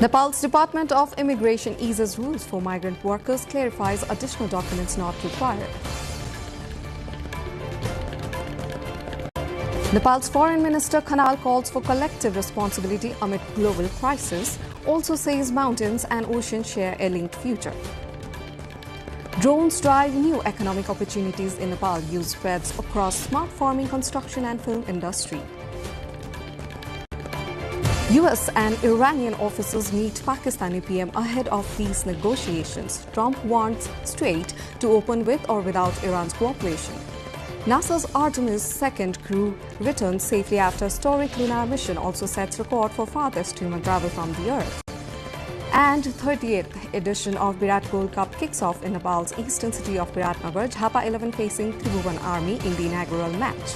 Nepal's Department of Immigration eases rules for migrant workers, clarifies additional documents not required. Nepal's Foreign Minister Khanal calls for collective responsibility amid global crisis, also says mountains and oceans share a linked future. Drones drive new economic opportunities in Nepal, use spreads across smart farming, construction and film industry. US and Iranian officers meet Pakistani PM ahead of peace negotiations. Trump wants Strait to open with or without Iran's cooperation. NASA's Artemis 2 crew returns safely after historic lunar mission, also sets record for farthest human travel from the Earth. And 38th edition of Virat Gold Cup kicks off in Nepal's eastern city of Biratnagar, Jhapa 11 facing Tribhuvan Army in the inaugural match.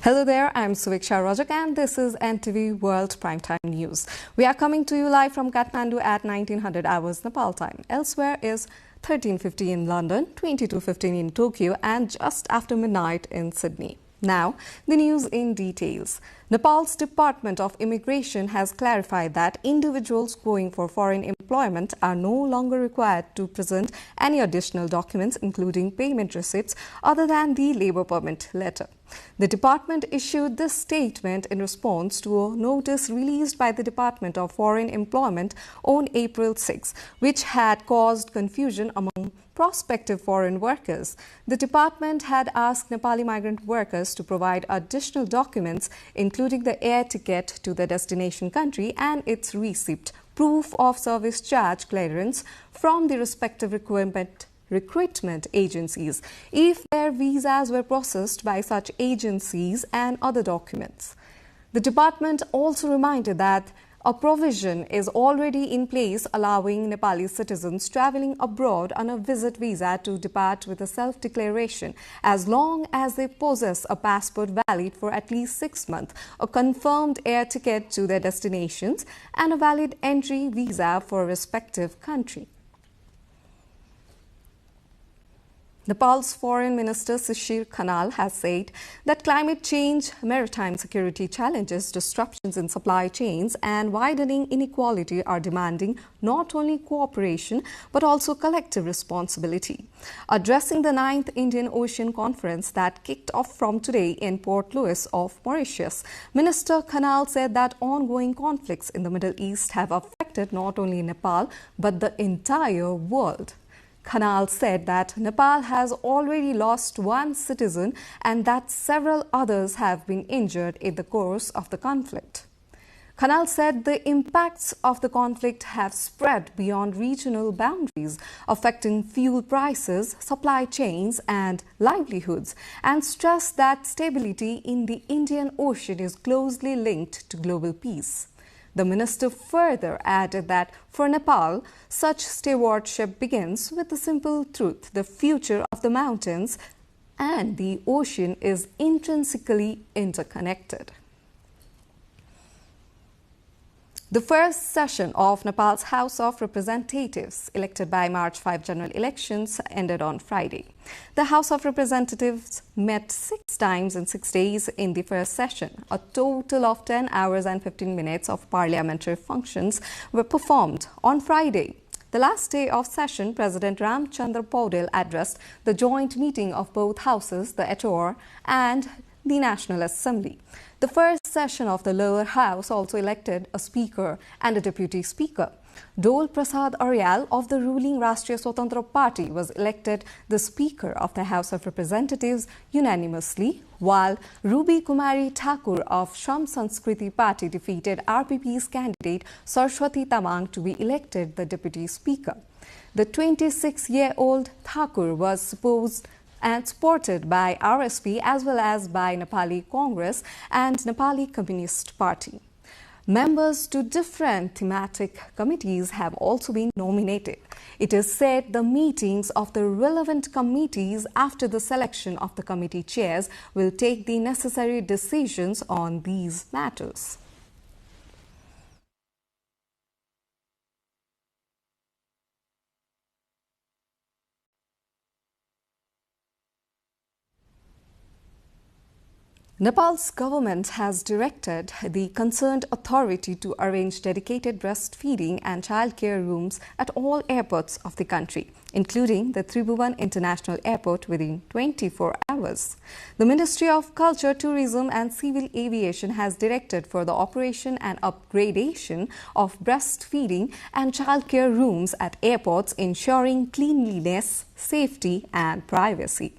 Hello there, I'm Suviksha Rajak and this is NTV World Primetime News. We are coming to you live from Kathmandu at 1900 hours Nepal time. Elsewhere is 13:50 in London, 22:15 in Tokyo and just after midnight in Sydney. Now, the news in details. Nepal's Department of Immigration has clarified that individuals going for foreign employment are no longer required to present any additional documents, including payment receipts, other than the labour permit letter. The department issued this statement in response to a notice released by the Department of Foreign Employment on April 6, which had caused confusion among prospective foreign workers. The department had asked Nepali migrant workers to provide additional documents, including the air ticket to the destination country and its receipt, proof of service charge clearance from the respective recruitment agencies, if their visas were processed by such agencies, and other documents. The department also reminded that a provision is already in place allowing Nepali citizens travelling abroad on a visit visa to depart with a self-declaration as long as they possess a passport valid for at least 6 months, a confirmed air ticket to their destinations, and a valid entry visa for a respective country. Nepal's Foreign Minister Shishir Khanal has said that climate change, maritime security challenges, disruptions in supply chains and widening inequality are demanding not only cooperation but also collective responsibility. Addressing the 9th Indian Ocean Conference that kicked off from today in Port Louis of Mauritius, Minister Khanal said that ongoing conflicts in the Middle East have affected not only Nepal but the entire world. Khanal said that Nepal has already lost one citizen and that several others have been injured in the course of the conflict. Khanal said the impacts of the conflict have spread beyond regional boundaries, affecting fuel prices, supply chains and livelihoods, and stressed that stability in the Indian Ocean is closely linked to global peace. The minister further added that for Nepal, such stewardship begins with the simple truth: the future of the mountains and the ocean is intrinsically interconnected. The first session of Nepal's House of Representatives, elected by March 5 general elections, ended on Friday. The House of Representatives met 6 times in 6 days in the first session. A total of 10 hours and 15 minutes of parliamentary functions were performed on Friday. The last day of session, President Ramchandra Paudel addressed the joint meeting of both houses, the HOR and the National Assembly. The first session of the lower house also elected a speaker and a deputy speaker. Dol Prasad Aryal of the ruling Rashtriya Swatantra Party was elected the Speaker of the House of Representatives unanimously, while Ruby Kumari Thakur of Sham Sanskriti Party defeated RPP's candidate Saraswati Tamang to be elected the Deputy Speaker. The 26-year-old Thakur was supported by RSP as well as by Nepali Congress and Nepali Communist Party. Members to different thematic committees have also been nominated. It is said the meetings of the relevant committees after the selection of the committee chairs will take the necessary decisions on these matters. Nepal's government has directed the concerned authority to arrange dedicated breastfeeding and childcare rooms at all airports of the country, including the Tribhuvan International Airport, within 24 hours. The Ministry of Culture, Tourism and Civil Aviation has directed for the operation and upgradation of breastfeeding and childcare rooms at airports, ensuring cleanliness, safety and privacy.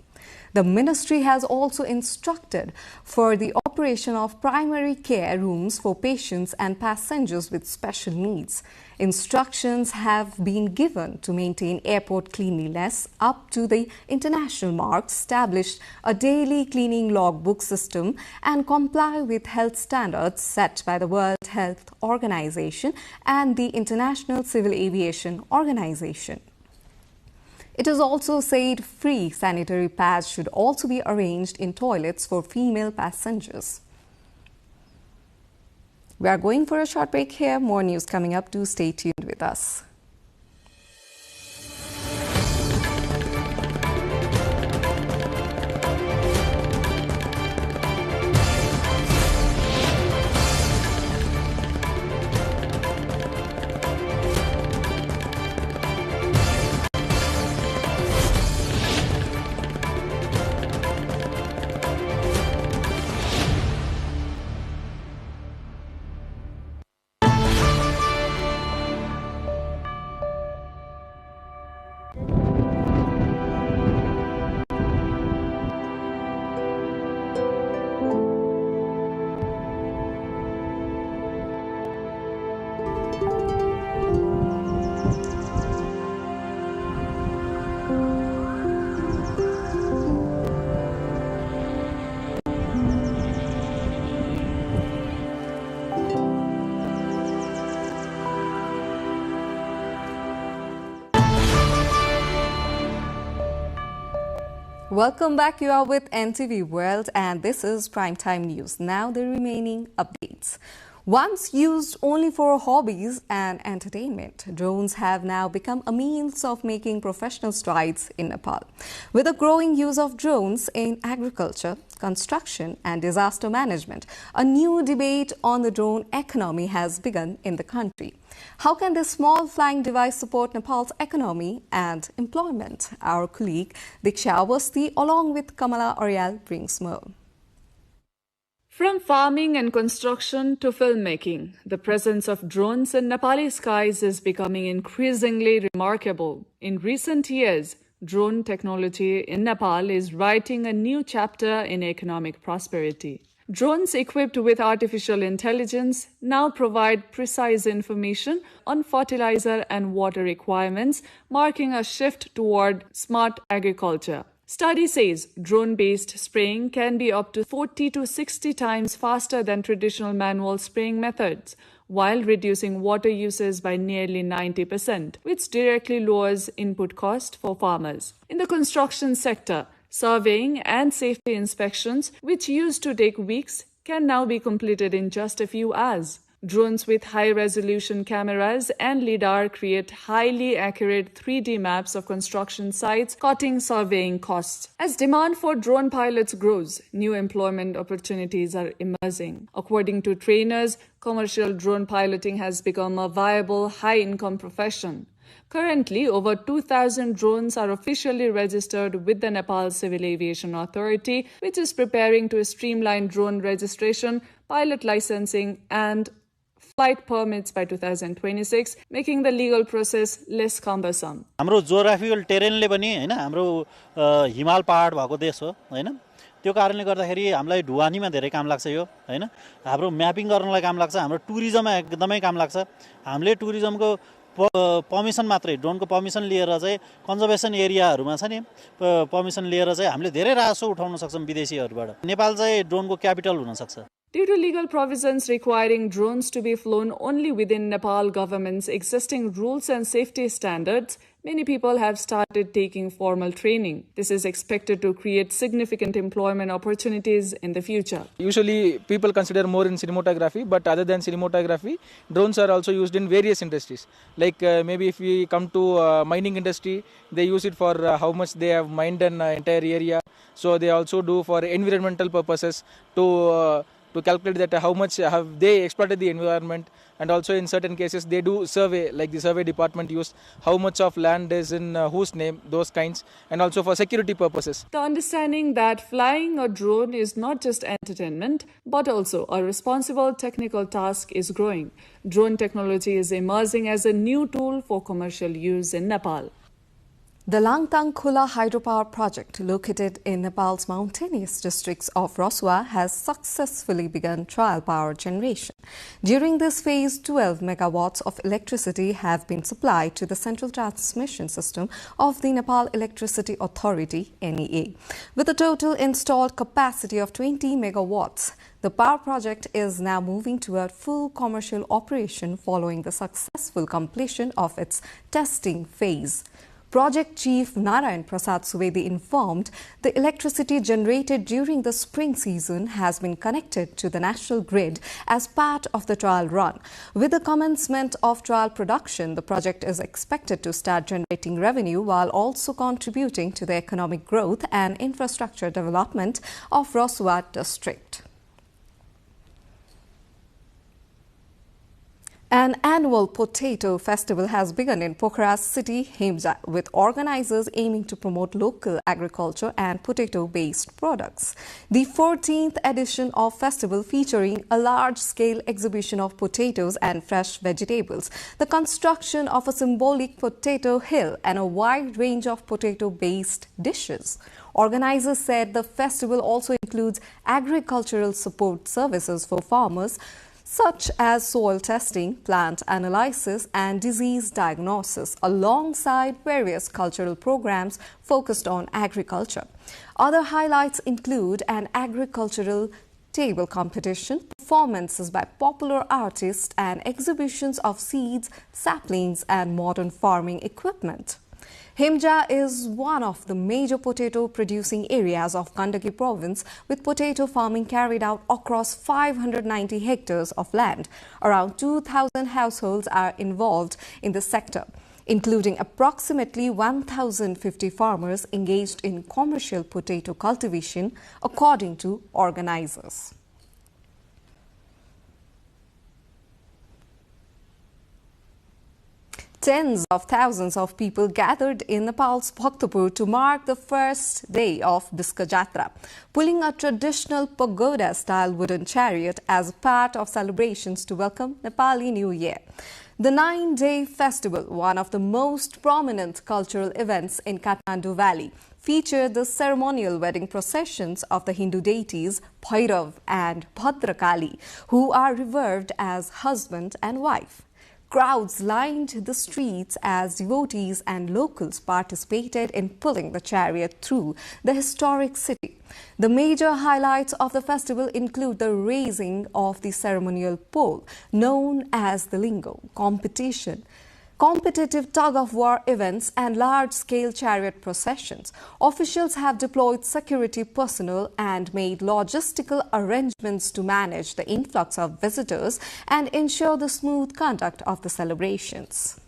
The ministry has also instructed for the operation of primary care rooms for patients and passengers with special needs. Instructions have been given to maintain airport cleanliness up to the international marks, establish a daily cleaning logbook system, and comply with health standards set by the World Health Organization and the International Civil Aviation Organization. It is also said free sanitary pads should also be arranged in toilets for female passengers. We are going for a short break here. More news coming up. Do stay tuned with us. Welcome back. You are with NTV World and this is Primetime News. Now the remaining updates. Once used only for hobbies and entertainment, drones have now become a means of making professional strides in Nepal. With a growing use of drones in agriculture, construction and disaster management, a new debate on the drone economy has begun in the country. How can this small flying device support Nepal's economy and employment? Our colleague Diksha Awasthi along with Kamala Aryal brings more. From farming and construction to filmmaking, the presence of drones in Nepali skies is becoming increasingly remarkable. In recent years, drone technology in Nepal is writing a new chapter in economic prosperity. Drones equipped with artificial intelligence now provide precise information on fertilizer and water requirements, marking a shift toward smart agriculture. Study says drone-based spraying can be up to 40 to 60 times faster than traditional manual spraying methods, while reducing water uses by nearly 90%, which directly lowers input cost for farmers. In the construction sector, surveying and safety inspections, which used to take weeks, can now be completed in just a few hours. Drones with high-resolution cameras and LiDAR create highly accurate 3D maps of construction sites, cutting surveying costs. As demand for drone pilots grows, new employment opportunities are emerging. According to trainers, commercial drone piloting has become a viable, high-income profession. Currently, over 2,000 drones are officially registered with the Nepal Civil Aviation Authority, which is preparing to streamline drone registration, pilot licensing, and flight permits by 2026, making the legal process less cumbersome. हाम्रो geographical टेरेनले पनि हैन हाम्रो हिमाल पहाड भएको देश हो हैन त्यो कारणले गर्दाखेरि हामीलाई ढुवानीमा धेरै काम लाग्छ यो हैन हाम्रो म्यापिङ गर्नलाई काम लाग्छ हाम्रो टुरिज्ममा एकदमै काम लाग्छ हामीले टुरिज्मको पर्मिसन मात्रै ड्रोनको पर्मिसन लिएर चाहिँ कन्जर्भेसन एरियाहरुमा छ नि पर्मिसन लिएर चाहिँ हामीले धेरै राजस्व उठाउन सक्छौं विदेशीहरुबाट नेपाल चाहिँ ड्रोनको क्यापिटल हुन सक्छ. Due to legal provisions requiring drones to be flown only within Nepal government's existing rules and safety standards, many people have started taking formal training. This is expected to create significant employment opportunities in the future. Usually people consider more in cinematography, but other than cinematography, drones are also used in various industries. Like maybe if we come to mining industry, they use it for how much they have mined an entire area. So they also do for environmental purposes to calculate that how much have they exploited the environment, and also in certain cases they do survey, like the survey department use how much of land is in whose name, those kinds, and also for security purposes. The understanding that flying a drone is not just entertainment but also a responsible technical task is growing. Drone technology is emerging as a new tool for commercial use in Nepal. The Langtang Khula hydropower project, located in Nepal's mountainous districts of Rosua, has successfully begun trial power generation. During this phase, 12 megawatts of electricity have been supplied to the central transmission system of the Nepal Electricity Authority (NEA). With a total installed capacity of 20 megawatts, the power project is now moving toward full commercial operation following the successful completion of its testing phase. Project Chief Narayan Prasad Subedi informed the electricity generated during the spring season has been connected to the national grid as part of the trial run. With the commencement of trial production, the project is expected to start generating revenue while also contributing to the economic growth and infrastructure development of Rosua district. An annual potato festival has begun in Pokhara's city, Himja, with organizers aiming to promote local agriculture and potato-based products. The 14th edition of festival, featuring a large-scale exhibition of potatoes and fresh vegetables, the construction of a symbolic potato hill, and a wide range of potato-based dishes. Organizers said the festival also includes agricultural support services for farmers, such as soil testing, plant analysis and disease diagnosis, alongside various cultural programs focused on agriculture. Other highlights include an agricultural table competition, performances by popular artists and exhibitions of seeds, saplings and modern farming equipment. Himja is one of the major potato-producing areas of Gandaki province, with potato farming carried out across 590 hectares of land. Around 2,000 households are involved in the sector, including approximately 1,050 farmers engaged in commercial potato cultivation, according to organizers. Tens of thousands of people gathered in Nepal's Bhaktapur to mark the first day of Biska Jatra, pulling a traditional pagoda-style wooden chariot as part of celebrations to welcome Nepali New Year. The 9-day festival, one of the most prominent cultural events in Kathmandu Valley, featured the ceremonial wedding processions of the Hindu deities Bhairav and Bhadrakali, who are revered as husband and wife. Crowds lined the streets as devotees and locals participated in pulling the chariot through the historic city. The major highlights of the festival include the raising of the ceremonial pole, known as the lingo, competitive tug-of-war events and large-scale chariot processions. Officials have deployed security personnel and made logistical arrangements to manage the influx of visitors and ensure the smooth conduct of the celebrations.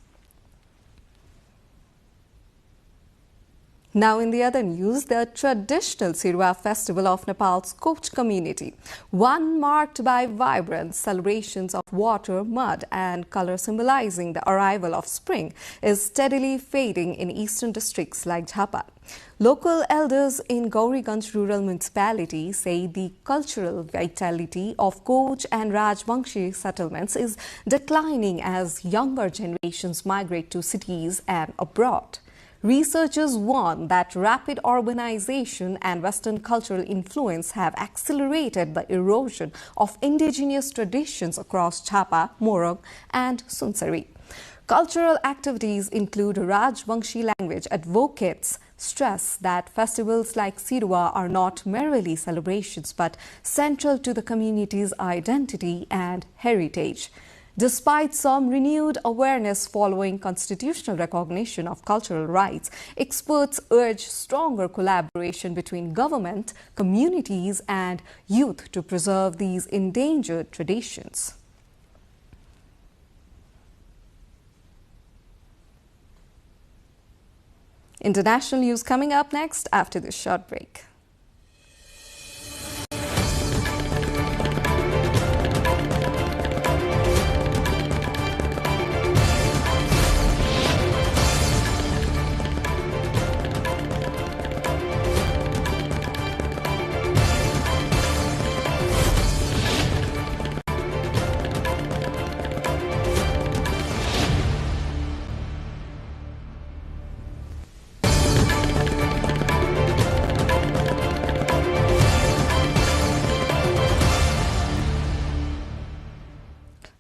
Now in the other news, the traditional Sirwa festival of Nepal's Koch community, one marked by vibrant celebrations of water, mud and color symbolizing the arrival of spring, is steadily fading in eastern districts like Jhapa. Local elders in Gauriganj rural municipality say the cultural vitality of Koch and Rajbangshi settlements is declining as younger generations migrate to cities and abroad. Researchers warn that rapid urbanization and Western cultural influence have accelerated the erosion of indigenous traditions across Jhapa, Morog and Sunsari. Cultural activities include Rajbangshi language advocates stress that festivals like Sirwa are not merely celebrations but central to the community's identity and heritage. Despite some renewed awareness following constitutional recognition of cultural rights, experts urge stronger collaboration between government, communities and youth to preserve these endangered traditions. International news coming up next after this short break.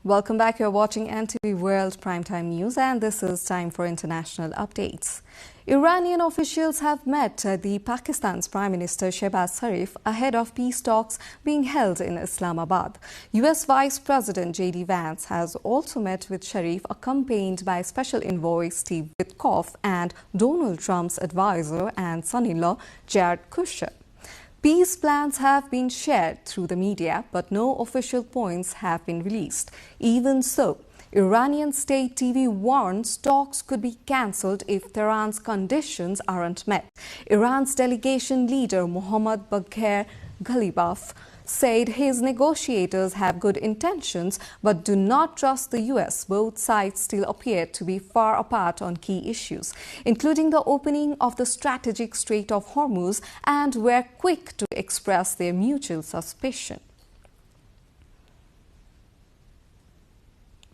Welcome back. You're watching NTV World Primetime News, and this is time for international updates. Iranian officials have met the Pakistan's Prime Minister Shehbaz Sharif ahead of peace talks being held in Islamabad. US Vice President J.D. Vance has also met with Sharif, accompanied by Special Envoy Steve Witkoff and Donald Trump's advisor and son-in-law Jared Kushner. Peace plans have been shared through the media, but no official points have been released. Even so, Iranian state TV warns talks could be cancelled if Tehran's conditions aren't met. Iran's delegation leader Mohammad Bagher Ghalibaf said his negotiators have good intentions but do not trust the US. Both sides still appear to be far apart on key issues, including the opening of the strategic Strait of Hormuz, and were quick to express their mutual suspicion.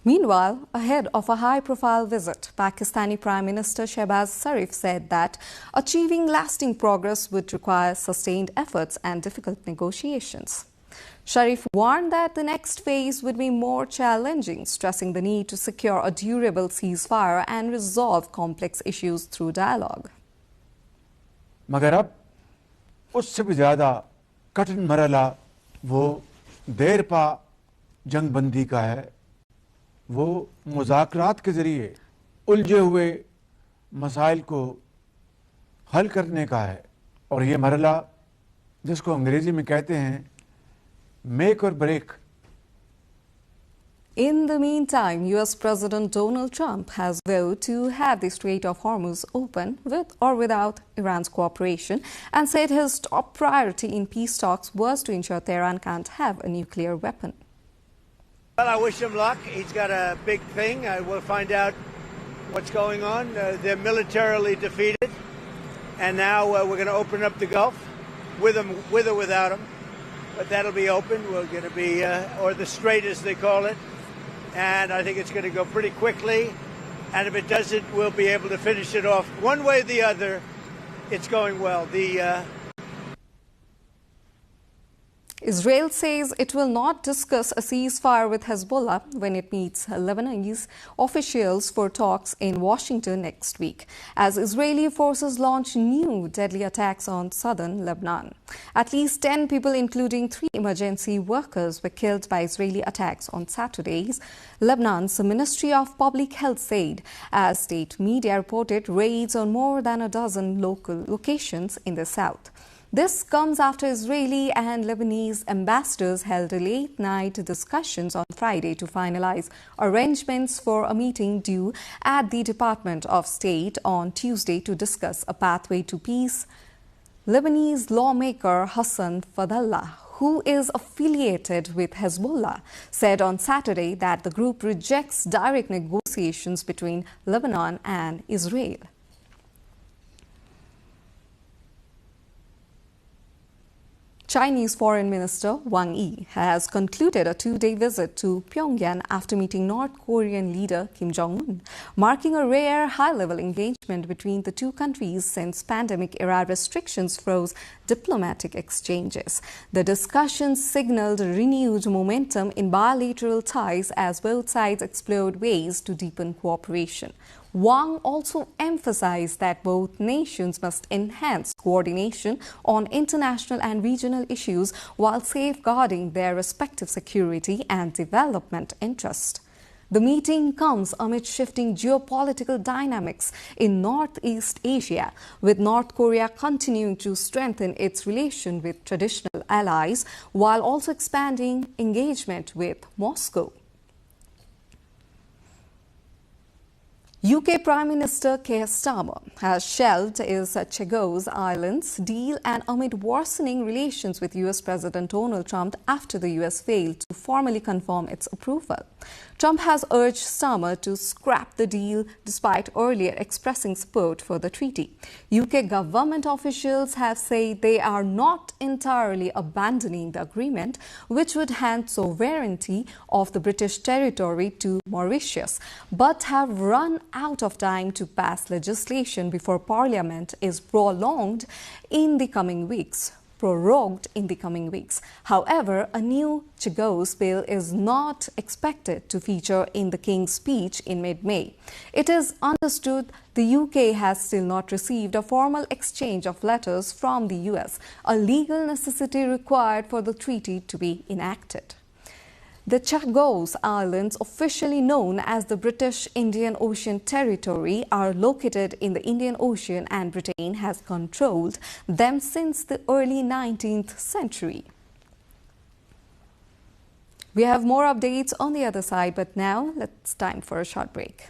Meanwhile, ahead of a high-profile visit, Pakistani Prime Minister Shehbaz Sharif said that achieving lasting progress would require sustained efforts and difficult negotiations. Sharif warned that the next phase would be more challenging, stressing the need to secure a durable ceasefire and resolve complex issues through dialogue. मगर अब उससे भी ज़्यादा कठिन मरहला वो देर पा जंगबंदी का है, वो मुज़ाकरात के ज़रिए उलझे हुए मसाइल को हल करने का है, और ये मरहला जिसको अंग्रेज़ी में कहते हैं make or break. In the meantime, US President Donald Trump has vowed to have the Strait of Hormuz open with or without Iran's cooperation, and said his top priority in peace talks was to ensure Tehran can't have a nuclear weapon. Well, I wish him luck. He's got a big thing. We'll find out what's going on. They're militarily defeated, and now we're going to open up the Gulf with or without him. But that'll be open. We're going to be, or the Strait as they call it, and I think it's going to go pretty quickly. And if it doesn't, we'll be able to finish it off one way or the other. It's going well. Israel says it will not discuss a ceasefire with Hezbollah when it meets Lebanese officials for talks in Washington next week, as Israeli forces launch new deadly attacks on southern Lebanon. At least 10 people, including 3 emergency workers, were killed by Israeli attacks on Saturdays, Lebanon's Ministry of Public Health said, as state media reported raids on more than a dozen local locations in the south. This comes after Israeli and Lebanese ambassadors held a late-night discussions on Friday to finalize arrangements for a meeting due at the Department of State on Tuesday to discuss a pathway to peace. Lebanese lawmaker Hassan Fadlallah, who is affiliated with Hezbollah, said on Saturday that the group rejects direct negotiations between Lebanon and Israel. Chinese Foreign Minister Wang Yi has concluded a 2-day visit to Pyongyang after meeting North Korean leader Kim Jong-un, marking a rare high-level engagement between the two countries since pandemic-era restrictions froze diplomatic exchanges. The discussions signaled renewed momentum in bilateral ties as both sides explored ways to deepen cooperation. Wang also emphasized that both nations must enhance coordination on international and regional issues while safeguarding their respective security and development interests. The meeting comes amid shifting geopolitical dynamics in Northeast Asia, with North Korea continuing to strengthen its relation with traditional allies while also expanding engagement with Moscow. UK Prime Minister Keir Starmer has shelved his Chagos Islands deal and amid worsening relations with US President Donald Trump after the US failed to formally confirm its approval. Trump has urged Starmer to scrap the deal despite earlier expressing support for the treaty. UK government officials have said they are not entirely abandoning the agreement, which would hand sovereignty of the British territory to Mauritius, but have run out of time to pass legislation before Parliament is prorogued in the coming weeks. However, a new Chagos bill is not expected to feature in the King's speech in mid-May. It is understood the UK has still not received a formal exchange of letters from the US, a legal necessity required for the treaty to be enacted. The Chagos Islands, officially known as the British Indian Ocean Territory, are located in the Indian Ocean, and Britain has controlled them since the early 19th century. We have more updates on the other side, but now it's time for a short break.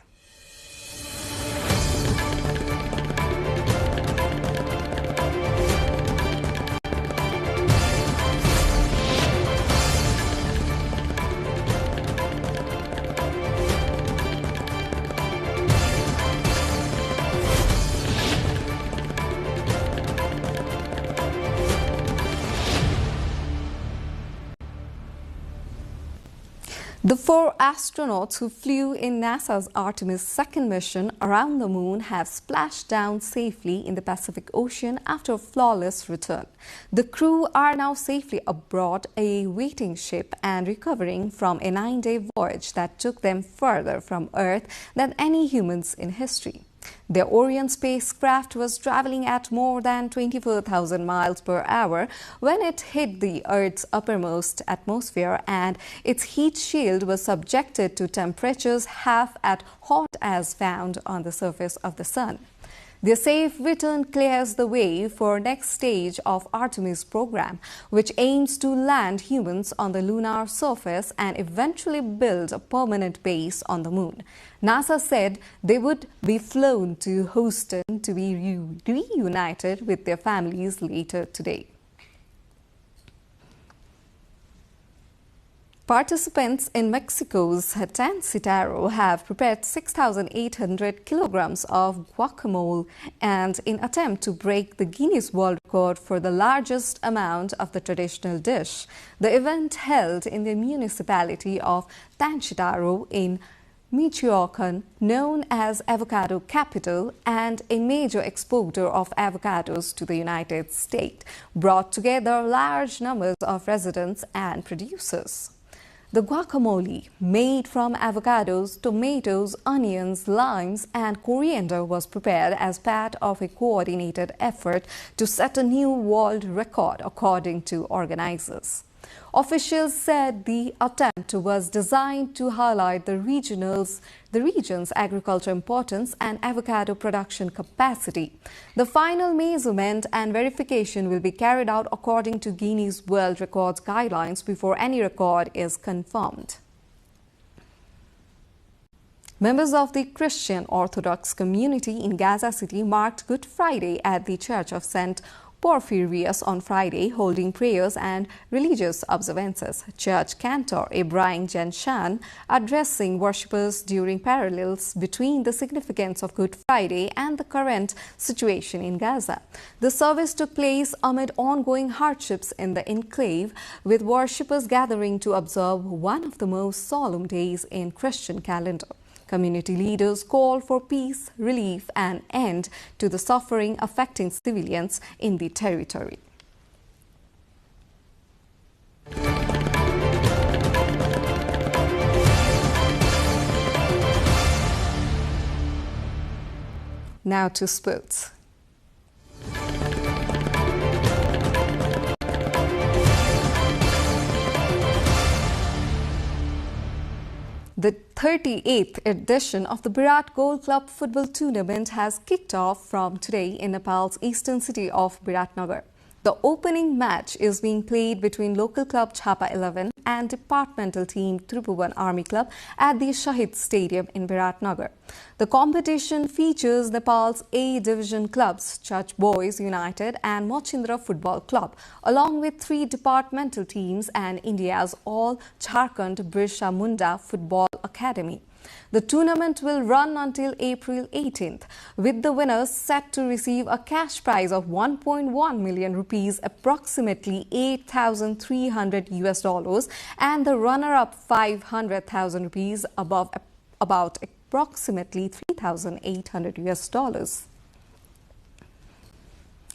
The 4 astronauts who flew in NASA's Artemis second mission around the moon have splashed down safely in the Pacific Ocean after a flawless return. The crew are now safely aboard a waiting ship and recovering from a 9-day voyage that took them further from Earth than any humans in history. The Orion spacecraft was traveling at more than 24,000 miles per hour when it hit the Earth's uppermost atmosphere, and its heat shield was subjected to temperatures half as hot as found on the surface of the Sun. Their safe return clears the way for next stage of Artemis program, which aims to land humans on the lunar surface and eventually build a permanent base on the moon. NASA said they would be flown to Houston to be reunited with their families later today. Participants in Mexico's Citaro have prepared 6,800 kilograms of guacamole and in attempt to break the Guinness World Record for the largest amount of the traditional dish. The event held in the municipality of Tanchitaro in Michoacan, known as avocado capital and a major exporter of avocados to the United States, brought together large numbers of residents and producers. The guacamole, made from avocados, tomatoes, onions, limes, and coriander, was prepared as part of a coordinated effort to set a new world record, according to organizers. Officials said the attempt was designed to highlight the region's agricultural importance and avocado production capacity. The final measurement and verification will be carried out according to Guinness World Records guidelines before any record is confirmed. Members of the Christian Orthodox community in Gaza City marked Good Friday at the Church of St. Porphyrius on Friday, holding prayers and religious observances. Church cantor Ibrahim Jenshan addressing worshippers during parallels between the significance of Good Friday and the current situation in Gaza. The service took place amid ongoing hardships in the enclave, with worshippers gathering to observe one of the most solemn days in Christian calendar. Community leaders call for peace, relief, and end to the suffering affecting civilians in the territory. Now to sports. The 38th edition of the Virat Gold Club football tournament has kicked off from today in Nepal's eastern city of Viratnagar. The opening match is being played between local club Chhapa 11 and departmental team Tribhuvan Army Club at the Shahid Stadium in Viratnagar. The competition features Nepal's A division clubs Church Boys United and Mochindra Football Club, along with 3 departmental teams and India's All Jharkhand Birsa Munda Football Academy. The tournament will run until April 18th, with the winners set to receive a cash prize of 1.1 million rupees, approximately $8,300, and the runner-up 500,000 rupees, about approximately $3,800.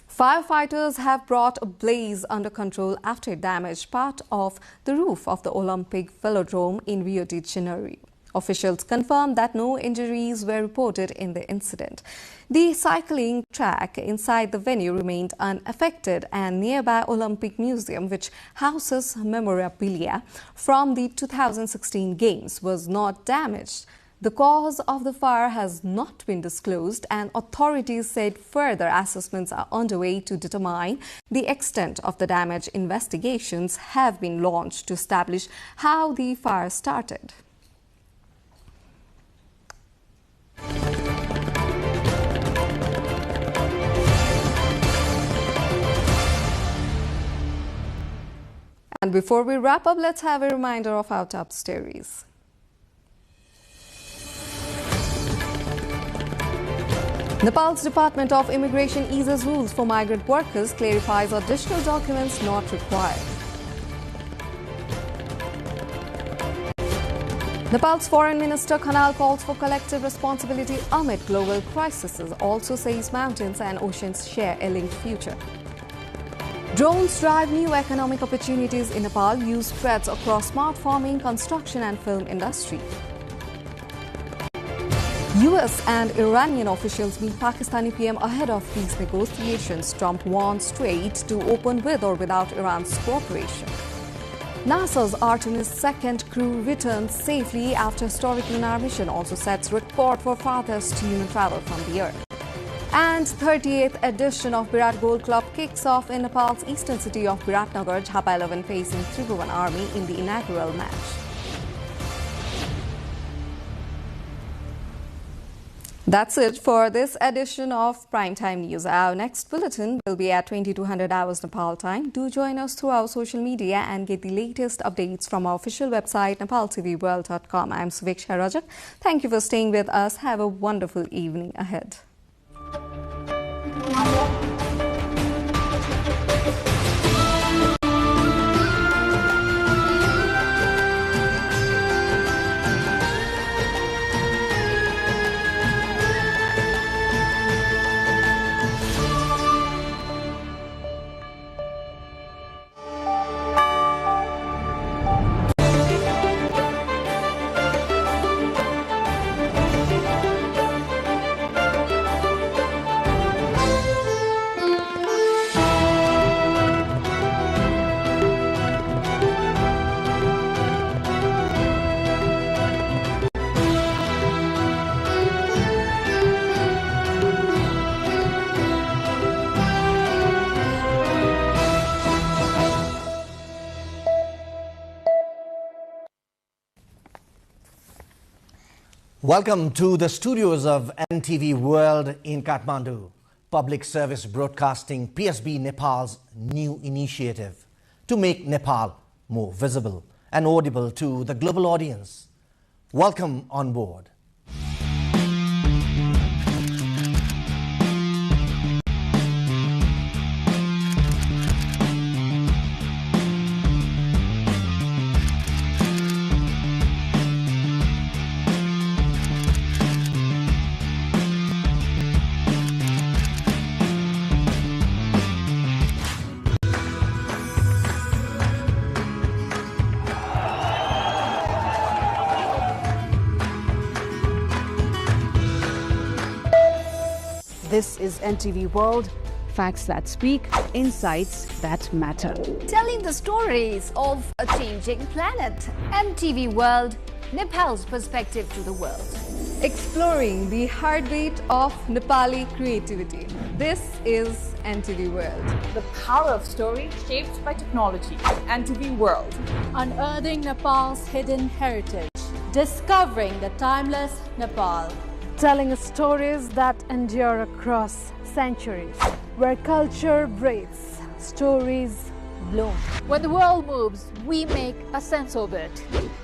Firefighters have brought a blaze under control after it damaged part of the roof of the Olympic Velodrome in Rio de Janeiro. Officials confirmed that no injuries were reported in the incident. The cycling track inside the venue remained unaffected, and nearby Olympic Museum, which houses memorabilia from the 2016 Games, was not damaged. The cause of the fire has not been disclosed, and authorities said further assessments are underway to determine the extent of the damage. Investigations have been launched to establish how the fire started. And before we wrap up, let's have a reminder of our top stories. Nepal's Department of Immigration eases rules for migrant workers, clarifies additional documents not required. Nepal's Foreign Minister Khanal calls for collective responsibility amid global crises, also says mountains and oceans share a linked future. Drones drive new economic opportunities in Nepal, use spreads across smart farming, construction and film industry. US and Iranian officials meet Pakistani PM ahead of peace negotiations. Trump warns Strait to open with or without Iran's cooperation. NASA's Artemis 2 crew returns safely after historic lunar mission, also sets record for farthest human travel from the Earth. And 38th edition of Virat Gold Club kicks off in Nepal's eastern city of Viratnagar, Chhapa 11 facing Tribhuvan Army in the inaugural match. That's it for this edition of Primetime News. Our next bulletin will be at 2200 hours Nepal time. Do join us through our social media and get the latest updates from our official website, nepaltelevision.com. I'm Suviksha Rajak. Thank you for staying with us. Have a wonderful evening ahead. Welcome to the studios of NTV World in Kathmandu. Public Service Broadcasting, PSB Nepal's new initiative to make Nepal more visible and audible to the global audience. Welcome on board. This is NTV World. Facts that speak, insights that matter. Telling the stories of a changing planet. NTV World, Nepal's perspective to the world. Exploring the heartbeat of Nepali creativity. This is NTV World. The power of story shaped by technology. NTV World. Unearthing Nepal's hidden heritage. Discovering the timeless Nepal. Telling stories that endure across centuries. Where culture breathes, stories bloom. When the world moves, we make a sense of it.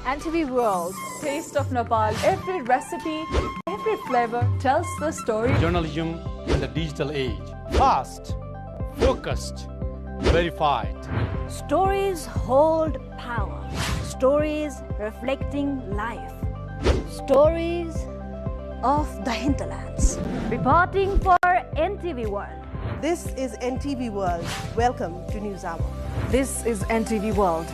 NTV World. Taste of Nepal. Every recipe, every flavor tells the story. Journalism in the digital age. Fast, focused, verified. Stories hold power. Stories reflecting life. Stories of the hinterlands. Reporting for NTV World. This is NTV World. Welcome to News Hour. This is NTV World.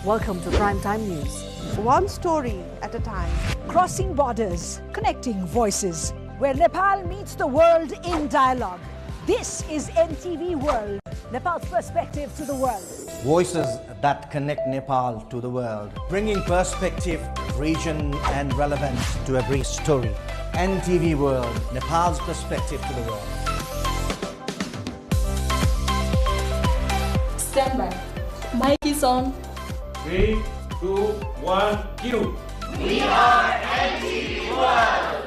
Welcome to Primetime News. One story at a time. Crossing borders, connecting voices, where Nepal meets the world in dialogue. This is NTV World, Nepal's perspective to the world. Voices that connect Nepal to the world, bringing perspective, region and relevance to every story. NTV World, Nepal's perspective to the world. Stand by. Mic is on. 3, 2, 1, cue. We are NTV World.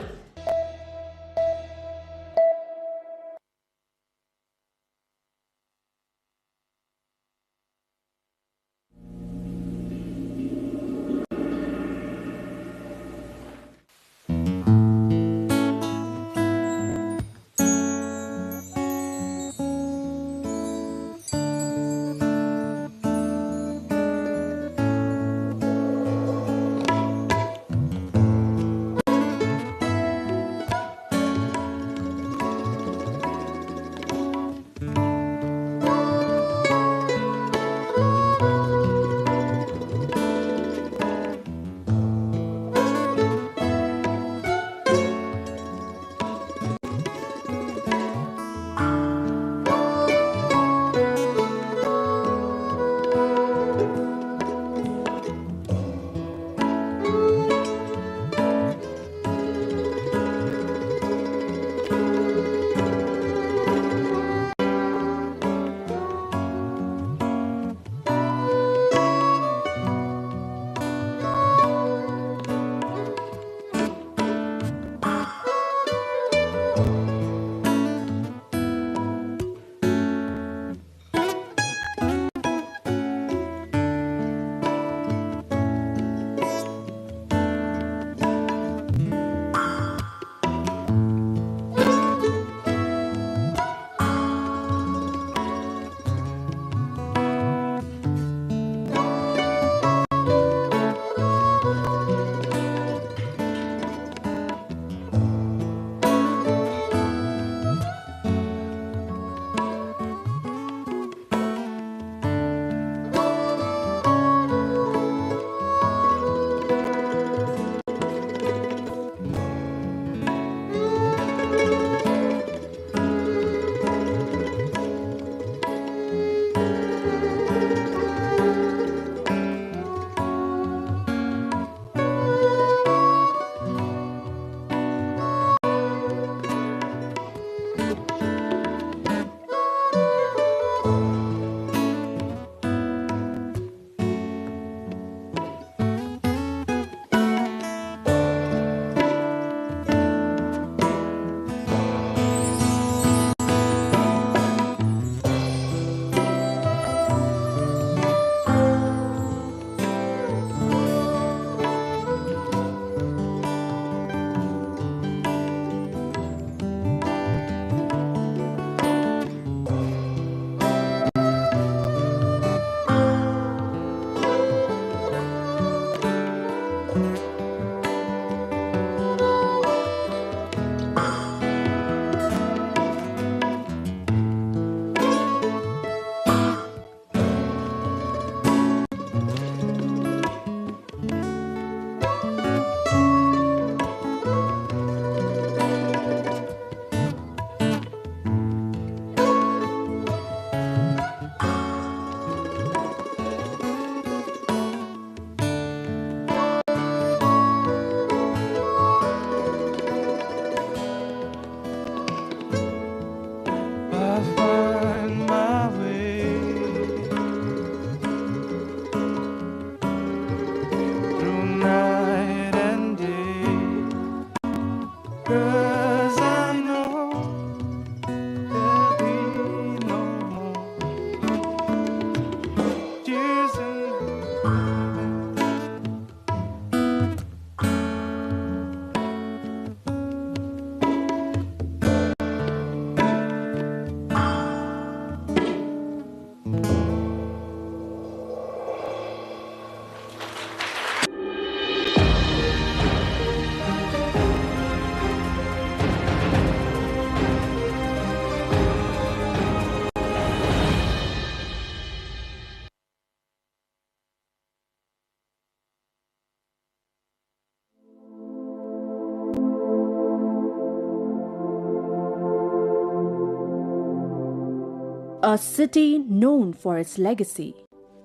A city known for its legacy,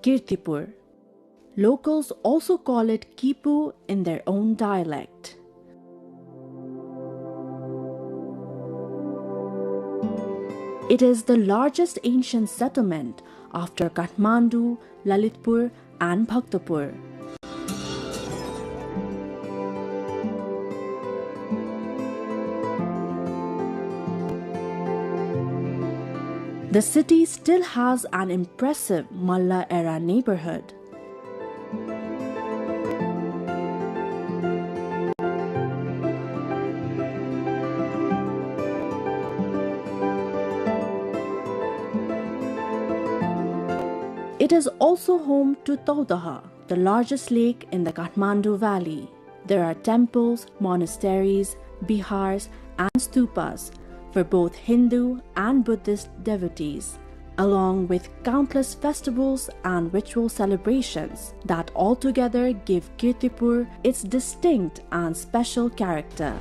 Kirtipur. Locals also call it Kipu in their own dialect. It is the largest ancient settlement after Kathmandu, Lalitpur and Bhaktapur. The city still has an impressive Malla era neighborhood. It is also home to Taudaha, the largest lake in the Kathmandu Valley. There are temples, monasteries, bihars, and stupas for both Hindu and Buddhist devotees, along with countless festivals and ritual celebrations that altogether give Kirtipur its distinct and special character.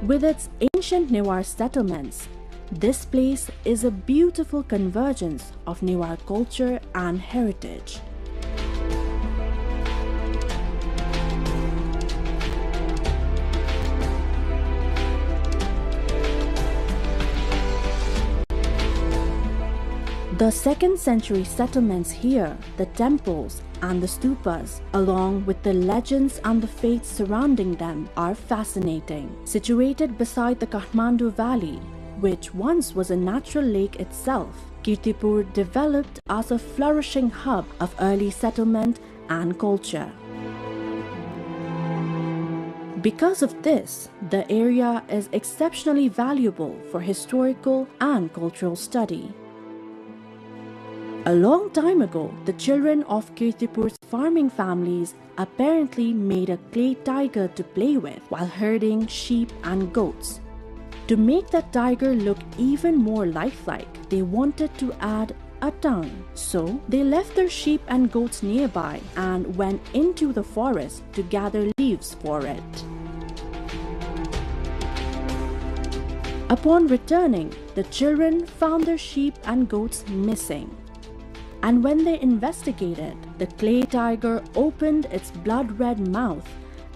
With its ancient Newar settlements, this place is a beautiful convergence of Newar culture and heritage. The 2nd century settlements here, the temples and the stupas, along with the legends and the faiths surrounding them, are fascinating. Situated beside the Kathmandu Valley, which once was a natural lake itself, Kirtipur developed as a flourishing hub of early settlement and culture. Because of this, the area is exceptionally valuable for historical and cultural study. A long time ago, the children of Kirtipur's farming families apparently made a clay tiger to play with while herding sheep and goats. To make that tiger look even more lifelike, they wanted to add a tongue. So they left their sheep and goats nearby and went into the forest to gather leaves for it. Upon returning, the children found their sheep and goats missing. And when they investigated, the clay tiger opened its blood-red mouth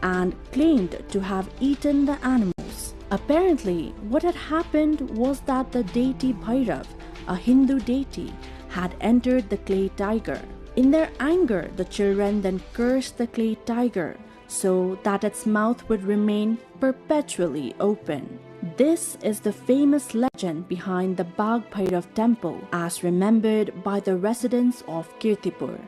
and claimed to have eaten the animals. Apparently, what had happened was that the deity Bhairav, a Hindu deity, had entered the clay tiger. In their anger, the children then cursed the clay tiger so that its mouth would remain perpetually open. This is the famous legend behind the Bagh Bhairav temple as remembered by the residents of Kirtipur.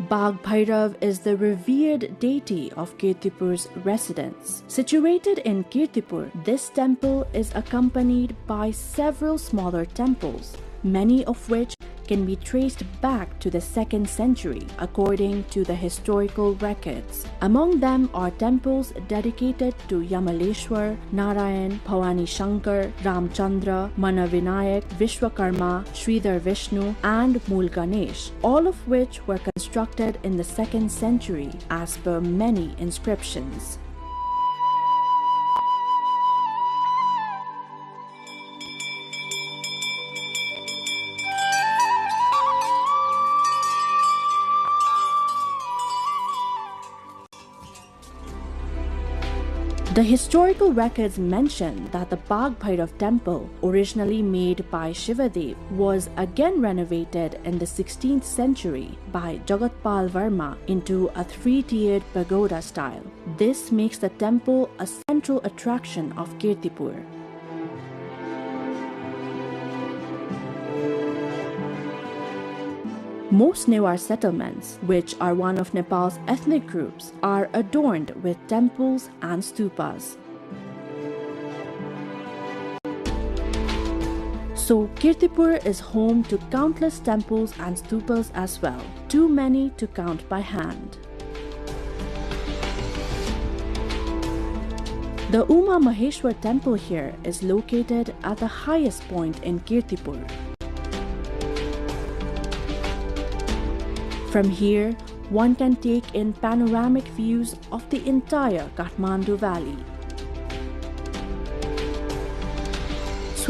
Bagh Bhairav is the revered deity of Kirtipur's residents. Situated in Kirtipur, this temple is accompanied by several smaller temples, many of which can be traced back to the 2nd century according to the historical records. Among them are temples dedicated to Yamaleshwar, Narayan, Bhavani Shankar, Ramchandra, Manavinayak, Vishwakarma, Sridhar Vishnu and Mool Ganesh, all of which were constructed in the 2nd century as per many inscriptions. The historical records mention that the Bagh Bhairav temple, originally made by Shivadev, was again renovated in the 16th century by Jagatpal Varma into a 3-tiered pagoda style. This makes the temple a central attraction of Kirtipur. Most Newar settlements, which are one of Nepal's ethnic groups, are adorned with temples and stupas. So Kirtipur is home to countless temples and stupas as well, too many to count by hand. The Uma Maheshwar temple here is located at the highest point in Kirtipur. From here, one can take in panoramic views of the entire Kathmandu Valley.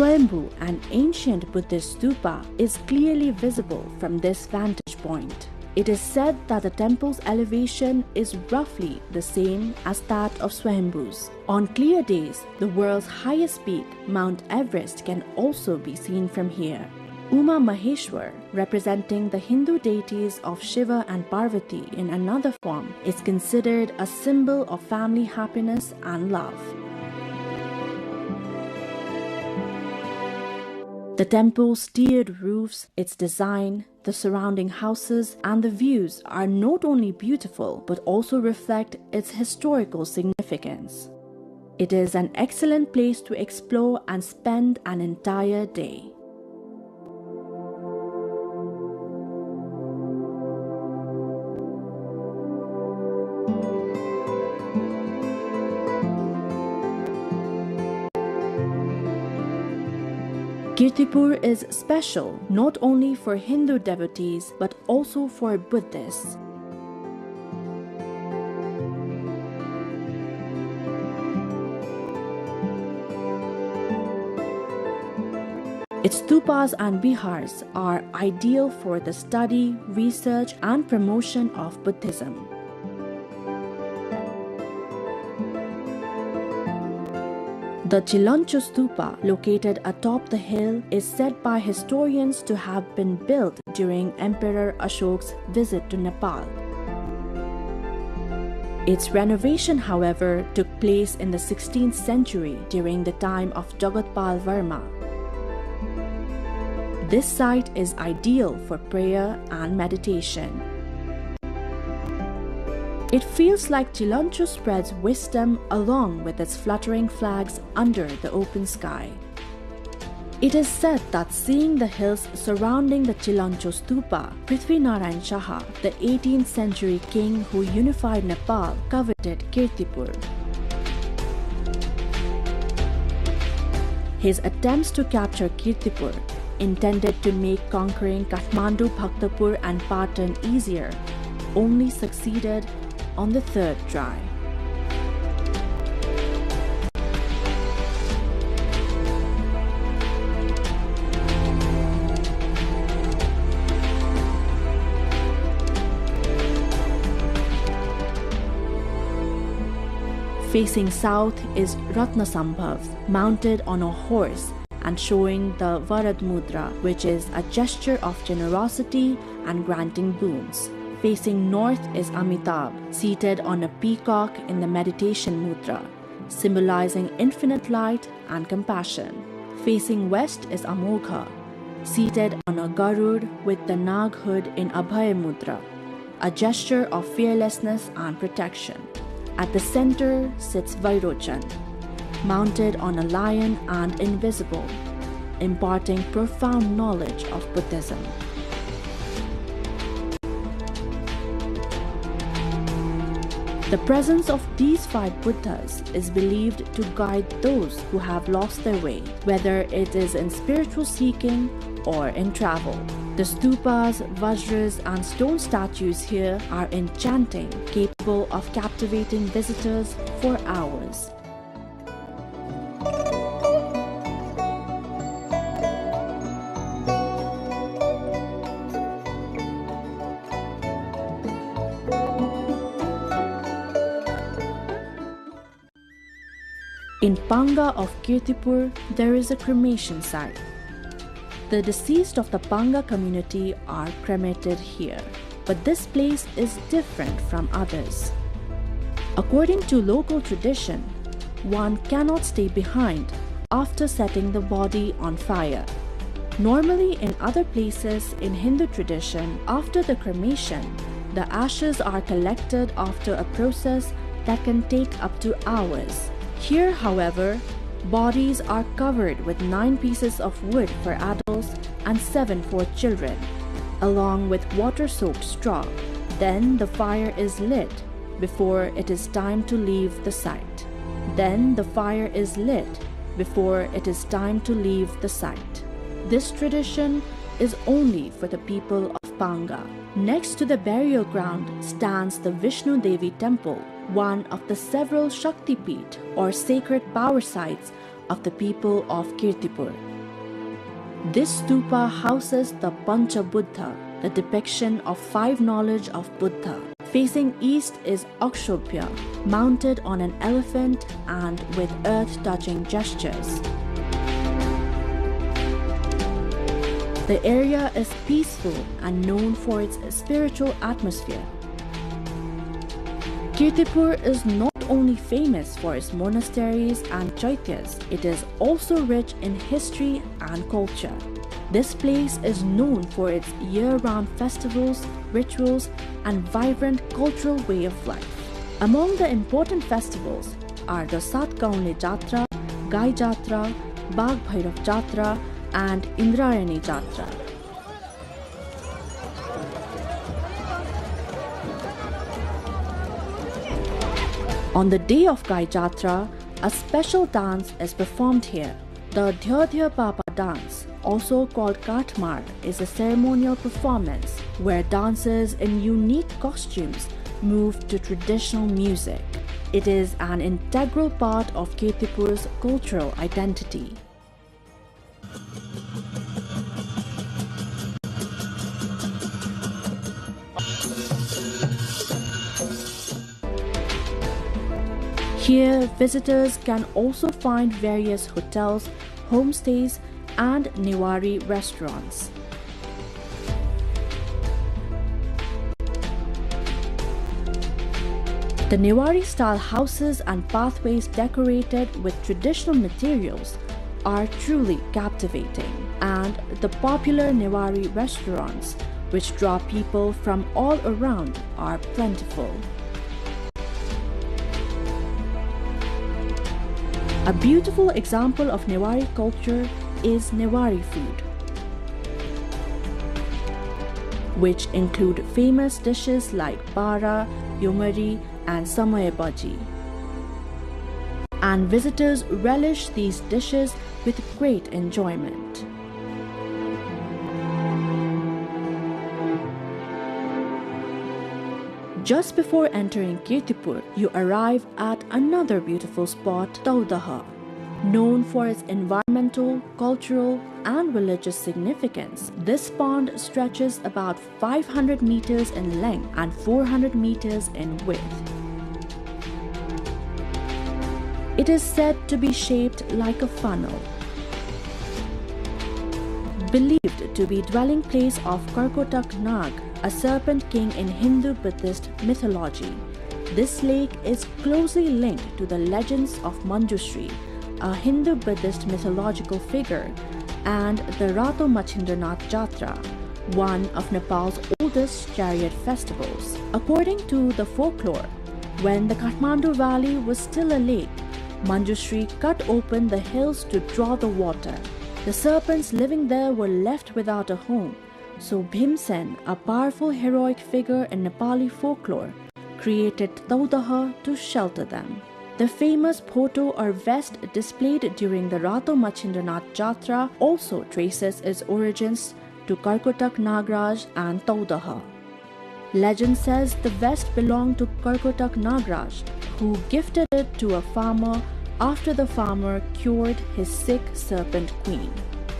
Swayambhu, an ancient Buddhist stupa, is clearly visible from this vantage point. It is said that the temple's elevation is roughly the same as that of Swayambhu's. On clear days, the world's highest peak, Mount Everest, can also be seen from here. Uma Maheshwar, representing the Hindu deities of Shiva and Parvati in another form, is considered a symbol of family happiness and love. The temple's tiered roofs, its design, the surrounding houses, and the views are not only beautiful but also reflect its historical significance. It is an excellent place to explore and spend an entire day. Kirtipur is special not only for Hindu devotees but also for Buddhists. Its stupas and vihars are ideal for the study, research, and promotion of Buddhism. The Chilancho Stupa, located atop the hill, is said by historians to have been built during Emperor Ashok's visit to Nepal. Its renovation, however, took place in the 16th century during the time of Jagatpal Varma. This site is ideal for prayer and meditation. It feels like Chilancho spreads wisdom along with its fluttering flags under the open sky. It is said that seeing the hills surrounding the Chilancho Stupa, Prithvi Narayan Shaha, the 18th century king who unified Nepal, coveted Kirtipur. His attempts to capture Kirtipur, intended to make conquering Kathmandu, Bhaktapur and Patan easier, only succeeded on the third try. Facing south is Ratnasambhav, mounted on a horse and showing the Varad Mudra, which is a gesture of generosity and granting boons. Facing north is Amitabh, seated on a peacock in the meditation mudra, symbolizing infinite light and compassion. Facing west is Amogha, seated on a Garud with the Nag hood in Abhay mudra, a gesture of fearlessness and protection. At the center sits Vairochan, mounted on a lion and invisible, imparting profound knowledge of Buddhism. The presence of these 5 Buddhas is believed to guide those who have lost their way, whether it is in spiritual seeking or in travel. The stupas, vajras, and stone statues here are enchanting, capable of captivating visitors for hours. In Panga of Kirtipur, there is a cremation site. The deceased of the Panga community are cremated here, but this place is different from others. According to local tradition, one cannot stay behind after setting the body on fire. Normally, in other places in Hindu tradition, after the cremation, the ashes are collected after a process that can take up to hours. Here, however, bodies are covered with 9 pieces of wood for adults and 7 for children, along with water-soaked straw. Then the fire is lit before it is time to leave the site. This tradition is only for the people of Panga. Next to the burial ground stands the Vishnu Devi temple, one of the several Shakti Peeth or sacred power sites of the people of Kirtipur. This stupa houses the Pancha Buddha, the depiction of 5 knowledge of Buddha. Facing east is Akshobhya, mounted on an elephant and with earth-touching gestures. The area is peaceful and known for its spiritual atmosphere. Kirtipur is not only famous for its monasteries and chaityas, it is also rich in history and culture. This place is known for its year-round festivals, rituals, and vibrant cultural way of life. Among the important festivals are the Satgaunle Jatra, Gai Jatra, Bagh Bhairav Jatra, and Indrayani Jatra. On the day of Gai Jatra, a special dance is performed here. The Dhya Dhya Papa dance, also called Katmar, is a ceremonial performance where dancers in unique costumes move to traditional music. It is an integral part of Kirtipur's cultural identity. Here, visitors can also find various hotels, homestays, and Newari restaurants. The Newari-style houses and pathways decorated with traditional materials are truly captivating, and the popular Newari restaurants, which draw people from all around, are plentiful. A beautiful example of Newari culture is Newari food, which include famous dishes like bara, yomari, and samay bhaji. And visitors relish these dishes with great enjoyment. Just before entering Kirtipur, you arrive at another beautiful spot, Taudaha. Known for its environmental, cultural, and religious significance, this pond stretches about 500 meters in length and 400 meters in width. It is said to be shaped like a funnel. Believed to be dwelling place of Karkotak Nag, a serpent king in Hindu-Buddhist mythology. This lake is closely linked to the legends of Manjushri, a Hindu-Buddhist mythological figure, and the Rato Machindranath Jatra, one of Nepal's oldest chariot festivals. According to the folklore, when the Kathmandu Valley was still a lake, Manjushri cut open the hills to draw the water. The serpents living there were left without a home, so Bhimsen, a powerful heroic figure in Nepali folklore, created Taudaha to shelter them. The famous photo or vest displayed during the Rato Machindranath Jatra also traces its origins to Karkotak Nagraj and Taudaha. Legend says the vest belonged to Karkotak Nagraj, who gifted it to a farmer after the farmer cured his sick serpent queen.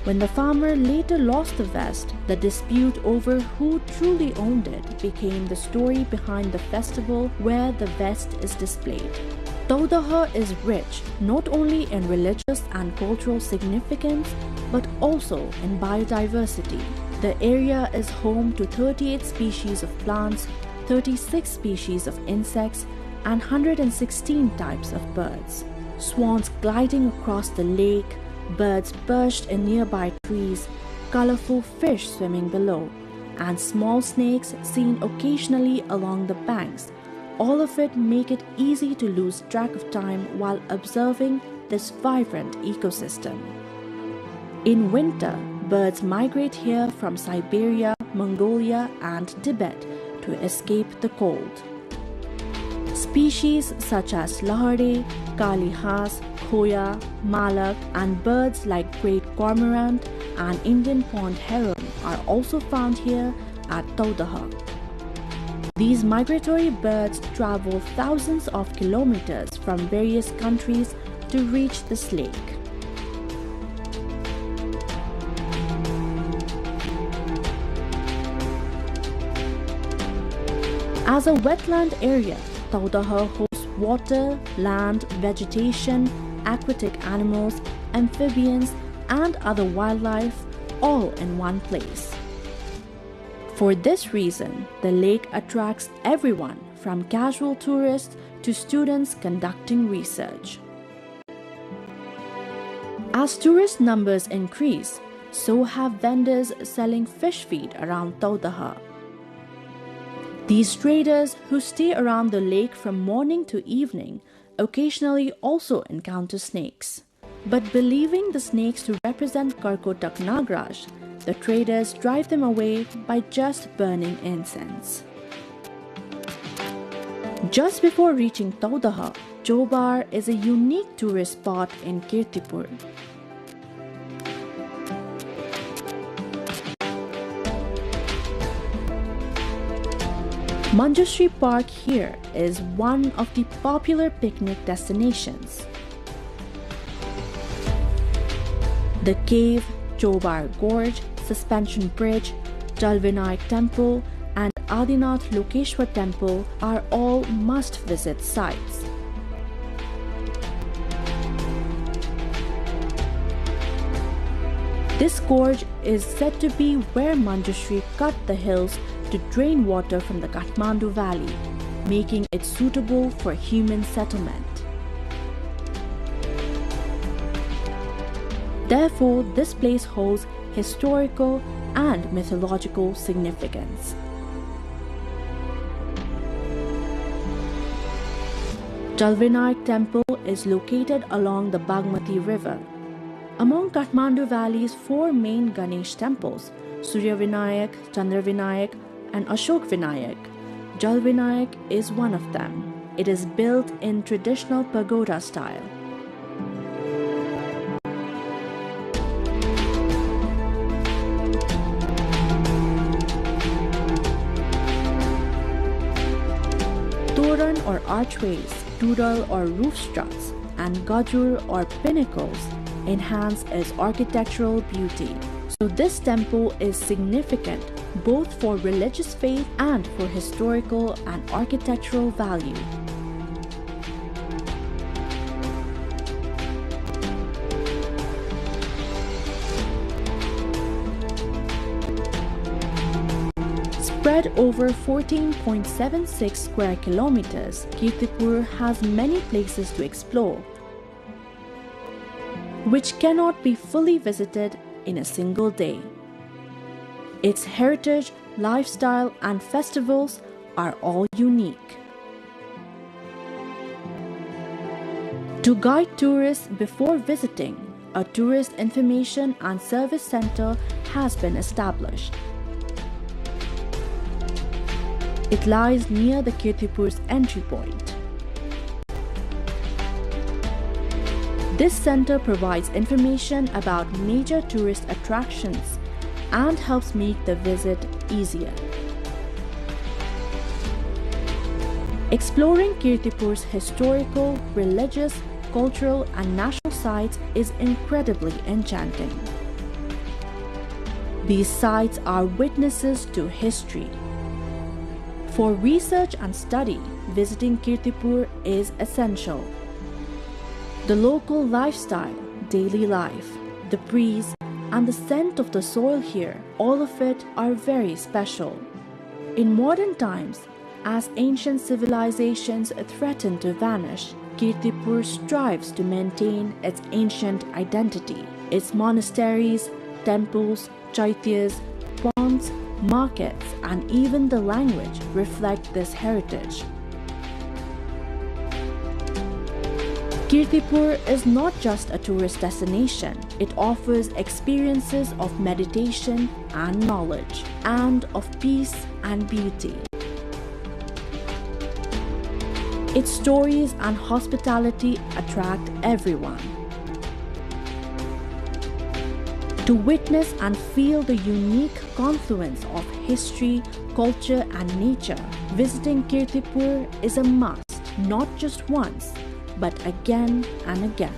When the farmer later lost the vest, the dispute over who truly owned it became the story behind the festival where the vest is displayed. Taudaha is rich not only in religious and cultural significance but also in biodiversity. The area is home to 38 species of plants, 36 species of insects, and 116 types of birds. Swans gliding across the lake, birds perched in nearby trees, colorful fish swimming below, and small snakes seen occasionally along the banks. All of it make it easy to lose track of time while observing this vibrant ecosystem. In winter, birds migrate here from Siberia, Mongolia, and Tibet to escape the cold. Species such as lahari, kalihas, khoya, malak, and birds like great cormorant and Indian pond heron are also found here at Taudaha. These migratory birds travel thousands of kilometers from various countries to reach this lake. As a wetland area, Taudaha hosts water, land, vegetation, aquatic animals, amphibians, and other wildlife all in one place. For this reason, the lake attracts everyone from casual tourists to students conducting research. As tourist numbers increase, so have vendors selling fish feed around Taudaha. These traders who stay around the lake from morning to evening occasionally also encounter snakes. But believing the snakes to represent Karkotak Nagraj, the traders drive them away by just burning incense. Just before reaching Taudaha, Chobar is a unique tourist spot in Kirtipur. Manjushri Park here is one of the popular picnic destinations. The cave, Chobar Gorge, Suspension Bridge, Jalvinayak Temple, and Adinath Lokeshwar Temple are all must-visit sites. This gorge is said to be where Manjushri cut the hills to drain water from the Kathmandu Valley, making it suitable for human settlement. Therefore, this place holds historical and mythological significance. Jalvinayak Temple is located along the Bagmati River. Among Kathmandu Valley's four main Ganesh temples, Surya Vinayak, Chandra Vinayak, and Ashok Vinayak, Jalvinayak is one of them. It is built in traditional pagoda style. Toran or archways, doodle or roof struts, and gajur or pinnacles enhance its architectural beauty. So this temple is significant both for religious faith and for historical and architectural value. Spread over 14.76 square kilometers, Kirtipur has many places to explore, which cannot be fully visited in a single day. Its heritage, lifestyle, and festivals are all unique. To guide tourists before visiting, a tourist information and service center has been established. It lies near the Kirtipur's entry point. This center provides information about major tourist attractions and helps make the visit easier. Exploring Kirtipur's historical, religious, cultural, and national sites is incredibly enchanting. These sites are witnesses to history. For research and study, visiting Kirtipur is essential. The local lifestyle, daily life, the breeze, and the scent of the soil here, all of it are very special. In modern times, as ancient civilizations threaten to vanish, Kirtipur strives to maintain its ancient identity. Its monasteries, temples, chaityas, ponds, markets, and even the language reflect this heritage. Kirtipur is not just a tourist destination. It offers experiences of meditation and knowledge, and of peace and beauty. Its stories and hospitality attract everyone. To witness and feel the unique confluence of history, culture, and nature, visiting Kirtipur is a must, not just once, but again and again.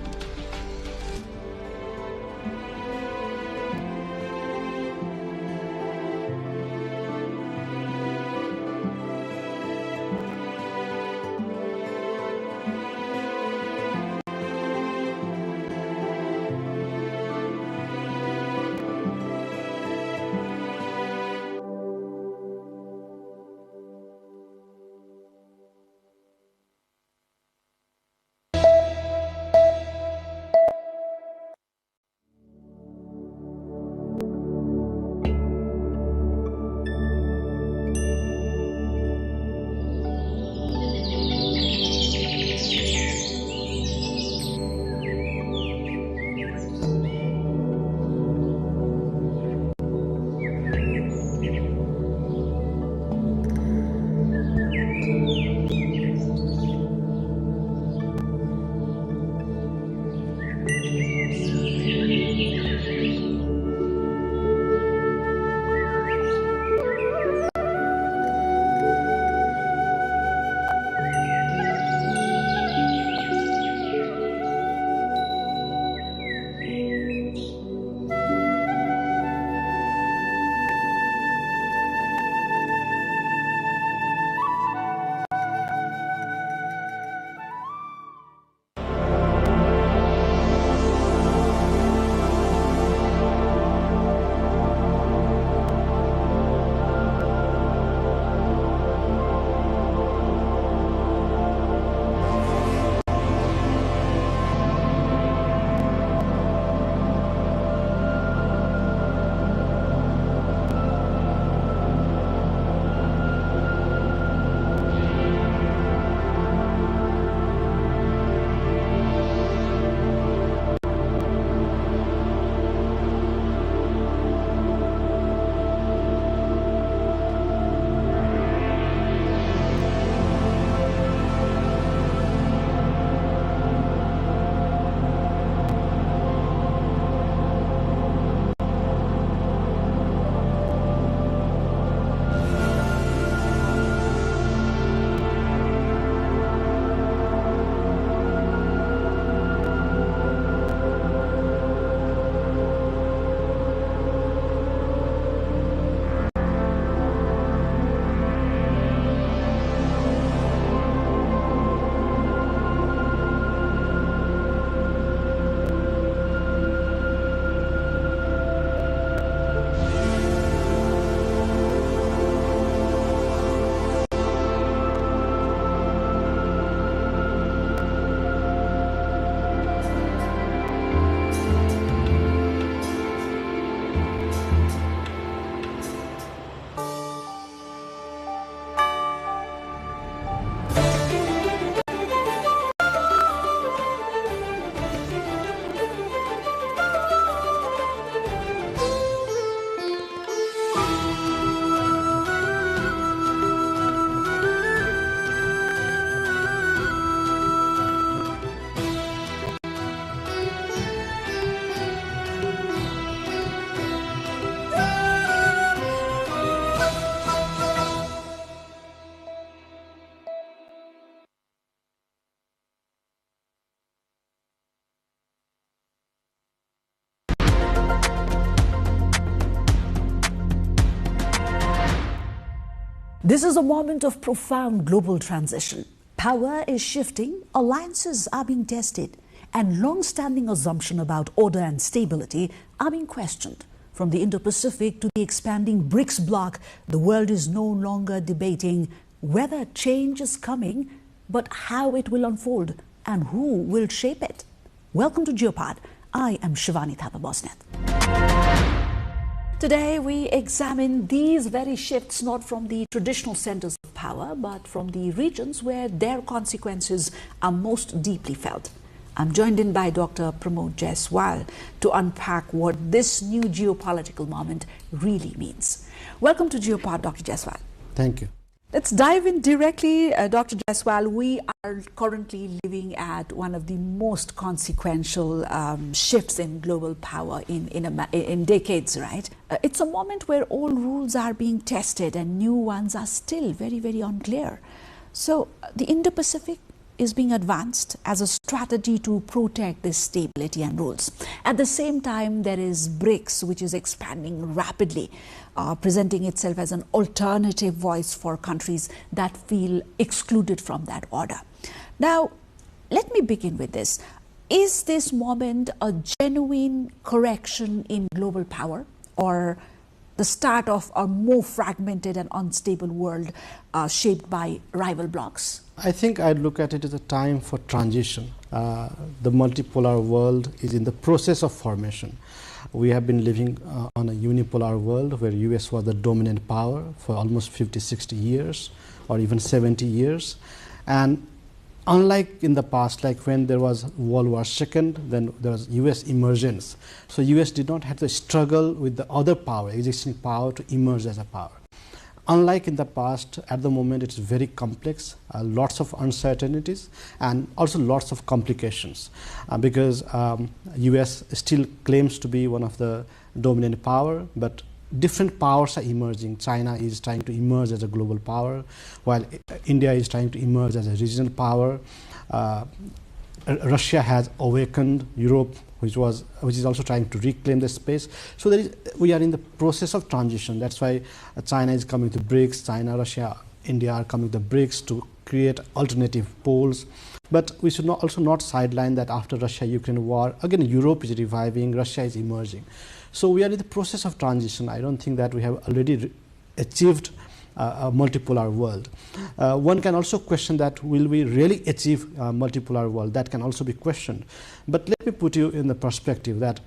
This is a moment of profound global transition. Power is shifting, alliances are being tested, and long-standing assumptions about order and stability are being questioned. From the Indo-Pacific to the expanding BRICS bloc, the world is no longer debating whether change is coming, but how it will unfold and who will shape it. Welcome to Geopod. I am Shivani Thapa-Bosnet. Today we examine these very shifts not from the traditional centers of power, but from the regions where their consequences are most deeply felt. I'm joined in by Dr. Pramod Jaiswal to unpack what this new geopolitical moment really means. Welcome to Geopod, Dr. Jaiswal. Thank you. Let's dive in directly. Dr. Jaiswal, we are currently living at one of the most consequential shifts in global power in decades, right? It's a moment where old rules are being tested and new ones are still very, very unclear. So the Indo-Pacific is being advanced as a strategy to protect this stability and rules. At the same time, there is BRICS, which is expanding rapidly, presenting itself as an alternative voice for countries that feel excluded from that order. Now, let me begin with this. Is this moment a genuine correction in global power, or the start of a more fragmented and unstable world shaped by rival blocs? I think I'd look at it as a time for transition. The multipolar world is in the process of formation. We have been living on a unipolar world where US was the dominant power for almost 50, 60 years or even 70 years. And unlike in the past, like when there was World War II, then there was US emergence. So US did not have to struggle with the other power, existing power, to emerge as a power. Unlike in the past, at the moment it's very complex, lots of uncertainties and also lots of complications because US still claims to be one of the dominant power, but different powers are emerging. China is trying to emerge as a global power, while India is trying to emerge as a regional power. Russia has awakened. Europe, which is also trying to reclaim the space. So we are in the process of transition. That's why China is coming to BRICS. China, Russia, India are coming to BRICS to create alternative poles. But we should also not sideline that after Russia-Ukraine war, again Europe is reviving, Russia is emerging. So we are in the process of transition. I don't think that we have already achieved a multipolar world. One can also question that, will we really achieve a multipolar world? That can also be questioned. But let me put you in the perspective that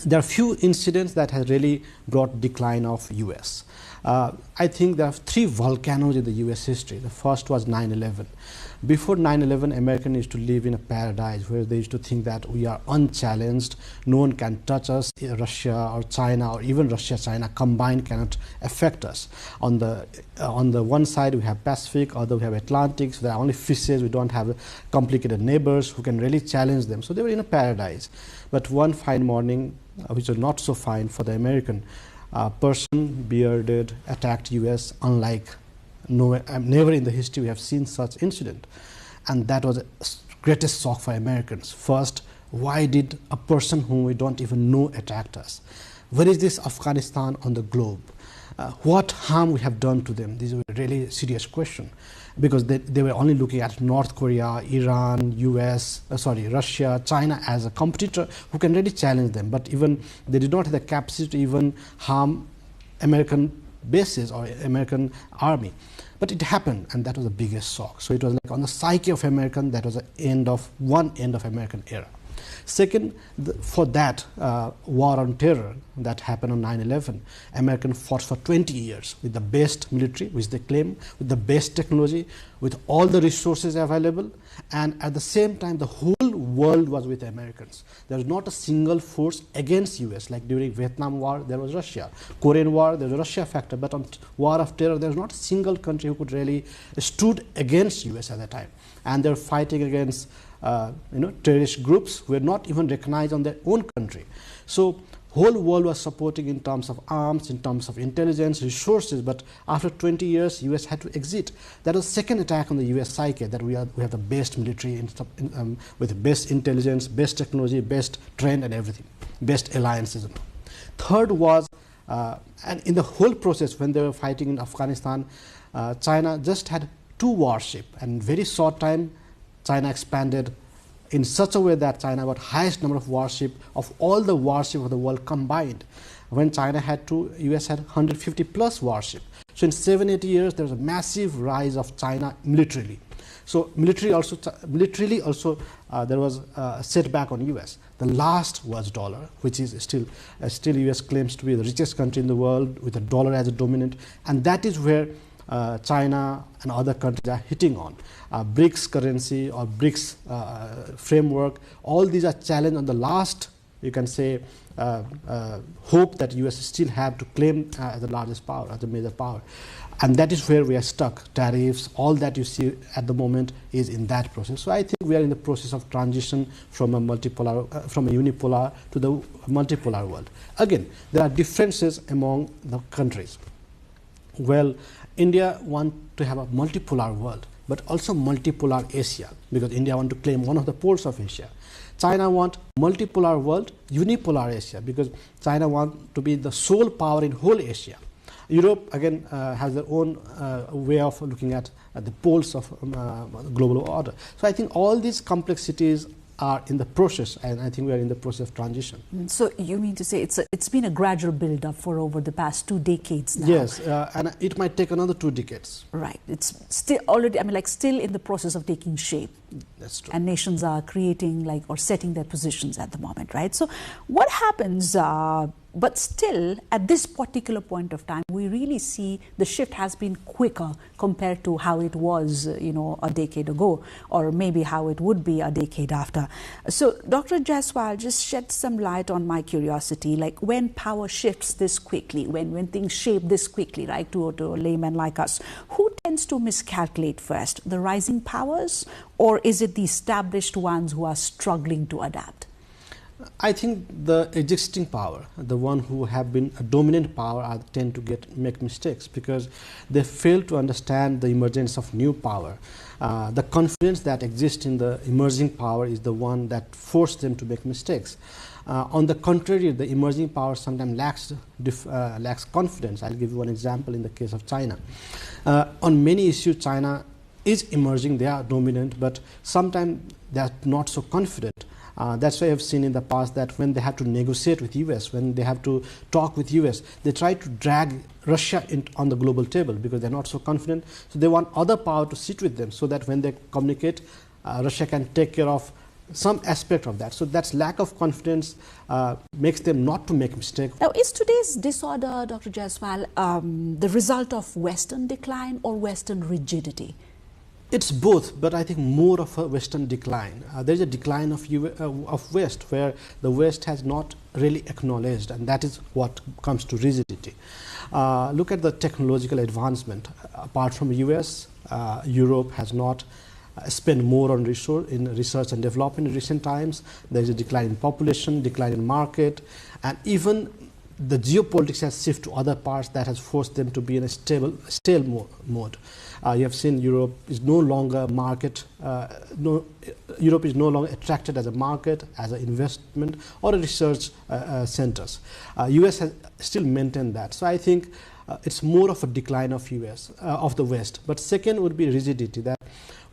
there are few incidents that have really brought decline of US. I think there are three volcanoes in the US history. The first was 9/11. Before 9/11, Americans used to live in a paradise where they used to think that we are unchallenged, no one can touch us, Russia or China or even Russia-China combined cannot affect us. On the one side we have Pacific, other we have Atlantic, so there are only fishes, we don't have complicated neighbors who can really challenge them. So they were in a paradise. But one fine morning, which was not so fine for the American, person, bearded, attacked US, unlike never in the history we have seen such incident. And that was the greatest shock for Americans. First, why did a person whom we don't even know attack us? Where is this Afghanistan on the globe? What harm we have done to them? This is a really serious question, because they were only looking at North Korea, Iran, Russia, China as a competitor who can really challenge them. But even they did not have the capacity to even harm American bases or American army. But it happened, and that was the biggest shock. So it was like on the psyche of American, that was one end of American era. Second, for that war on terror that happened on 9/11, Americans fought for 20 years with the best military, which they claim, with the best technology, with all the resources available, and at the same time the whole world was with Americans. There was not a single force against US, like during Vietnam War there was Russia, Korean War there was a Russia factor, but on war of terror there was not a single country who could really stood against US at that time. And they were fighting against terrorist groups who were not even recognized on their own country. So whole world was supporting in terms of arms, in terms of intelligence, resources, but after 20 years US had to exit. That was the second attack on the US psyche, that we have the best military with the best intelligence, best technology, best trend and everything, best alliances. Third was And in the whole process, when they were fighting in Afghanistan, China just had 2 warships, and very short time, China expanded in such a way that China got highest number of warships of all the warships of the world combined. When China had 2, US had 150 plus warships. So in 7-8 years, there was a massive rise of China militarily. So militarily also there was a setback on US. The last was dollar, which is still US claims to be the richest country in the world with the dollar as a dominant, and that is where China and other countries are hitting on. BRICS currency or BRICS framework, all these are challenged on the last, you can say, hope that US still have to claim as the largest power, as the major power. And that is where we are stuck. Tariffs, all that you see at the moment is in that process. So I think we are in the process of transition from a multipolar, from a unipolar to the multipolar world. Again, there are differences among the countries. Well, India wants to have a multipolar world, but also multipolar Asia, because India wants to claim one of the poles of Asia. China wants multipolar world, unipolar Asia, because China wants to be the sole power in whole Asia. Europe, again, has their own way of looking at the poles of global order. So I think all these complexities are in the process, and I think we are in the process of transition. So you mean to say it's been a gradual build-up for over the past 2 decades now? Yes, and it might take another 2 decades. Right. It's still already, I mean, like still in the process of taking shape. That's true. And nations are creating like or setting their positions at the moment, right? So what happens, but still at this particular point of time, we really see the shift has been quicker compared to how it was, a decade ago, or maybe how it would be a decade after. So Dr. Jaiswal, just shed some light on my curiosity, like when power shifts this quickly, when things shape this quickly, right, to a layman like us, who tends to miscalculate first, the rising powers, or is it the established ones who are struggling to adapt? I think the existing power, the one who have been a dominant power, tend to make mistakes because they fail to understand the emergence of new power. The confidence that exists in the emerging power is the one that forced them to make mistakes. On the contrary, the emerging power sometimes lacks confidence. I'll give you one example in the case of China. On many issues, China is emerging, they are dominant, but sometimes they are not so confident. That's why I've seen in the past that when they have to negotiate with US, when they have to talk with US, they try to drag Russia on the global table because they're not so confident. So they want other power to sit with them so that when they communicate, Russia can take care of some aspect of that. So that's lack of confidence makes them not to make mistakes. Now, is today's disorder, Dr. Jaiswal, the result of Western decline or Western rigidity? It's both, but I think more of a Western decline. There's a decline of West, where the West has not really acknowledged, and that is what comes to rigidity. Look at the technological advancement. Apart from US, Europe has not spent more on research and development in recent times. There's a decline in population, decline in market, and even the geopolitics has shifted to other parts that has forced them to be in a stale mode. You have seen Europe is no longer Europe is no longer attracted as a market, as an investment or a research centers. US has still maintained that. So I think it's more of a decline of of the West. But second would be rigidity, that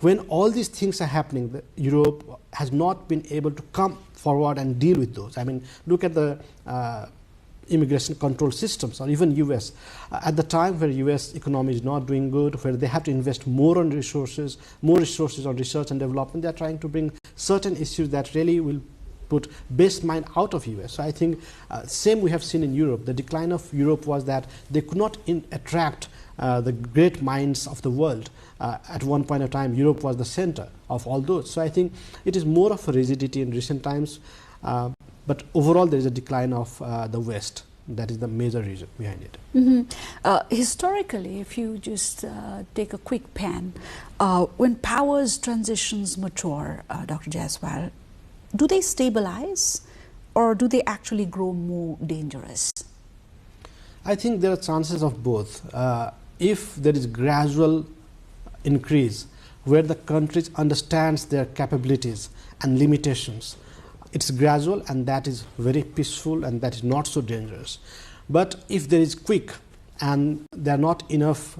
when all these things are happening, Europe has not been able to come forward and deal with those. I mean, look at the immigration control systems, or even US. At the time where US economy is not doing good, where they have to invest more on resources, on research and development, they are trying to bring certain issues that really will put best mind out of US. So I think same we have seen in Europe. The decline of Europe was that they could not attract the great minds of the world. At one point of time, Europe was the center of all those. So I think it is more of a rigidity in recent times. But overall, there is a decline of the West. That is the major reason behind it. Mm-hmm. Historically, if you just take a quick pan, when powers transitions mature, Dr. Jaiswal, do they stabilize or do they actually grow more dangerous? I think there are chances of both. If there is gradual increase where the countries understands their capabilities and limitations, it's gradual, and that is very peaceful, and that is not so dangerous. But if there is quick and there are not enough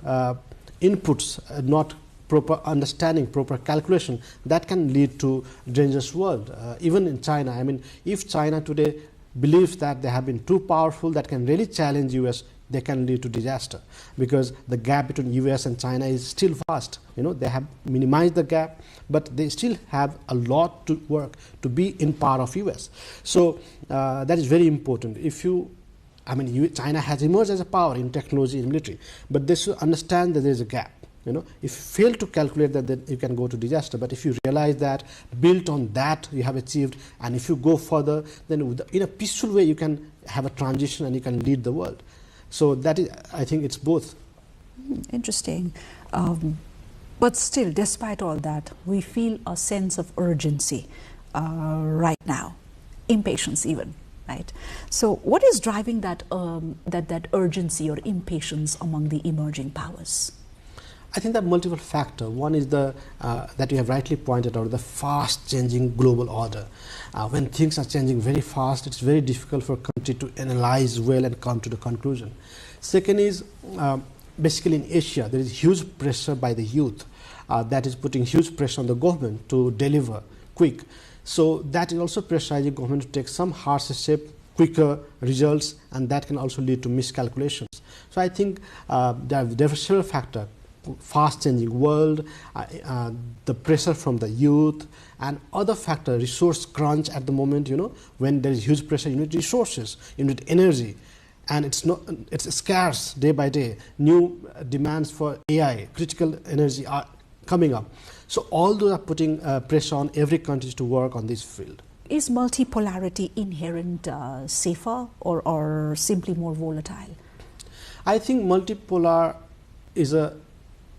inputs, not proper understanding, proper calculation, that can lead to dangerous world. Even in China, I mean, if China today believes that they have been too powerful, that can really challenge US, they can lead to disaster, because the gap between US and China is still vast. You know, they have minimized the gap, but they still have a lot to work to be in par of US. So that is very important. If you, I mean, China has emerged as a power in technology and military, but they should understand that there is a gap. You know, if you fail to calculate that, then you can go to disaster. But if you realize that, built on that you have achieved, and if you go further, then in a peaceful way you can have a transition and you can lead the world. So that is, I think it's both. Interesting. But still, despite all that, we feel a sense of urgency right now, impatience even. Right. So what is driving that, that urgency or impatience among the emerging powers? I think there are multiple factors. One is the that you have rightly pointed out, the fast-changing global order. When things are changing very fast, it's very difficult for a country to analyze well and come to the conclusion. Second is basically in Asia, there is huge pressure by the youth that is putting huge pressure on the government to deliver quick. So that is also pressurizing government to take some harsh step, quicker results, and that can also lead to miscalculations. So I think there are several factors. Fast-changing world, the pressure from the youth, and other factor, resource crunch at the moment. You know, when there is huge pressure, you need resources, you need energy, and it's scarce day by day. New demands for AI, critical energy are coming up. So all those are putting pressure on every country to work on this field. Is multipolarity inherent safer or simply more volatile? I think multipolar is a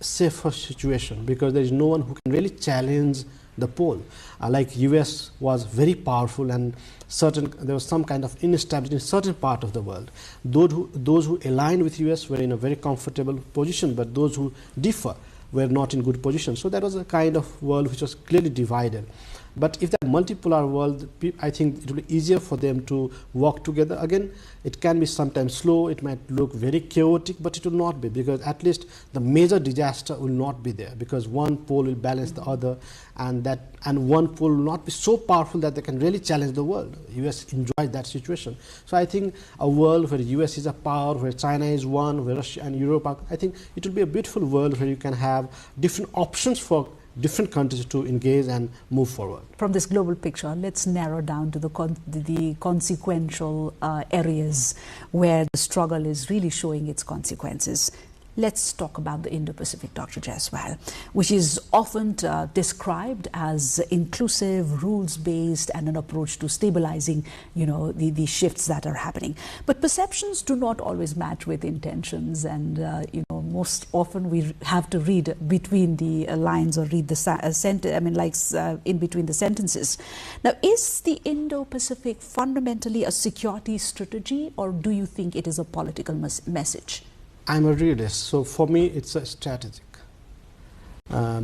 safer situation because there is no one who can really challenge the pole. Like US was very powerful, and there was some kind of instability in certain part of the world. Those who aligned with US were in a very comfortable position, but those who differ were not in good position. So that was a kind of world which was clearly divided. But if that multipolar world, I think it will be easier for them to work together. Again, it can be sometimes slow, it might look very chaotic, but it will not be, because at least the major disaster will not be there, because one pole will balance the other, and one pole will not be so powerful that they can really challenge the world. US enjoys that situation. So I think a world where US is a power, where China is one, where Russia and Europe are, I think it will be a beautiful world where you can have different options for different countries to engage and move forward. From this global picture, let's narrow down to the consequential areas where the struggle is really showing its consequences. Let's talk about the Indo-Pacific, Dr. Jaiswal, which is often described as inclusive, rules-based, and an approach to stabilizing, you know, the shifts that are happening. But perceptions do not always match with intentions, and you know, most often we have to read between the lines or read the sentence. In between the sentences. Now, is the Indo-Pacific fundamentally a security strategy, or do you think it is a political message? I'm a realist, so for me it's a strategic,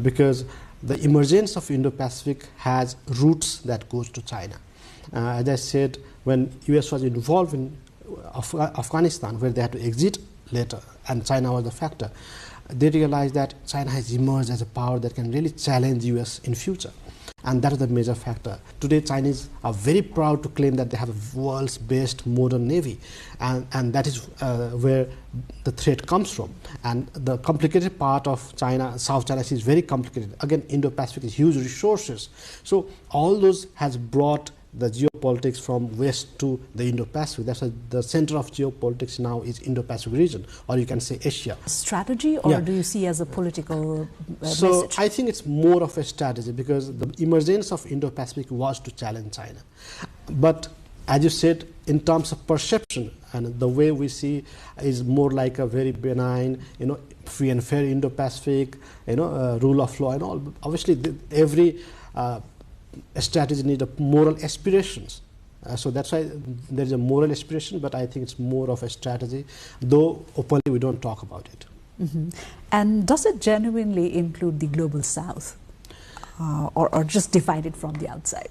because the emergence of Indo-Pacific has roots that goes to China. As I said, when US was involved in Afghanistan, where they had to exit later, and China was the factor, they realized that China has emerged as a power that can really challenge US in future. And that is the major factor. Today, Chinese are very proud to claim that they have a world's best modern navy, and that is where the threat comes from. And the complicated part of China, South China Sea, is very complicated. Again, Indo-Pacific is huge resources. So all those has brought the geopolitics from west to the Indo-Pacific. That's why the center of geopolitics now is Indo-Pacific region, or you can say Asia. Strategy, or do you see as a political so message? I think it's more of a strategy, because the emergence of Indo-Pacific was to challenge China. But as you said, in terms of perception, and the way we see is more like a very benign, you know, free and fair Indo-Pacific, you know, rule of law and all. Obviously, every strategy needs moral aspirations. So that's why there is a moral aspiration, but I think it's more of a strategy, though openly we don't talk about it. Mm-hmm. And does it genuinely include the global south, or just divide it from the outside?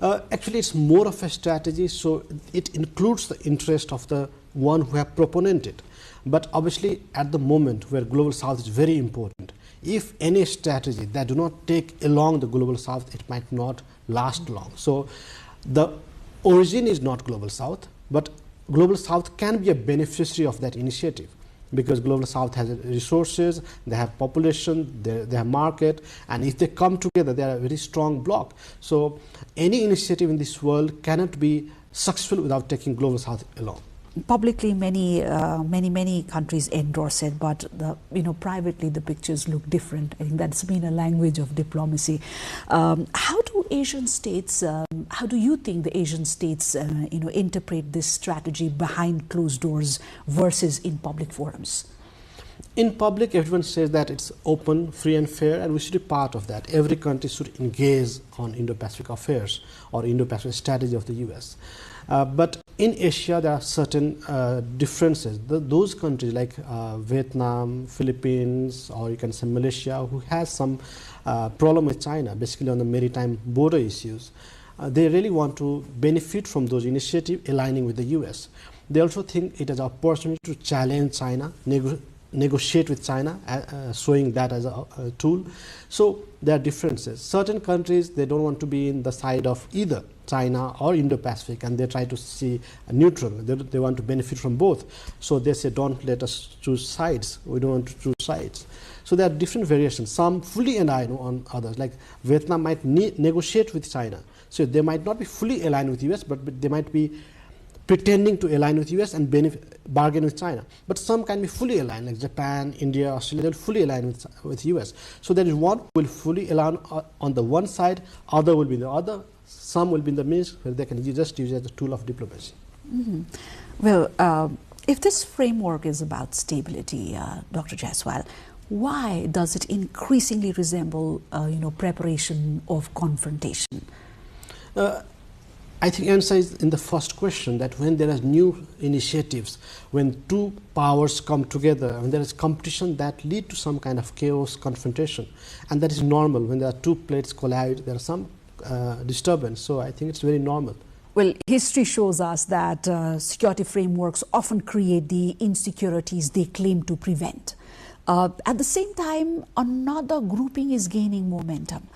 Actually, it's more of a strategy, so it includes the interest of the one who have proponented. But obviously, at the moment where Global South is very important, if any strategy that do not take along the Global South, it might not last long. So the origin is not Global South, but Global South can be a beneficiary of that initiative, because Global South has resources, they have population, they have market, and if they come together, they are a very strong bloc. So any initiative in this world cannot be successful without taking Global South along. Publicly, many countries endorse it, but privately the pictures look different. I think that's been a language of diplomacy. How do Asian states? How do you think the Asian states, interpret this strategy behind closed doors versus in public forums? In public, everyone says that it's open, free and fair, and we should be part of that. Every country should engage on Indo-Pacific affairs or Indo-Pacific strategy of the US. But in Asia, there are certain differences. Those countries like Vietnam, Philippines, or you can say Malaysia, who has some problem with China, basically on the maritime border issues, they really want to benefit from those initiatives aligning with the US. They also think it is an opportunity to challenge China, negotiate with China, showing that as a tool. So there are differences. Certain countries, they don't want to be in the side of either China or Indo-Pacific, and they try to see a neutral. They want to benefit from both. So they say, don't let us choose sides. We don't want to choose sides. So there are different variations. Some fully align on others, like Vietnam might negotiate with China. So they might not be fully aligned with US, but they might be pretending to align with US and bargain with China. But some can be fully aligned, like Japan, India, Australia, they'll fully align with US. So there is one who will fully align on the one side, other will be the other, some will be in the midst, where they can just use it as a tool of diplomacy. Mm-hmm. Well, if this framework is about stability, Dr. Jaiswal, why does it increasingly resemble, preparation of confrontation? I think answer is in the first question, that when there are new initiatives, when two powers come together, when there is competition, that lead to some kind of chaos, confrontation, and that is normal. When there are two plates collide, there are some disturbance. So I think it's very normal. Well, history shows us that security frameworks often create the insecurities they claim to prevent. At the same time, another grouping is gaining momentum,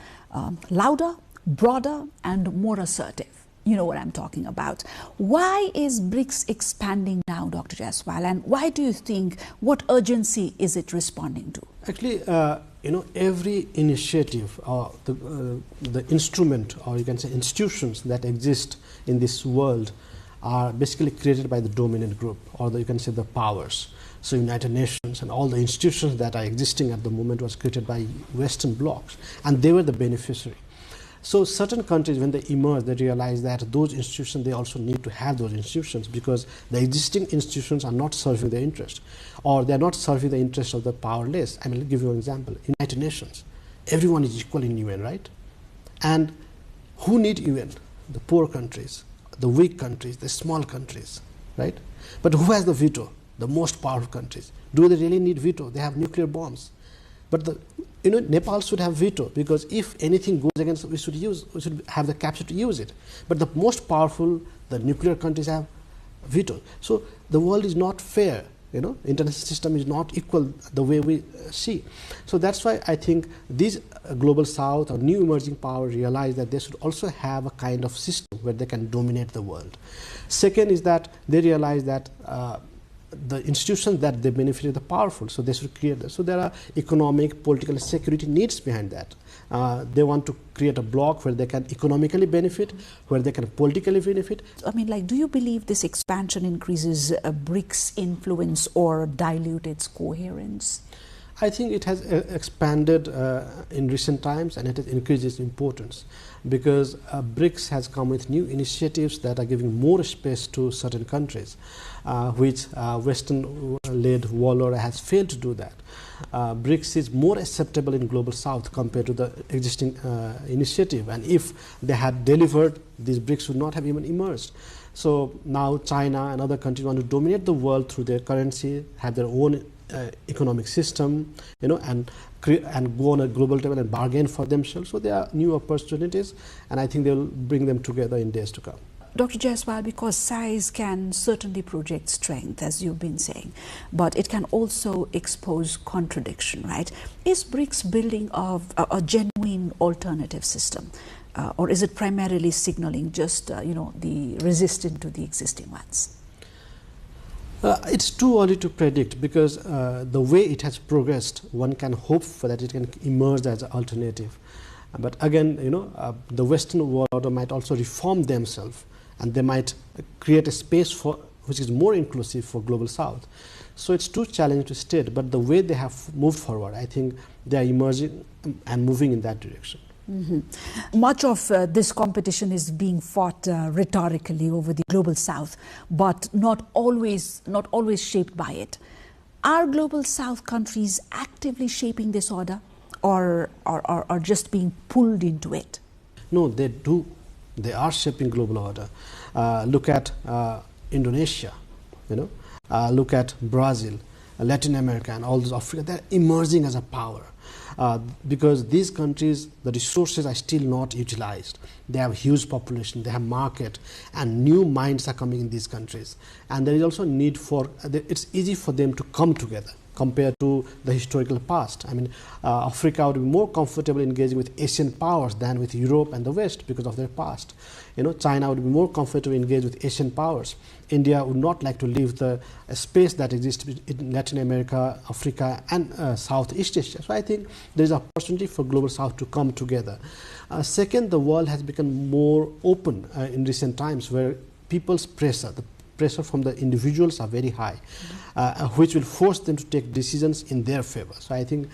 louder, broader, and more assertive. You know what I'm talking about. Why is BRICS expanding now, Dr. Jaiswal, and why do you think, what urgency is it responding to? Actually, every initiative, the instrument, or you can say institutions that exist in this world are basically created by the dominant group, or you can say the powers. So United Nations and all the institutions that are existing at the moment was created by Western blocs, and they were the beneficiary. So certain countries, when they emerge, they realize that those institutions, they also need to have those institutions, because the existing institutions are not serving their interest, or they are not serving the interest of the powerless. I mean, I'll give you an example. United Nations, everyone is equal in UN, right? And who need UN? The poor countries, the weak countries, the small countries, right? But who has the veto? The most powerful countries. Do they really need veto? They have nuclear bombs. But Nepal should have veto, because if anything goes against, we should have the capacity to use it. But the most powerful, the nuclear countries, have veto. So the world is not fair. International system is not equal the way we see. So that's why I think these global south or new emerging powers realize that they should also have a kind of system where they can dominate the world. Second is that they realize that the institutions that they benefit are the powerful, so they should create that. So there are economic, political, security needs behind that. They want to create a bloc where they can economically benefit, where they can politically benefit. I mean, do you believe this expansion increases BRICS' influence or dilute its coherence? I think it has expanded in recent times, and it has increased its importance, because BRICS has come with new initiatives that are giving more space to certain countries, which Western-led warlord has failed to do that. BRICS is more acceptable in Global South compared to the existing initiative, and if they had delivered, these BRICS would not have even emerged. So now China and other countries want to dominate the world through their currency, have their own economic system, and go on a global table and bargain for themselves. So there are new opportunities, and I think they will bring them together in days to come. Dr. Jaiswal, because size can certainly project strength, as you've been saying, but it can also expose contradiction, right? Is BRICS building of a genuine alternative system, or is it primarily signaling just, the resistance to the existing ones? It's too early to predict, because the way it has progressed, one can hope for that it can emerge as an alternative. But again, the Western world order might also reform themselves, and they might create a space for which is more inclusive for Global South. So it's too challenging to state, but the way they have moved forward, I think they are emerging and moving in that direction. Mm-hmm. Much of this competition is being fought rhetorically over the Global South, but not always shaped by it. Are Global South countries actively shaping this order, or just being pulled into it? No, they do. They are shaping global order. Look at Indonesia, look at Brazil, Latin America, and all those Africa. They're emerging as a power. Because these countries, the resources are still not utilized. They have huge population, they have market, and new minds are coming in these countries. And there is also a need for, it's easy for them to come together compared to the historical past. I mean, Africa would be more comfortable engaging with Asian powers than with Europe and the West because of their past. China would be more comfortable engaged with Asian powers. India would not like to leave the space that exists in Latin America, Africa, and Southeast Asia. So I think there is an opportunity for Global South to come together. Second, the world has become more open in recent times, where people's pressure, the pressure from the individuals are very high, which will force them to take decisions in their favor. So I think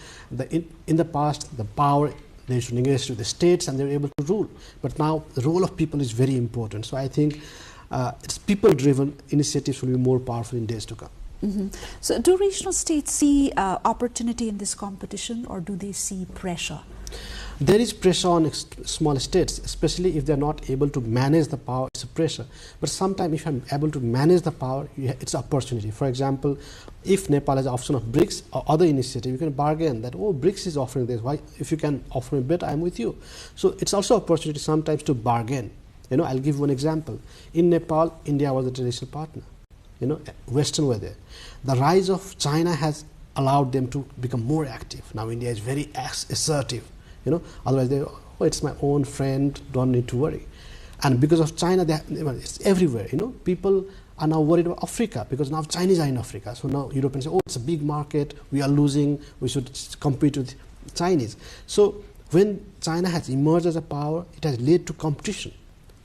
in the past, the power, they should engage with the states and they were able to rule. But now the role of people is very important. So I think it's people-driven initiatives will be more powerful in days to come. Mm-hmm. So do regional states see opportunity in this competition, or do they see pressure? There is pressure on small states, especially if they are not able to manage the power. It's a pressure. But sometimes if I'm able to manage the power, it's an opportunity. For example, if Nepal has the option of BRICS or other initiative, you can bargain that, oh, BRICS is offering this. Why? If you can offer me better, I'm with you. So it's also an opportunity sometimes to bargain. I'll give one example. In Nepal, India was a traditional partner. Western were there. The rise of China has allowed them to become more active. Now India is very assertive. Otherwise they, oh, it's my own friend, don't need to worry. And because of China, it's everywhere. People are now worried about Africa because now Chinese are in Africa. So now Europeans say, oh, it's a big market, we are losing, we should compete with Chinese. So when China has emerged as a power, it has led to competition.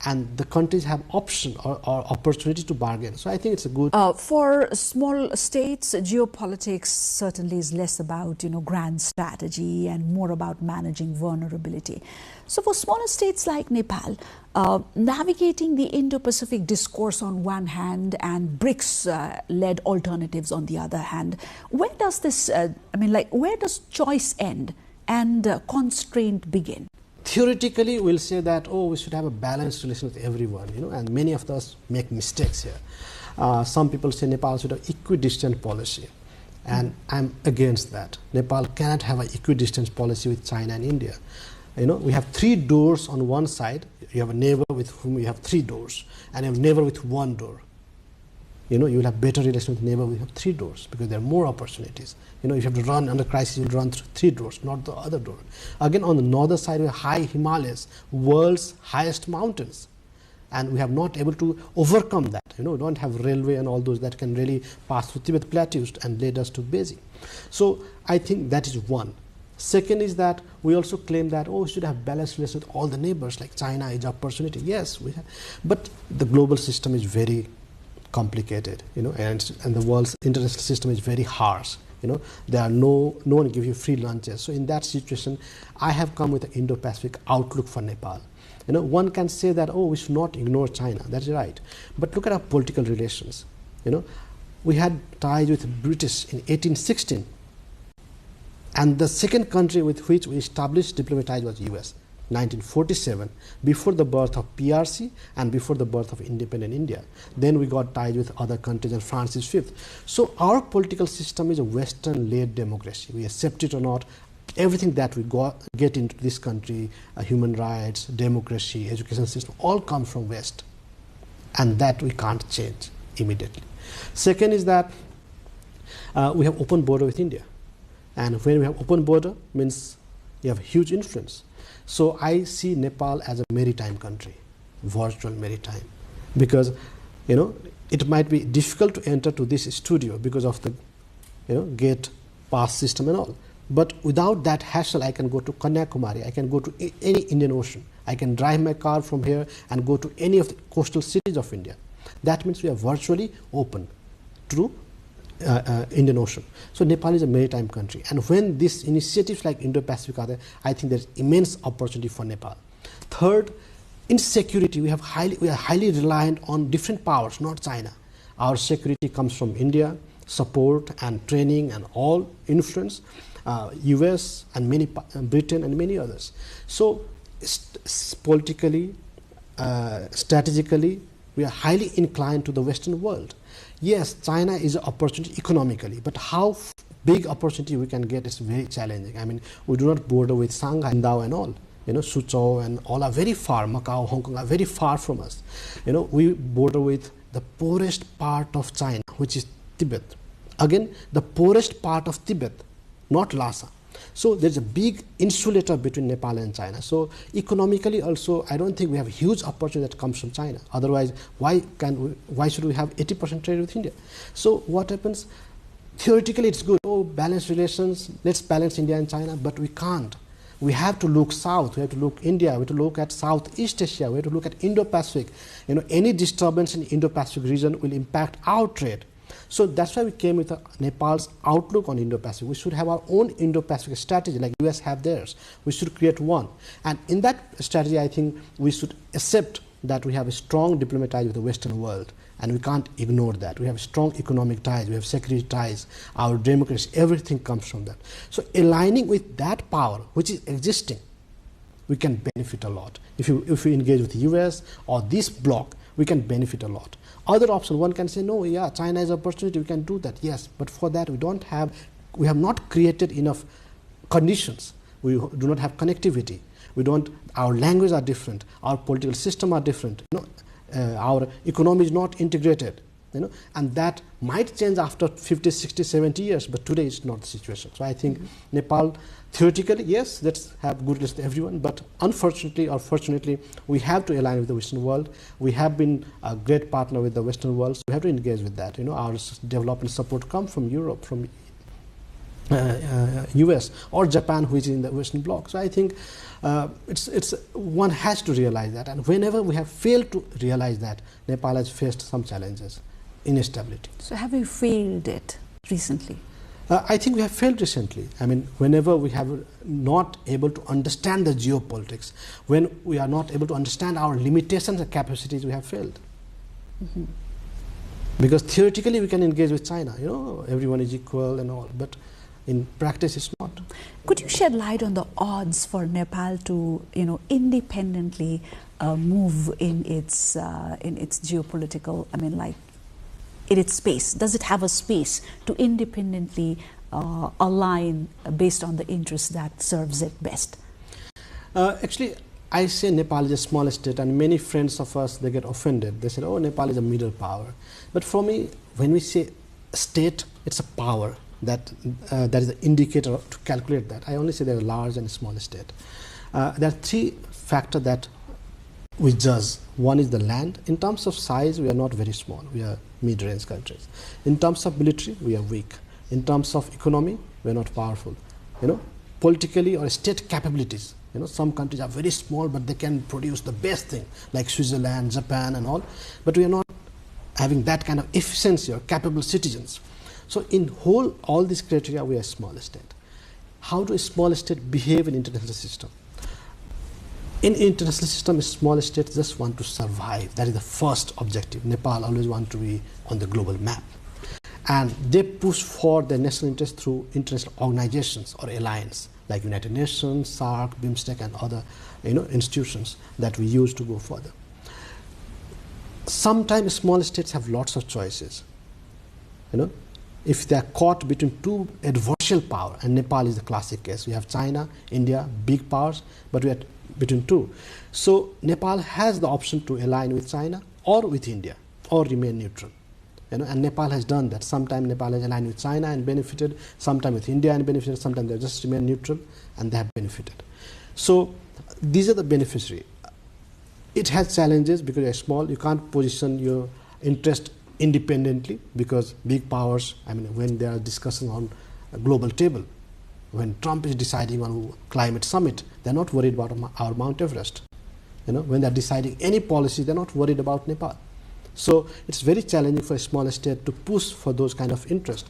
And the countries have option or opportunity to bargain. So I think it's a good... For small states, geopolitics certainly is less about, grand strategy and more about managing vulnerability. So for smaller states like Nepal, navigating the Indo-Pacific discourse on one hand and BRICS-led alternatives on the other hand, where does this, where does choice end and constraint begin? Theoretically, we'll say that, oh, we should have a balanced relation with everyone, and many of us make mistakes here. Some people say Nepal should have equidistant policy, and I'm against that. Nepal cannot have an equidistant policy with China and India. We have 3 doors on one side. You have a neighbor with whom you have 3 doors, and you have a neighbor with 1 door. You will have better relation with neighbor with 3 doors because there are more opportunities. If you have to run under crisis, you'll run through 3 doors, not the other door. Again, on the northern side, we have high Himalayas, world's highest mountains. And we have not able to overcome that. We don't have railway and all those that can really pass through Tibet plateaus and lead us to Beijing. So I think that is one. Second is that we also claim that, oh, we should have balanced relations with all the neighbors, like China is opportunity. Yes, we have. But the global system is very complicated, and the world's international system is very harsh. There are no one give you free lunches. So in that situation, I have come with an Indo-Pacific outlook for Nepal. One can say that, oh, we should not ignore China. That's right. But look at our political relations. We had ties with British in 1816. And the second country with which we established diplomatic ties was US, 1947, before the birth of PRC and before the birth of independent India. Then we got tied with other countries, and France is 5th. So our political system is a Western-led democracy. We accept it or not, everything that we get into this country, human rights, democracy, education system, all come from West. and that we can't change immediately. Second is that we have open border with India, and when we have open border means you have huge influence. So I see Nepal as a maritime country, virtual maritime, because it might be difficult to enter to this studio because of the gate pass system and all. But without that hassle, I can go to Kanyakumari, I can go to any Indian Ocean, I can drive my car from here and go to any of the coastal cities of India. That means we are virtually open through Indian Ocean. So Nepal is a maritime country, and when these initiatives like Indo-Pacific are there, I think there's immense opportunity for Nepal. Third, in security, we are highly reliant on different powers, not China. Our security comes from India, support and training and all influence, US and Britain and many others. So politically, strategically, we are highly inclined to the Western world. Yes, China is an opportunity economically, but how big opportunity we can get is very challenging. I mean, we do not border with Shanghai, Qingdao and all. Suzhou and all are very far. Macau, Hong Kong are very far from us. We border with the poorest part of China, which is Tibet. Again, the poorest part of Tibet, not Lhasa. So there's a big insulator between Nepal and China. So economically also, I don't think we have a huge opportunity that comes from China. Otherwise, why should we have 80% trade with India? So what happens? Theoretically, it's good. Oh, balanced relations, let's balance India and China, but we can't. We have to look south, we have to look India, we have to look at Southeast Asia, we have to look at Indo-Pacific. Any disturbance in Indo-Pacific region will impact our trade. So that's why we came with Nepal's outlook on Indo-Pacific. We should have our own Indo-Pacific strategy, like US have theirs. We should create one. And in that strategy, I think we should accept that we have a strong diplomatic ties with the Western world, and we can't ignore that. We have strong economic ties, we have security ties, our democracy, everything comes from that. So aligning with that power, which is existing, we can benefit a lot. If we engage with the US or this bloc, we can benefit a lot. Other option, one can say, no, yeah, China is an opportunity, we can do that, yes, but for that we have not created enough conditions. We do not have connectivity. Our language are different, our political system are different, our economy is not integrated, and that might change after 50, 60, 70 years, but today it's not the situation. So I think Nepal, theoretically, yes, let's have good relations with everyone, but unfortunately or fortunately, we have to align with the Western world. We have been a great partner with the Western world, so we have to engage with that. Our development support comes from Europe, from US or Japan, which is in the Western bloc. So I think one has to realize that, and whenever we have failed to realize that, Nepal has faced some challenges, instability. So have you failed it recently? I think we have failed recently. I mean, whenever we have not able to understand the geopolitics, when we are not able to understand our limitations and capacities, we have failed. Mm-hmm. Because theoretically we can engage with China, everyone is equal and all, but in practice it's not. Could you shed light on the odds for Nepal to, independently move in its geopolitical, in its space? Does it have a space to independently align based on the interest that serves it best? Actually, I say Nepal is a small state, and many friends of us, they get offended. They say, oh, Nepal is a middle power. But for me, when we say state, it's a power. That is the indicator to calculate that. I only say they're a large and small state. There are three factors that we judge. One is the land. In terms of size, we are not very small. We are mid-range countries. In terms of military, we are weak. In terms of economy, we are not powerful. Politically or state capabilities. Some countries are very small, but they can produce the best thing, like Switzerland, Japan, and all. But we are not having that kind of efficiency or capable citizens. So in all these criteria, we are a small state. How do a small state behave in international system? In international system, a small state just want to survive. That is the first objective. Nepal always want to be on the global map. And they push for their national interest through international organizations or alliance, like United Nations, SAARC, BIMSTEC, and other institutions that we use to go further. Sometimes small states have lots of choices. If they are caught between two adversarial power, and Nepal is the classic case. We have China, India, big powers, but we are between two. So Nepal has the option to align with China or with India, or remain neutral. And Nepal has done that. Sometimes Nepal has aligned with China and benefited, sometimes with India and benefited, sometimes they just remain neutral and they have benefited. So these are the beneficiaries. It has challenges because you're small, you can't position your interest independently because big powers, when they are discussing on a global table, when Trump is deciding on climate summit, they're not worried about our Mount Everest. When they're deciding any policy, they're not worried about Nepal. So it's very challenging for a small state to push for those kind of interest.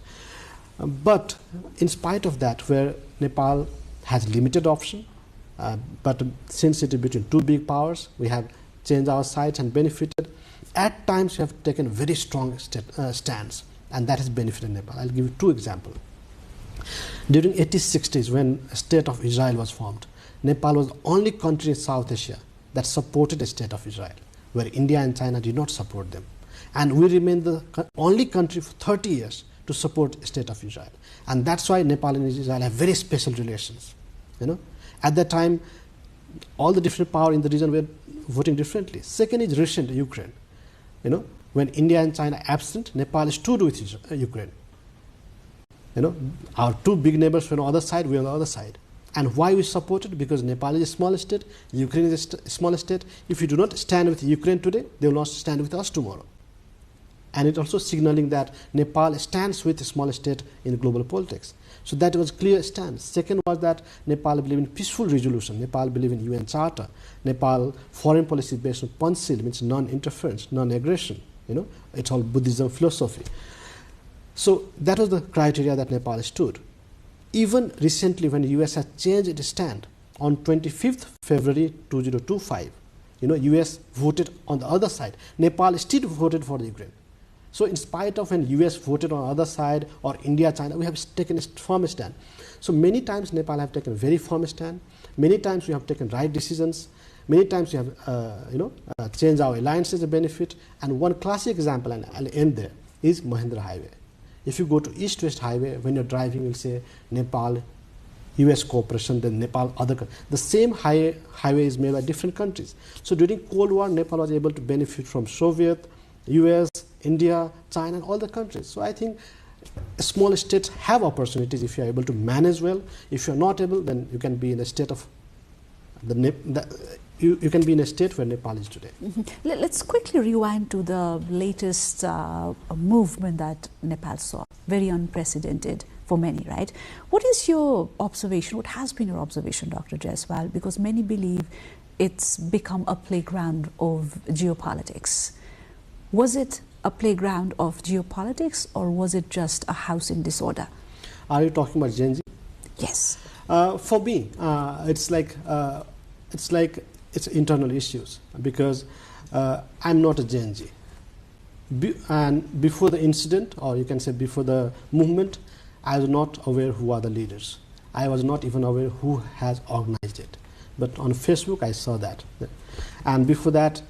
But in spite of that, where Nepal has limited option, but since it is between two big powers, we have changed our sides and benefited. At times, we have taken very strong stance, and that has benefited Nepal. I'll give you two examples. During 80s, 60s, when the state of Israel was formed, Nepal was the only country in South Asia that supported the state of Israel, where India and China did not support them. And we remained the only country for 30 years to support the state of Israel. And that's why Nepal and Israel have very special relations. At that time, all the different powers in the region were voting differently. Second is recent Ukraine. When India and China absent, Nepal stood with Ukraine. Our two big neighbors were on the other side, we were on the other side. And why we supported? Because Nepal is a small state, Ukraine is a small state. If you do not stand with Ukraine today, they will not stand with us tomorrow. And it also signaling that Nepal stands with a small state in global politics. So that was clear stance. Second was that Nepal believe in peaceful resolution. Nepal believe in UN Charter. Nepal foreign policy based on Panchil, means non-interference, non-aggression. It's all Buddhism philosophy. So that was the criteria that Nepal stood. Even recently, when the US has changed its stand on 25th February 2025, US voted on the other side. Nepal still voted for the Ukraine. So in spite of when US voted on the other side, or India, China, we have taken a firm stand. So many times Nepal have taken a very firm stand. Many times we have taken right decisions. Many times we have changed our alliances a benefit. And one classic example, and I'll end there, is Mahendra Highway. If you go to East-West Highway, when you're driving, you'll say Nepal, US cooperation, then Nepal, other countries. The same highway is made by different countries. So during Cold War, Nepal was able to benefit from Soviet, US, India, China, and all the countries. So I think small states have opportunities if you are able to manage well. If you are not able, then you can be in a state of you can be in a state where Nepal is today. Let's quickly rewind to the latest movement that Nepal saw, very unprecedented for many, right? What is your observation? What has been your observation, Dr. Jaiswal? Because many believe it's become a playground of geopolitics. Was it a playground of geopolitics, or was it just a house in disorder? Are you talking about Gen Z? Yes. For me, it's internal issues, because I'm not a Gen Z. And before the incident, or you can say before the movement, I was not aware who are the leaders. I was not even aware who has organized it. But on Facebook, I saw that. And before that,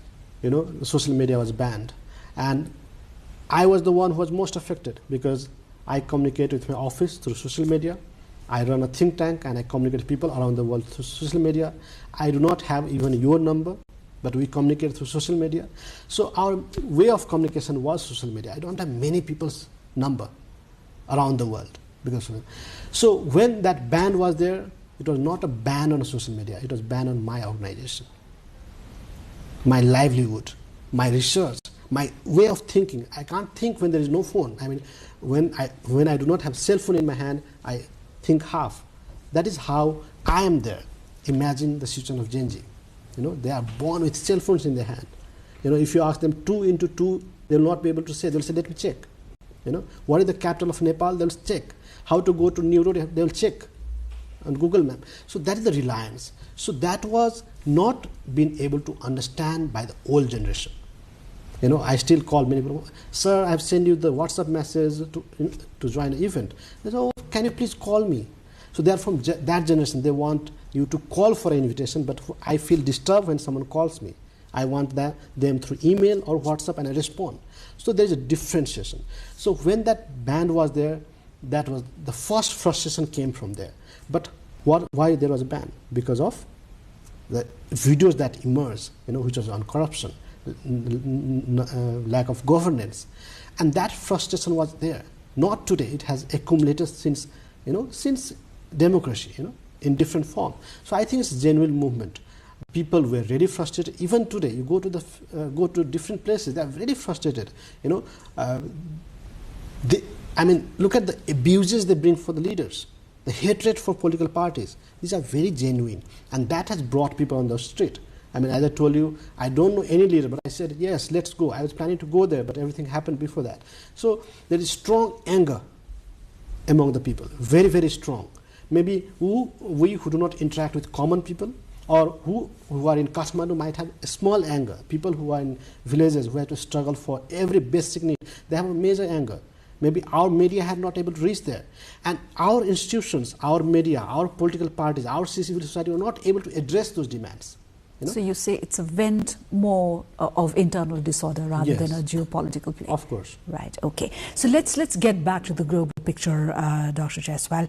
social media was banned. And I was the one who was most affected, because I communicate with my office through social media. I run a think tank and I communicate with people around the world through social media. I do not have even your number, but we communicate through social media. So our way of communication was social media. I don't have many people's number around the world. So when that ban was there, it was not a ban on social media. It was a ban on my organization, my livelihood, my research, my way of thinking. I can't think when there is no phone. I mean, when I do not have cell phone in my hand, I think half. That is how I am there. Imagine the situation of Gen Z. They are born with cell phones in their hand. If you ask them 2 into 2, they will not be able to say. They will say, let me check. What is the capital of Nepal? They will check. How to go to New Road? They will check on Google Map. So that is the reliance. So that was not being able to understand by the old generation. I still call many people, sir, I've sent you the WhatsApp message to join an event. They say, oh, can you please call me? So they are from that generation. They want you to call for an invitation, but I feel disturbed when someone calls me. I want them through email or WhatsApp, and I respond. So there is a differentiation. So when that ban was there, that was the first frustration came from there. But why there was a ban? Because of the videos that emerged, which was on corruption. lack of governance. And that frustration was there. Not today, it has accumulated since, since democracy, in different form. So I think it's a genuine movement. People were really frustrated. Even today, you go to different places, they are very frustrated. Look at the abuses they bring for the leaders, the hatred for political parties. These are very genuine, and that has brought people on the street. As I told you, I don't know any leader, but I said, yes, let's go. I was planning to go there, but everything happened before that. So there is strong anger among the people, very, very strong. Maybe we who do not interact with common people, or who are in Kathmandu might have a small anger. People who are in villages who have to struggle for every basic need, they have a major anger. Maybe our media had not able to reach there. And our institutions, our media, our political parties, our civil society were not able to address those demands. So you say it's a vent more of internal disorder rather than a geopolitical play. Of course. Right, okay. So let's get back to the global picture, Dr. Jaiswal,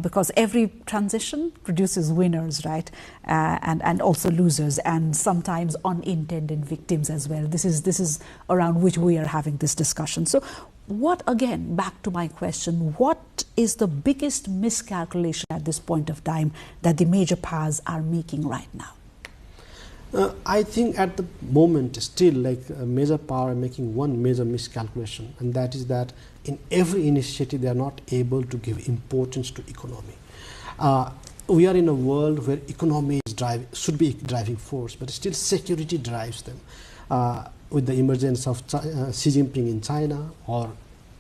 because every transition produces winners, right? And also losers, and sometimes unintended victims as well. This is around which we are having this discussion. So what, again, back to my question, what is the biggest miscalculation at this point of time that the major powers are making right now? I think at the moment still, like a major power making one major miscalculation, and that is that in every initiative they are not able to give importance to economy. We are in a world where economy should be driving force, but still security drives them. With the emergence of Xi Jinping in China, or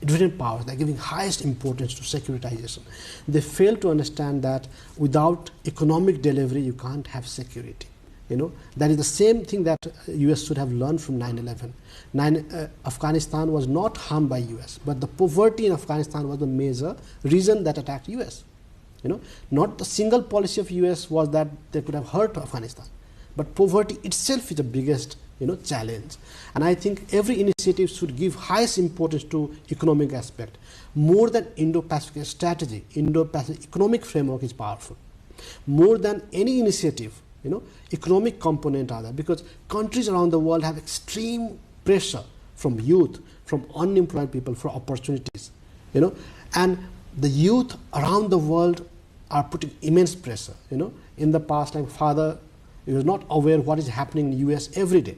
different powers, they are giving highest importance to securitization. They fail to understand that without economic delivery you can't have security. That is the same thing that US should have learned from 9/11. Afghanistan was not harmed by US, but the poverty in Afghanistan was the major reason that attacked US. Not the single policy of US was that they could have hurt Afghanistan, but poverty itself is the biggest challenge. And I think every initiative should give highest importance to economic aspect. More than Indo-Pacific strategy, Indo-Pacific economic framework is powerful. More than any initiative, economic component are there, because countries around the world have extreme pressure from youth, from unemployed people for opportunities, and the youth around the world are putting immense pressure. In the past, my father was not aware what is happening in US every day,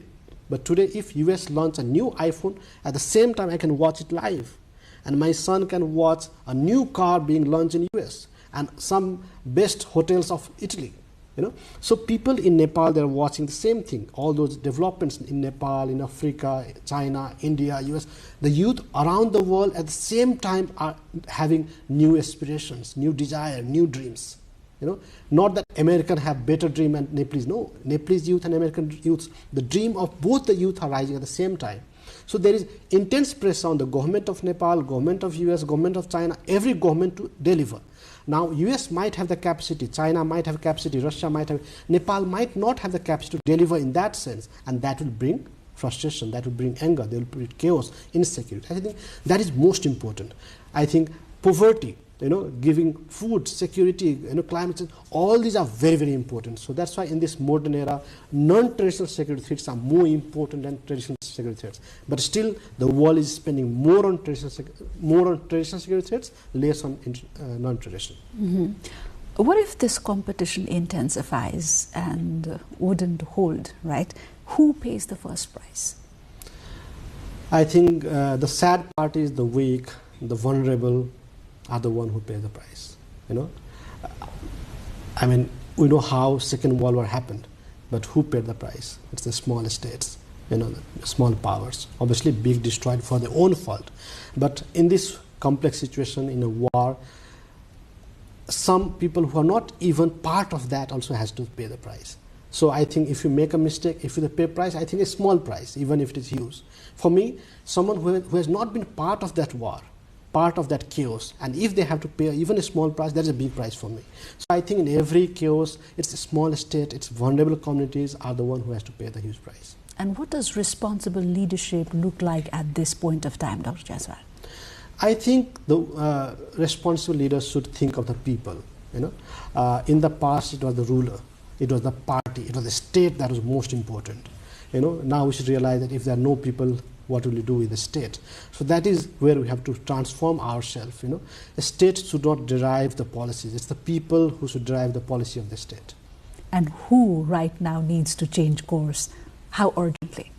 but today if US launch a new iPhone, at the same time I can watch it live, and my son can watch a new car being launched in US and some best hotels of Italy. So people in Nepal, they're watching the same thing, all those developments in Nepal, in Africa, China, India, US. The youth around the world at the same time are having new aspirations, new desire, new dreams. Not that Americans have better dream and Nepalese. No, Nepalese youth and American youths, the dream of both the youth are rising at the same time. So there is intense pressure on the government of Nepal, government of US, government of China, every government to deliver. Now, US might have the capacity, China might have capacity, Russia might have, Nepal might not have the capacity to deliver in that sense, and that will bring frustration, that will bring anger, there will be chaos, insecurity. I think that is most important. I think poverty, giving food, security, climate change, all these are very, very important. So that's why in this modern era, non-traditional security threats are more important than traditional security threats. But still, the world is spending more on traditional security threats, less on non-traditional. Mm-hmm. What if this competition intensifies and wouldn't hold, right? Who pays the first price? I think the sad part is the weak, the vulnerable, are the one who pay the price. We know how Second World War happened, but who paid the price? It's the small states, the small powers. Obviously, big destroyed for their own fault. But in this complex situation, in a war, some people who are not even part of that also has to pay the price. So I think if you make a mistake, if you pay price, I think a small price, even if it is huge. For me, someone who has not been part of that war, part of that chaos, and if they have to pay even a small price, that is a big price for me. So I think in every chaos, it's a small state, it's vulnerable communities are the one who has to pay the huge price. And what does responsible leadership look like at this point of time, Dr. Jaiswal? I think the responsible leaders should think of the people. In the past, it was the ruler, it was the party, it was the state that was most important. now we should realize that if there are no people, what will you do with the state? So that is where we have to transform ourselves. A state should not derive the policies. It's the people who should drive the policy of the state. And who right now needs to change course? How urgently?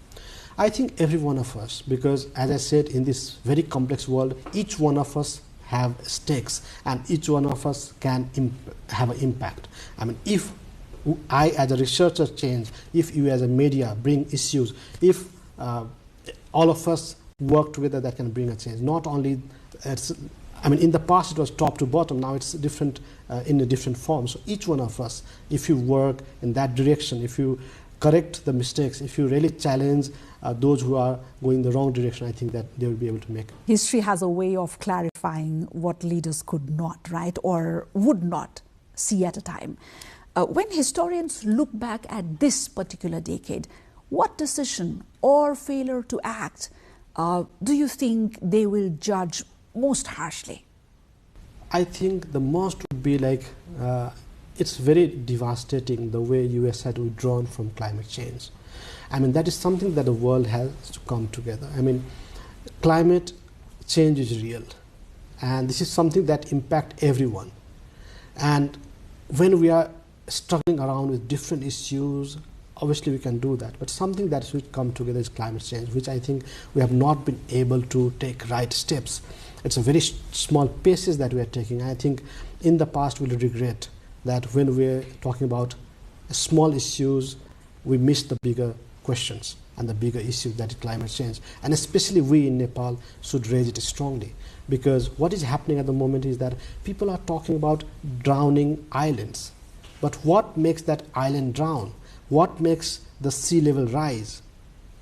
I think every one of us, because as I said, in this very complex world, each one of us have stakes and each one of us can have an impact. I mean, if I as a researcher change, if you as a media bring issues, if all of us work together, that can bring a change. Not only, in the past it was top to bottom, now it's different in a different form. So each one of us, if you work in that direction, if you correct the mistakes, if you really challenge those who are going the wrong direction, I think that they will be able to make it. History has a way of clarifying what leaders could not, right, or would not see at a time. When historians look back at this particular decade, what decision or failure to act do you think they will judge most harshly? I think the most would be like, it's very devastating the way US had withdrawn from climate change. That is something that the world has to come together. Climate change is real, and this is something that impacts everyone. And when we are struggling around with different issues, obviously we can do that. But something that should come together is climate change, which I think we have not been able to take right steps. It's a very small paces that we are taking. I think in the past we'll regret that when we're talking about small issues, we miss the bigger questions and the bigger issues, that is climate change. And especially we in Nepal should raise it strongly, because what is happening at the moment is that people are talking about drowning islands. But what makes that island drown? What makes the sea level rise?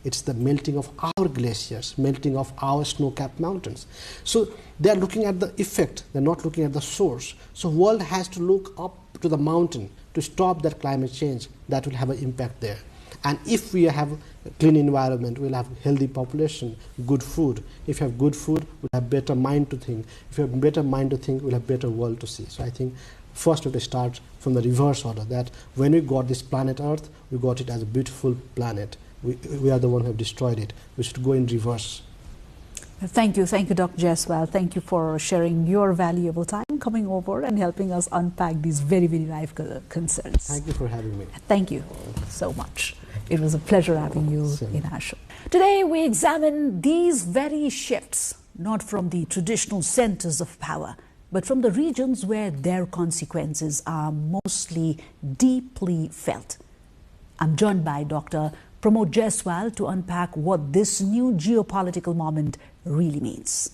It's the melting of our glaciers, melting of our snow-capped mountains. So they are looking at the effect, they're not looking at the source. So world has to look up to the mountain to stop that climate change that will have an impact there. And if we have a clean environment, we'll have healthy population, good food. If you have good food, we'll have better mind to think. If you have better mind to think, we'll have better world to see. So I think first we have to start from the reverse order, that when we got this planet Earth, we got it as a beautiful planet. We are the one who have destroyed it. We should go in reverse. Thank you, Dr. Jaiswal. Thank you for sharing your valuable time, coming over and helping us unpack these very, very live concerns. Thank you for having me. Thank you so much. It was a pleasure having you in our show. Today we examine these very shifts, not from the traditional centers of power, but from the regions where their consequences are mostly deeply felt. I'm joined by Dr. Pramod Jaiswal to unpack what this new geopolitical moment really means.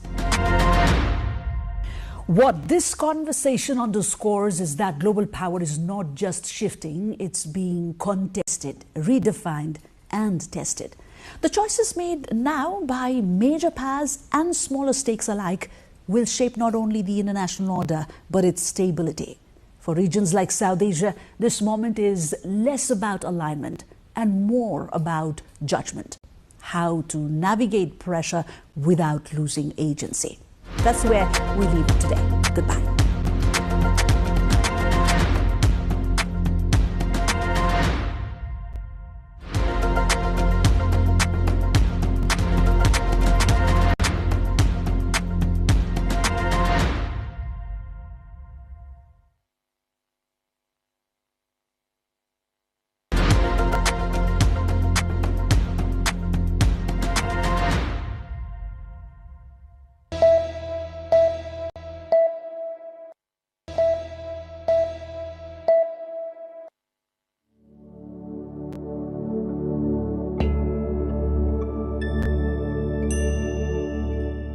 What this conversation underscores is that global power is not just shifting, it's being contested, redefined, and tested. The choices made now by major powers and smaller stakes alike will shape not only the international order, but its stability. For regions like South Asia, this moment is less about alignment and more about judgment. How to navigate pressure without losing agency. That's where we leave it today. Goodbye.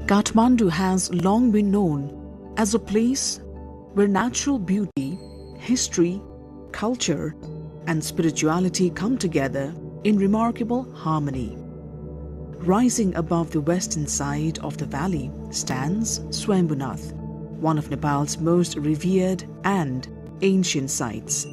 Kathmandu has long been known as a place where natural beauty, history, culture, and spirituality come together in remarkable harmony. Rising above the western side of the valley stands Swayambhunath, one of Nepal's most revered and ancient sites.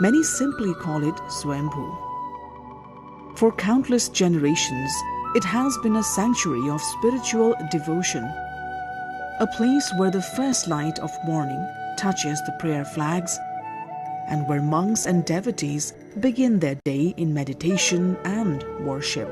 Many simply call it Swayambhu. For countless generations, it has been a sanctuary of spiritual devotion, a place where the first light of morning touches the prayer flags and where monks and devotees begin their day in meditation and worship.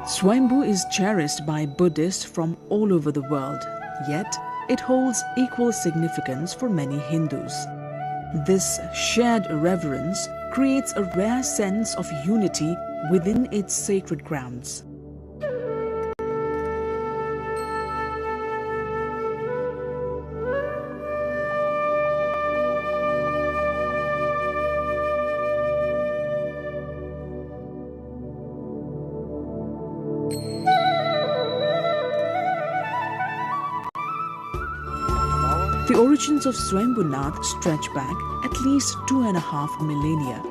Swayambhu is cherished by Buddhists from all over the world, yet it holds equal significance for many Hindus. This shared reverence creates a rare sense of unity within its sacred grounds. The origins of Swayambhunath stretch back at least 2.5 millennia.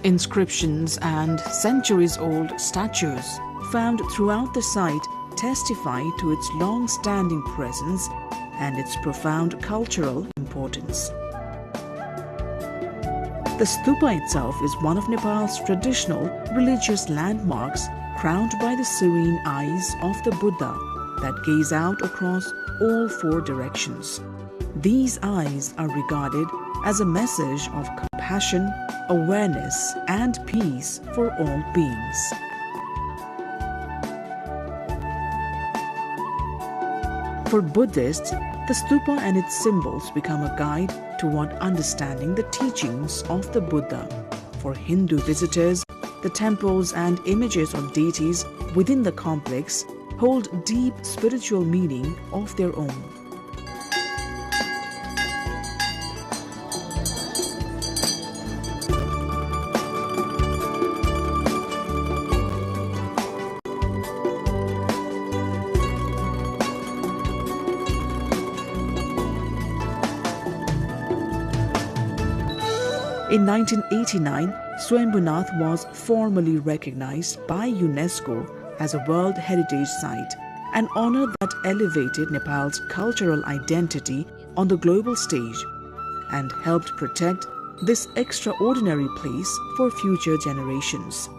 Inscriptions and centuries-old statues found throughout the site testify to its long-standing presence and its profound cultural importance. The stupa itself is one of Nepal's traditional religious landmarks, crowned by the serene eyes of the Buddha that gaze out across all 4 directions. These eyes are regarded as a message of compassion, awareness, and peace for all beings. For Buddhists, the stupa and its symbols become a guide toward understanding the teachings of the Buddha. For Hindu visitors, the temples and images of deities within the complex hold deep spiritual meaning of their own. In 1989, Swayambhunath was formally recognized by UNESCO as a World Heritage Site, an honor that elevated Nepal's cultural identity on the global stage and helped protect this extraordinary place for future generations.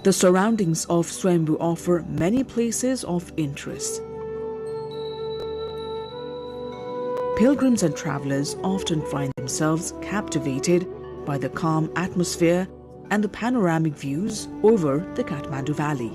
The surroundings of Swayambhu offer many places of interest. Pilgrims and travelers often find themselves captivated by the calm atmosphere and the panoramic views over the Kathmandu Valley.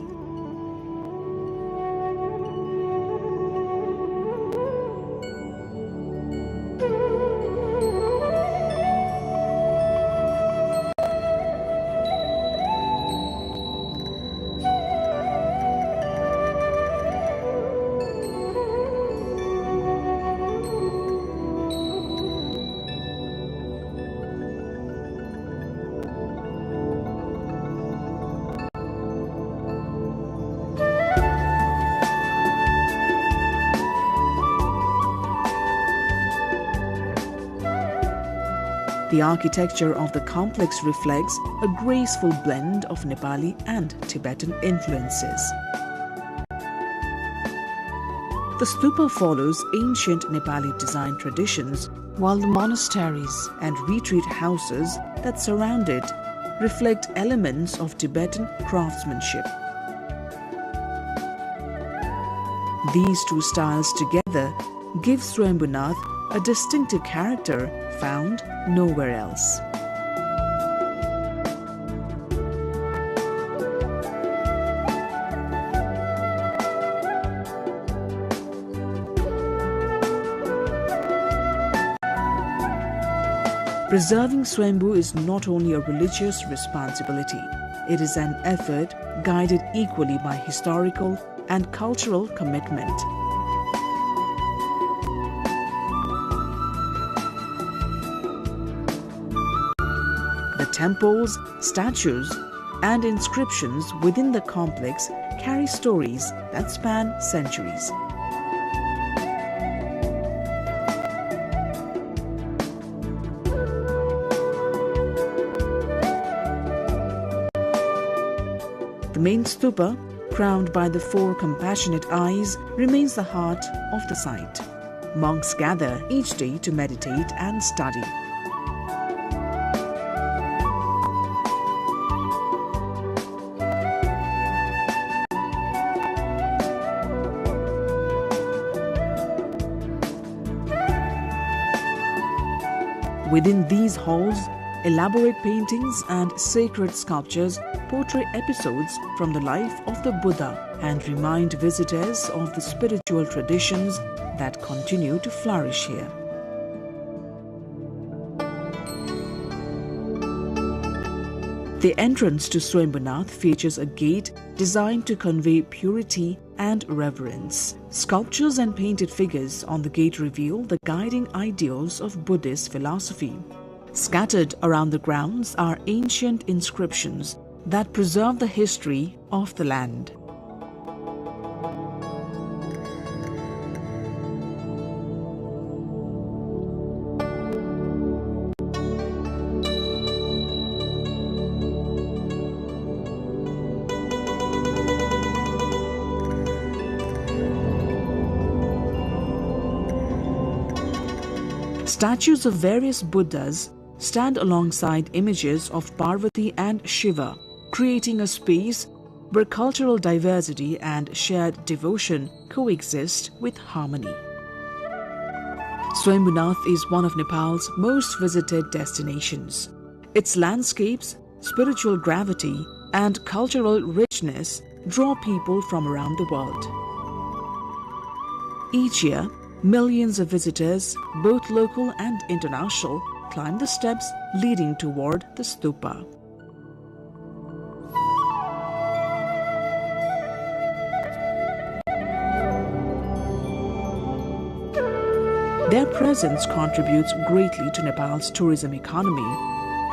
The architecture of the complex reflects a graceful blend of Nepali and Tibetan influences. The stupa follows ancient Nepali design traditions, while the monasteries and retreat houses that surround it reflect elements of Tibetan craftsmanship. These two styles together give Swayambhunath a distinctive character found nowhere else. Preserving Swayambhu is not only a religious responsibility, it is an effort guided equally by historical and cultural commitment. The temples, statues, and inscriptions within the complex carry stories that span centuries. The main stupa, crowned by the four compassionate eyes, remains the heart of the site. Monks gather each day to meditate and study. Within these halls, elaborate paintings and sacred sculptures portray episodes from the life of the Buddha and remind visitors of the spiritual traditions that continue to flourish here. The entrance to Swayambhunath features a gate designed to convey purity and reverence. Sculptures and painted figures on the gate reveal the guiding ideals of Buddhist philosophy. Scattered around the grounds are ancient inscriptions that preserve the history of the land. Statues of various Buddhas stand alongside images of Parvati and Shiva, creating a space where cultural diversity and shared devotion coexist with harmony. Swayambhunath is one of Nepal's most visited destinations. Its landscapes, spiritual gravity, and cultural richness draw people from around the world. Each year, millions of visitors, both local and international, climb the steps leading toward the stupa. Their presence contributes greatly to Nepal's tourism economy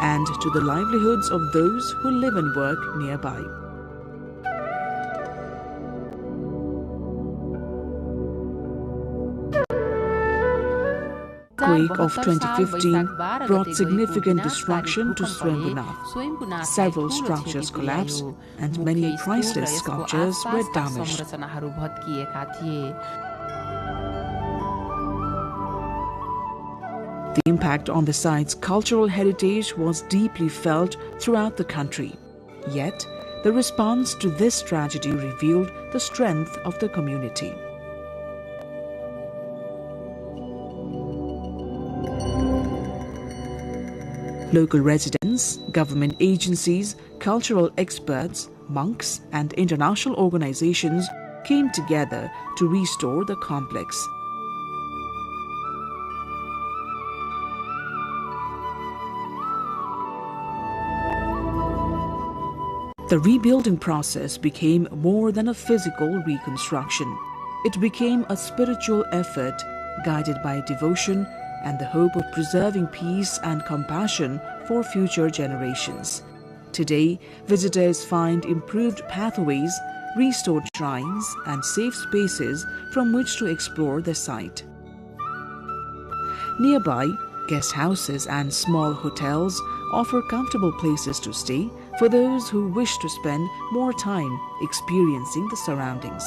and to the livelihoods of those who live and work nearby. Quake of 2015 brought significant destruction to Swayambhunath. Several structures collapsed and many priceless sculptures were damaged. The impact on the site's cultural heritage was deeply felt throughout the country. Yet, the response to this tragedy revealed the strength of the community. Local residents, government agencies, cultural experts, monks, and international organizations came together to restore the complex. The rebuilding process became more than a physical reconstruction. It became a spiritual effort guided by devotion and the hope of preserving peace and compassion for future generations. Today, visitors find improved pathways, restored shrines, and safe spaces from which to explore the site. Nearby, guest houses and small hotels offer comfortable places to stay for those who wish to spend more time experiencing the surroundings.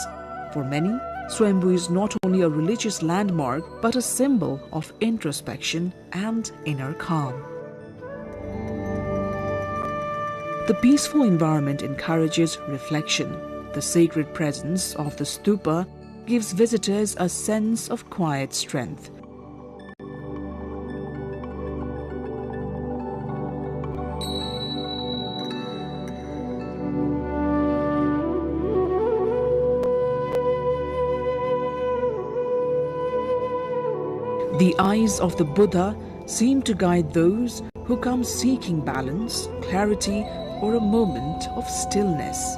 For many, Swayambhu is not only a religious landmark but a symbol of introspection and inner calm. The peaceful environment encourages reflection. The sacred presence of the stupa gives visitors a sense of quiet strength. The eyes of the Buddha seem to guide those who come seeking balance, clarity, or a moment of stillness.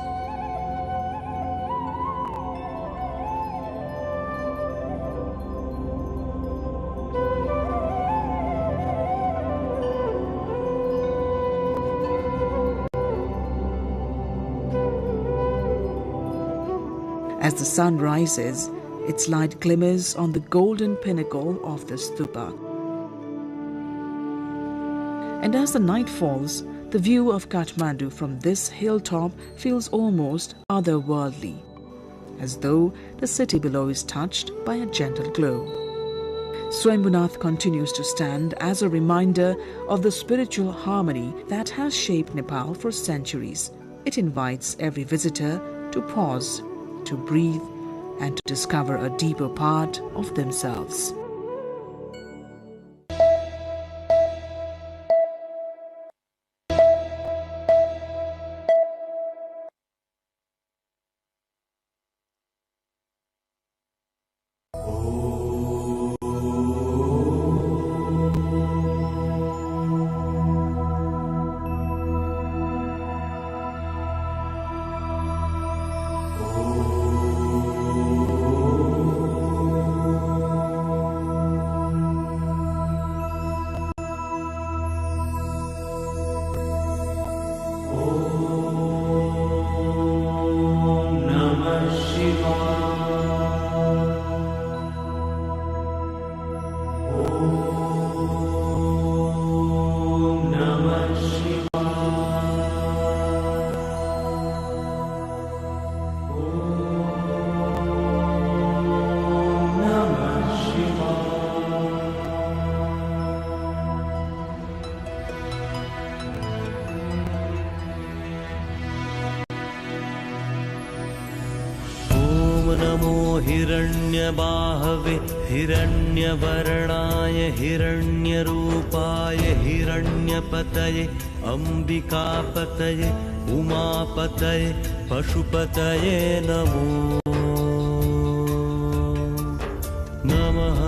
As the sun rises, its light glimmers on the golden pinnacle of the stupa. And as the night falls, the view of Kathmandu from this hilltop feels almost otherworldly, as though the city below is touched by a gentle glow. Swayambhunath continues to stand as a reminder of the spiritual harmony that has shaped Nepal for centuries. It invites every visitor to pause, to breathe, and to discover a deeper part of themselves. हिरण्यबाहवे हिरण्यवर्णाय हिरण्यरूपाय हिरण्यपतये अम्बिकापतये उमापतये पशुपतये नमो नमः।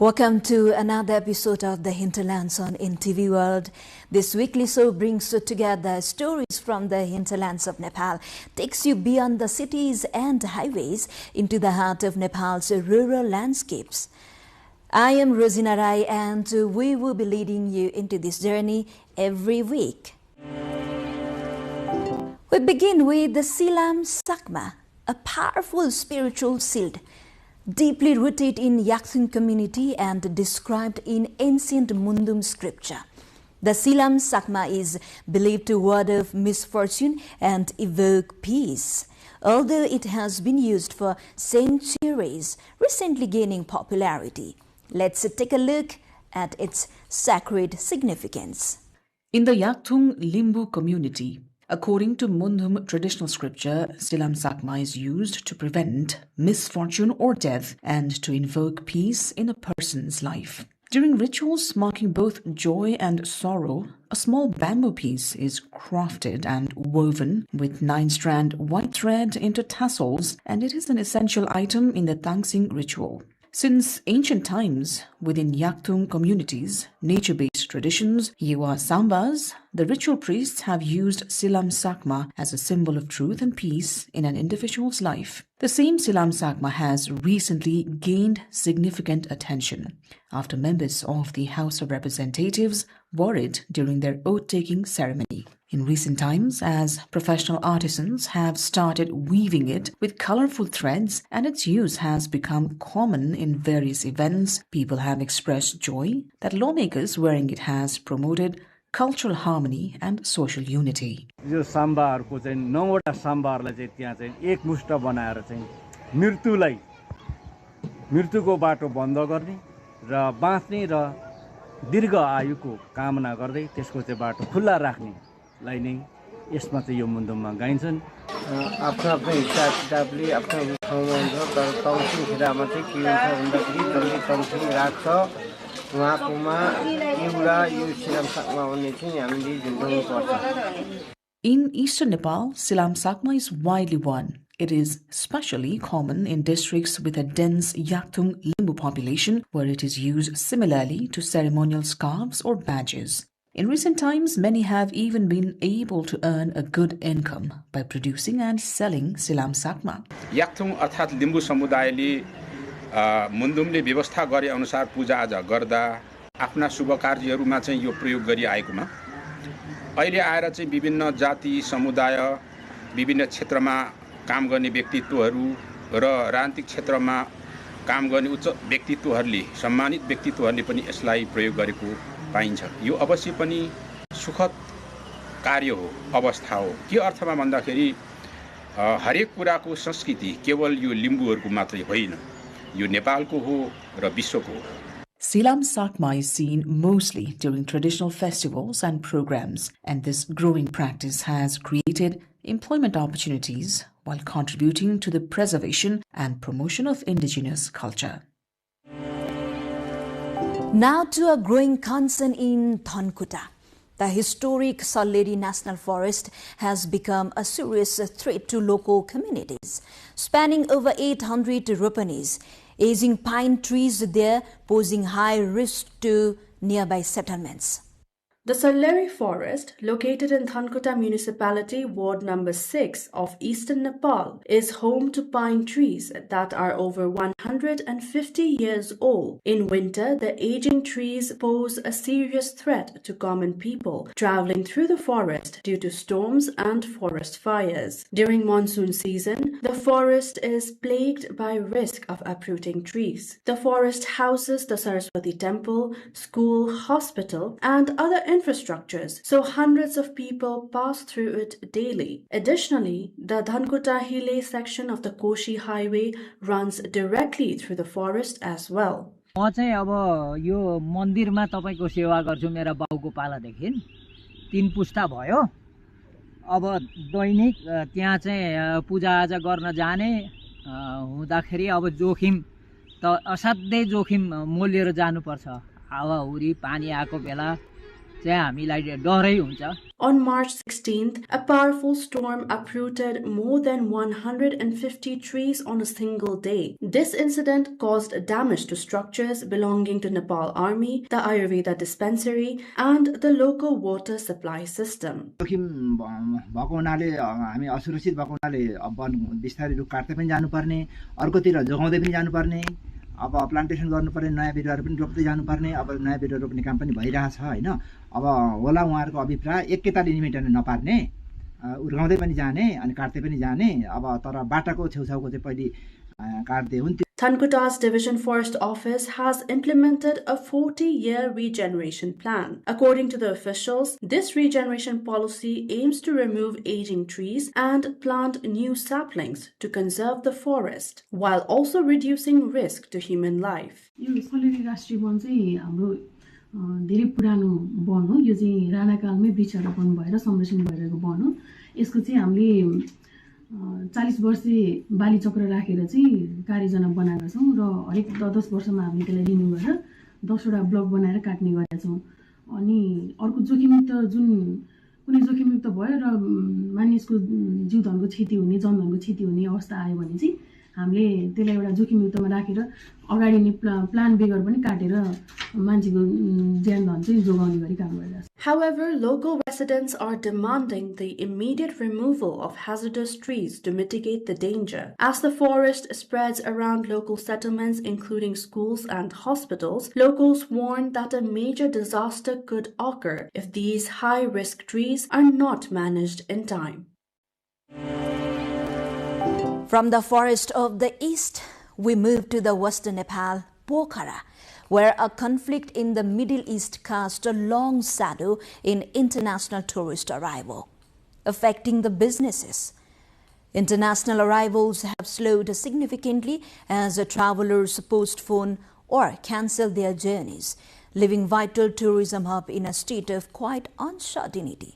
Welcome to another episode of The Hinterlands on NTV World. This weekly show brings together stories from the hinterlands of Nepal, takes you beyond the cities and highways into the heart of Nepal's rural landscapes. I am Rosina Rai and we will be leading you into this journey every week. We begin with the Silam Sakma, a powerful spiritual shield, deeply rooted in Yaksun community and described in ancient Mundum scripture. The Silam Sakma is believed to ward off misfortune and evoke peace. Although it has been used for centuries, recently gaining popularity. Let's take a look at its sacred significance. In the Yakthung Limbu community, according to Mundhum traditional scripture, Silam Sakma is used to prevent misfortune or death and to invoke peace in a person's life. During rituals marking both joy and sorrow, a small bamboo piece is crafted and woven with 9-strand white thread into tassels, and it is an essential item in the Tangsing ritual. Since ancient times, within Yakthung communities, nature-based traditions, Yewa Sambas, the ritual priests have used Silam Sakma as a symbol of truth and peace in an individual's life. The same Silam Sakma has recently gained significant attention after members of the House of Representatives wore it during their oath-taking ceremony. In recent times, as professional artisans have started weaving it with colorful threads and its use has become common in various events, people have expressed joy that lawmakers wearing it has promoted cultural harmony and social unity. यो साम्बाहरुको चाहिँ 9वटा साम्बाहरुलाई चाहिँ त्यहाँ चाहिँ एकमुष्ट बनाएर चाहिँ मृत्युको बाटो बन्द गर्ने र बाँच्ने र दीर्घ आयुको कामना गर्दै त्यसको चाहिँ बाटो खुल्ला राख्ने लाई नै यसमा चाहिँ यो मुन्दुममा गाइन्छन्। आफ्नो आफ्नो हिसाब किताबले आफ्नो ठाउँमा हुन्छ तर तङ्सिङ खेरामा चाहिँ के हुन्छ भन्दाखेरि जसले तङ्सिङ राख्छ उहाँकोमा एउटा यो सिलाम साकमा भन्ने चाहिँ हामीले झुन्डाउनु पर्छ। In eastern Nepal, Silam Sakma is widely worn. It is especially common in districts with a dense Yakthung Limbu population where it is used similarly to ceremonial scarves or badges. In recent times, many have even been able to earn a good income by producing and selling Silam Sakma. Yakthung अर्थात् लिम्बू समुदायले मुन्दुमले व्यवस्था गरे अनुसार पूजाआजा गर्दा आफ्ना शुभ कार्यहरूमा चाहिँ यो प्रयोग गरि आएकोमा अहिले आएर चाहिँ विभिन्न जाति समुदाय विभिन्न क्षेत्रमा काम गर्ने व्यक्तित्वहरू र राजनीतिक क्षेत्रमा काम गर्ने उच्च व्यक्तित्वहरूले सम्मानित व्यक्तित्वहरूले पनि यसलाई प्रयोग गरेको पाइन्छ। यो अवश्य पनि सुखद कार्य हो, अवस्था हो। के अर्थमा भन्दाखेरि हरेक कुराको संस्कृति केवल यो लिम्बूहरूको मात्रै होइन, यो नेपालको हो र विश्वको हो। Silam Sakma is seen mostly during traditional festivals and programs, and this growing practice has created employment opportunities while contributing to the preservation and promotion of indigenous culture. Now to a growing concern in Thankuta. The historic Salleri National Forest has become a serious threat to local communities, spanning over 800 ropanis. Aging pine trees there posing high risk to nearby settlements. The Salleri Forest, located in Thankuta Municipality, Ward number 6 of eastern Nepal, is home to pine trees that are over 150 years old. In winter, the aging trees pose a serious threat to common people traveling through the forest due to storms and forest fires. During monsoon season, the forest is plagued by risk of uprooting trees. The forest houses the Saraswati Temple, school, hospital, and other infrastructures, so hundreds of people pass through it daily. Additionally, the Thankuta Hile section of the Koshi Highway runs directly through the forest as well. म चाहिँ अब यो मन्दिरमा तपाईको सेवा गर्छु मेरा बाउको पालादेखि 3 पुस्ता भयो। अब दैनिक त्यहाँ चाहिँ पूजाआजा गर्न जाने हुँदाखेरि अब जोखिम त असाध्यै जोखिम मोलेर जानुपर्छ। हावाहुरी पानी आको बेला On March 16th, a powerful storm uprooted more than 150 trees on a single day. This incident caused damage to structures belonging to Nepal Army, the Ayurveda dispensary, and the local water supply system. अब plantation गर्नुपर्ने नयाँ बिरुवाहरु पनि रोप्दै जानुपर्ने अब नयाँ बिरुवा रोप्ने काम पनि भइरहेछ हैन अब होला उहाँहरुको अभिप्राय एकैताले निमेट्न नपार्ने उर्गाउँदै पनि जाने अनि काट्दै पनि जाने अब तर बाटाको छेउछाउको चाहिँ पहिले काट्दै हुन्थ्यो Thankota's Division Forest Office has implemented a 40-year regeneration plan. According to the officials, this regeneration policy aims to remove aging trees and plant new saplings to conserve the forest, while also reducing risk to human life. धेरै पुरानो one हो यो चाहिँ राणाकालमै वृक्षारोपण भएर संरक्षण भइरहेको one हो यसको चाहिँ हामीले 40 वर्षे बाली चक्र राखेर चाहिँ कार्यजना बनाएका छौं र हरेक 10 वर्षमा हामीले त्यसलाई रिन्यु गरेर 10 वटा ब्लक बनाएर काट्ने गरेका छौं अनि अर्को जोखिमयुक्त जुन कुनै जोखिमयुक्त भयो र मानिसको जीवधनको क्षति हुने जनधनको क्षति हुने अवस्था आयो भने चाहिँ हामीले त्यसलाई एउटा जोखिमयुक्तमा राखेर अगाडि नै प्लान बेगर पनि काटेर मान्छेको ज्यान धन चाहिँ जोगाउने गरी काम गरिरहेछ. However, local residents are demanding the immediate removal of hazardous trees to mitigate the danger. As the forest spreads around local settlements, including schools and hospitals, locals warn that a major disaster could occur if these high-risk trees are not managed in time. From the forest of the east, we move to the western Nepal, Pokhara, where a conflict in the Middle East cast a long shadow in international tourist arrival, affecting the businesses. International arrivals have slowed significantly as travelers postpone or cancel their journeys, leaving vital tourism hub in a state of quite uncertainty.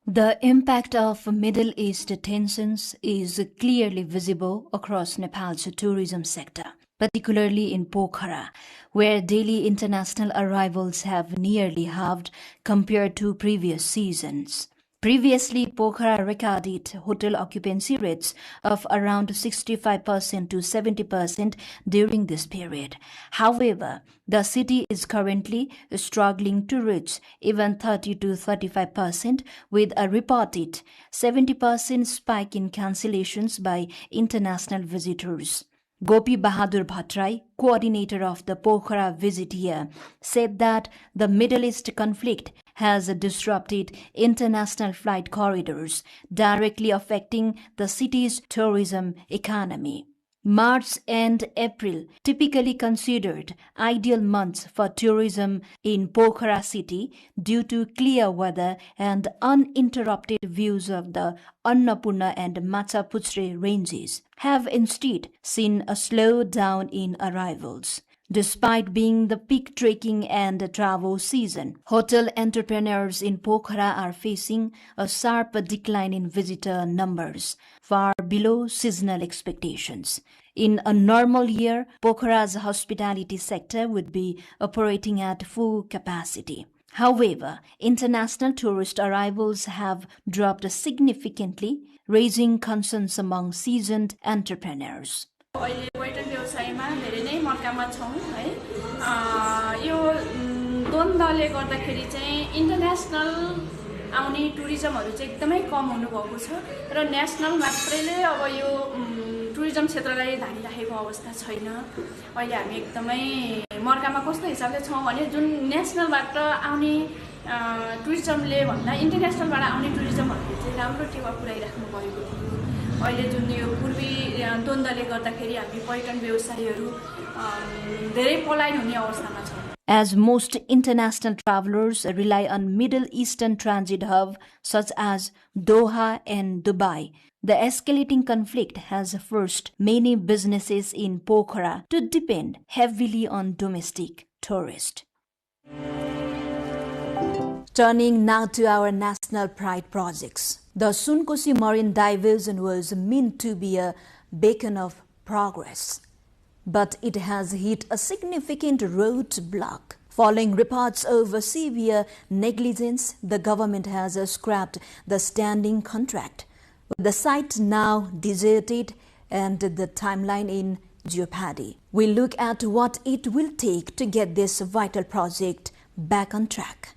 The impact of Middle East tensions is clearly visible across Nepal's tourism sector, particularly in Pokhara, where daily international arrivals have nearly halved compared to previous seasons. Previously, Pokhara recorded hotel occupancy rates of around 65% to 70% during this period. However, the city is currently struggling to reach even 30 to 35%, with a reported 70% spike in cancellations by international visitors. Gopi Bahadur Bhattrai, coordinator of the Pokhara visit here, said that the Middle East conflict has disrupted international flight corridors, directly affecting the city's tourism economy. March and April, typically considered ideal months for tourism in Pokhara city due to clear weather and uninterrupted views of the Annapurna and Machapuchre ranges, have instead seen a slowdown in arrivals. Despite being the peak trekking and travel season, hotel entrepreneurs in Pokhara are facing a sharp decline in visitor numbers, far below seasonal expectations. In a normal year, Pokhara's hospitality sector would be operating at full capacity. However, international tourist arrivals have dropped significantly, raising concerns among seasoned entrepreneurs. अहिले पर्यटन व्यवसायमा धेरै नै मर्कामा छौं है यो द्वन्द्वले गर्दाखेरि चाहिँ international आउने टुरिजमहरु चाहिँ एकदमै कम हुनु भएको छ र नेशनल मात्रैले अब यो टुरिजम क्षेत्रलाई धानिराखेको अवस्था छैन अहिले हामी एकदमै मर्कामा कस्तो हिसाबले छौं भने जुन नेशनलबाट आउने टुरिजमले भन्दा इन्टरनेशनलबाट आउने टुरिजमहरुले चाहिँ राम्रो टेवा पुर्याइराख्नु भएको थियो अहिले जुन यो पूर्वी द्वन्द्वले गर्दाखेरि हामी पर्यटन व्यवसायीहरु धेरै पलायन हुने अवस्थामा छौं. As most international travelers rely on Middle Eastern transit hubs such as Doha and Dubai, the escalating conflict has forced many businesses in Pokhara to depend heavily on domestic tourists. Turning now to our national pride projects. The Sunkosi Marine Diversion was meant to be a beacon of progress, but it has hit a significant roadblock. Following reports of severe negligence, the government has scrapped the standing contract, with the site now deserted and the timeline in jeopardy. We look at what it will take to get this vital project back on track.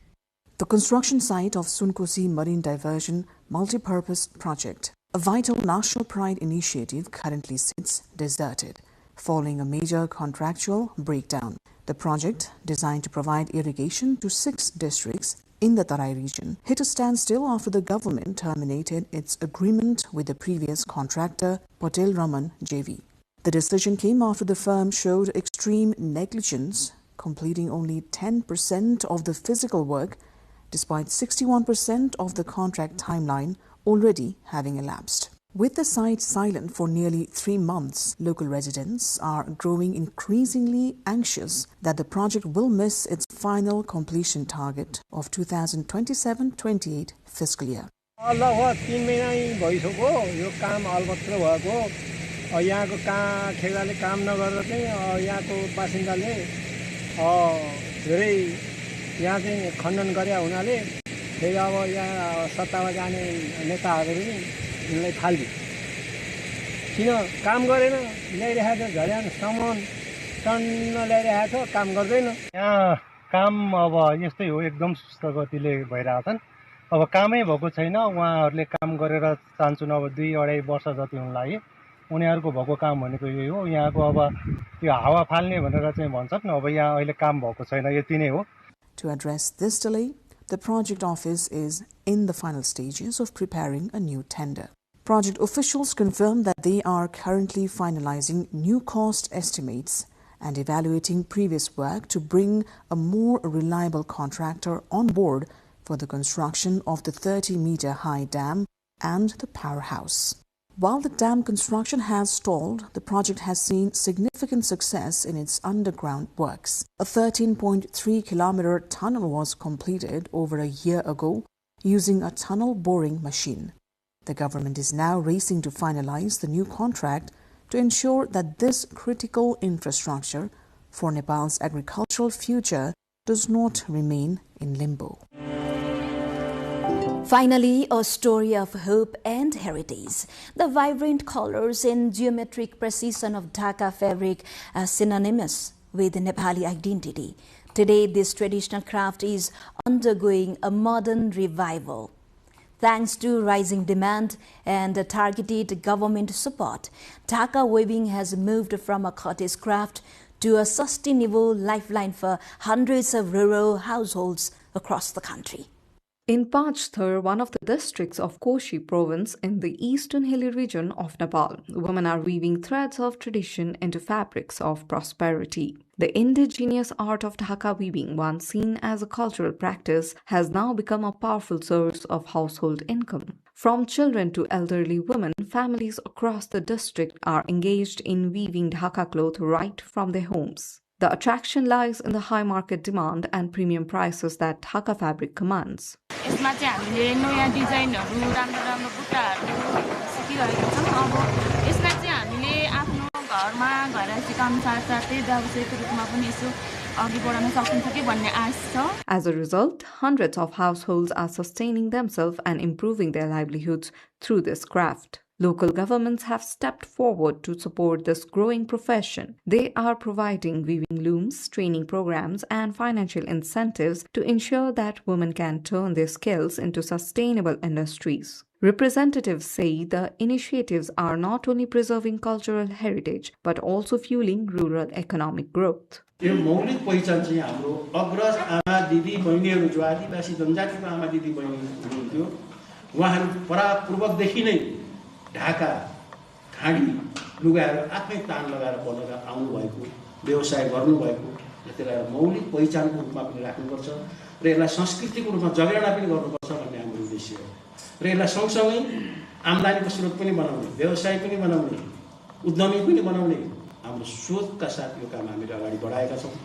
The construction site of Sunkosi Marine Diversion Multi-Purpose Project, a vital national pride initiative, currently sits deserted, following a major contractual breakdown. The project, designed to provide irrigation to 6 districts in the Tarai region, hit a standstill after the government terminated its agreement with the previous contractor, Patel Raman JV. The decision came after the firm showed extreme negligence, completing only 10% of the physical work, despite 61% of the contract timeline already having elapsed. With the site silent for nearly 3 months, local residents are growing increasingly anxious that the project will miss its final completion target of 2027-28 fiscal year. लगभग 3 महिना भइसक्यो यो काम अलपत्र भएको यहाँको ठेगाले काम नगरेर चाहिँ यहाँको बासिन्दाले धेरै यहाँ चाहिँ खण्डन गरे हुनाले फेरि अब यहाँ सत्तामा जाने नेताहरूले यिनलाई फाल्दियो किन काम गरेन ल्याइरहेको छ झड्यान सामान टन्न ल्याइरहेको छ काम गर्दैन यहाँ काम अब यस्तै हो एकदम सुस्त गतिले भइरहेछन् अब कामै भएको छैन उहाँहरूले काम गरेर चाहन्छन् अब 2-2.5 वर्ष जति हुन लाग्यो उनीहरूको भएको काम भनेको यही हो यहाँको अब यो हावा फाल्ने भनेर चाहिँ भन्छन् अब यहाँ अहिले काम भएको छैन यति नै हो. To address this delay, the project office is in the final stages of preparing a new tender. Project officials confirm that they are currently finalizing new cost estimates and evaluating previous work to bring a more reliable contractor on board for the construction of the 30-meter high dam and the powerhouse. While the dam construction has stalled, the project has seen significant success in its underground works. A 13.3-kilometer tunnel was completed over a year ago using a tunnel boring machine. The government is now racing to finalize the new contract to ensure that this critical infrastructure for Nepal's agricultural future does not remain in limbo. Finally, a story of hope and heritage. The vibrant colors and geometric precision of Dhaka fabric are synonymous with Nepali identity. Today, this traditional craft is undergoing a modern revival. Thanks to rising demand and targeted government support, Dhaka weaving has moved from a cottage craft to a sustainable lifeline for hundreds of rural households across the country. In Panchthar, one of the districts of Koshi province in the eastern hilly region of Nepal, women are weaving threads of tradition into fabrics of prosperity. The indigenous art of Dhaka weaving, once seen as a cultural practice, has now become a powerful source of household income. From children to elderly women, families across the district are engaged in weaving Dhaka cloth right from their homes. The attraction lies in the high market demand and premium prices that Dhaka fabric commands. यसमा चाहिँ हामीले नयाँ डिजाइनहरु राम्रो राम्रो बुट्टाहरु सिकिरहेका छौं अब यसलाई चाहिँ हामीले आफ्नो घरमा गएर सिकाउन साथसाथै व्यावसायिक रूपमा पनि यसो अघि बढाउन सकिन्छ कि भन्ने आश छ. As a result, hundreds of households are sustaining themselves and improving their livelihoods through this craft. Local governments have stepped forward to support this growing profession. They are providing weaving looms, training programs, and financial incentives to ensure that women can turn their skills into sustainable industries. Representatives say the initiatives are not only preserving cultural heritage, but also fueling rural economic growth. यो मौलिक पहिचान चाहिँ हाम्रो अग्रज आमा दिदी बहिनीहरु जो आदिवासी जनजातिको आमा दिदी बहिनी हुनुहुन्थ्यो उहाँहरु परापूर्वकदेखि नै ढाका खाडी लुगाहरू आफै तान लगाएर बनाएर आउनु भएको व्यवसाय गर्नु भएको त्यसलाई मौलिक पहिचानको रूपमा पनि राख्नुपर्छ र यसलाई संस्कृतिको रूपमा जगेर्ना पनि गर्नुपर्छ भन्ने हाम्रो उद्देश्य हो र यसलाई सँगसँगै आम्दानीको स्रोत पनि बनाउने व्यवसाय पनि बनाउने उद्यमी पनि बनाउने हाम्रो सोचका साथ यो काम हामीले अगाडि बढाएका छौं.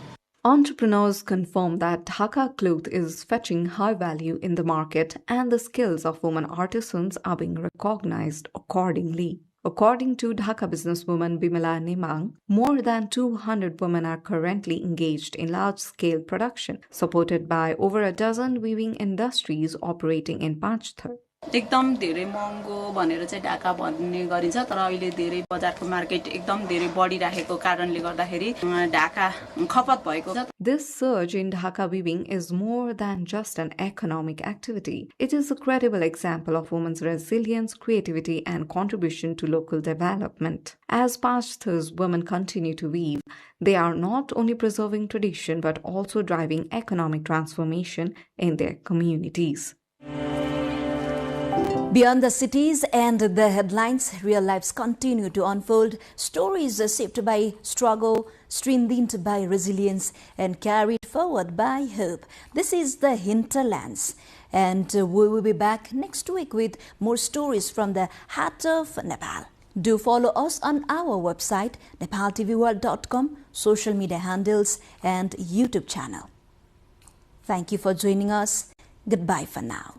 Entrepreneurs confirm that Dhaka cloth is fetching high value in the market and the skills of women artisans are being recognized accordingly. According to Dhaka businesswoman Bimala Nemang, more than 200 women are currently engaged in large-scale production, supported by over a dozen weaving industries operating in Panchthar. एकदम धेरै महँगो भनेर चाहिँ ढाका भन्ने गरिन्छ तर अहिले धेरै बजारको मार्केट एकदम धेरै बढिरहेको कारणले गर्दाखेरि ढाका खपत भएको छ. This surge in Dhaka weaving is more than just an economic activity. It is a credible example of women's resilience, creativity, and contribution to local development. As Panchthar's women continue to weave, they are not only preserving tradition but also driving economic transformation in their communities. Beyond the cities and the headlines, real lives continue to unfold. Stories are shaped by struggle, strengthened by resilience, and carried forward by hope. This is the hinterlands. And we will be back next week with more stories from the heart of Nepal. Do follow us on our website, nepaltelevision.com, social media handles, and YouTube channel. Thank you for joining us. Goodbye for now.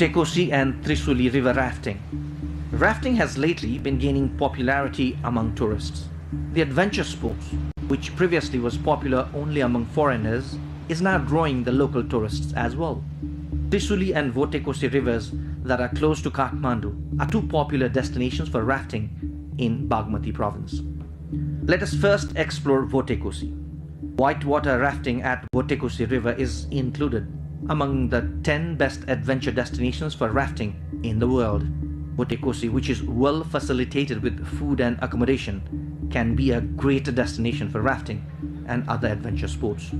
Votekosi and Trisuli river rafting. Rafting has lately been gaining popularity among tourists. The adventure sports, which previously was popular only among foreigners, is now drawing the local tourists as well. Trisuli and Votekosi rivers that are close to Kathmandu are two popular destinations for rafting in Bagmati province. Let us first explore Votekosi. Whitewater rafting at Votekosi river is included among the 10 best adventure destinations for rafting in the world. Votekosi, which is well facilitated with food and accommodation, can be a great destination for rafting and other adventure sports.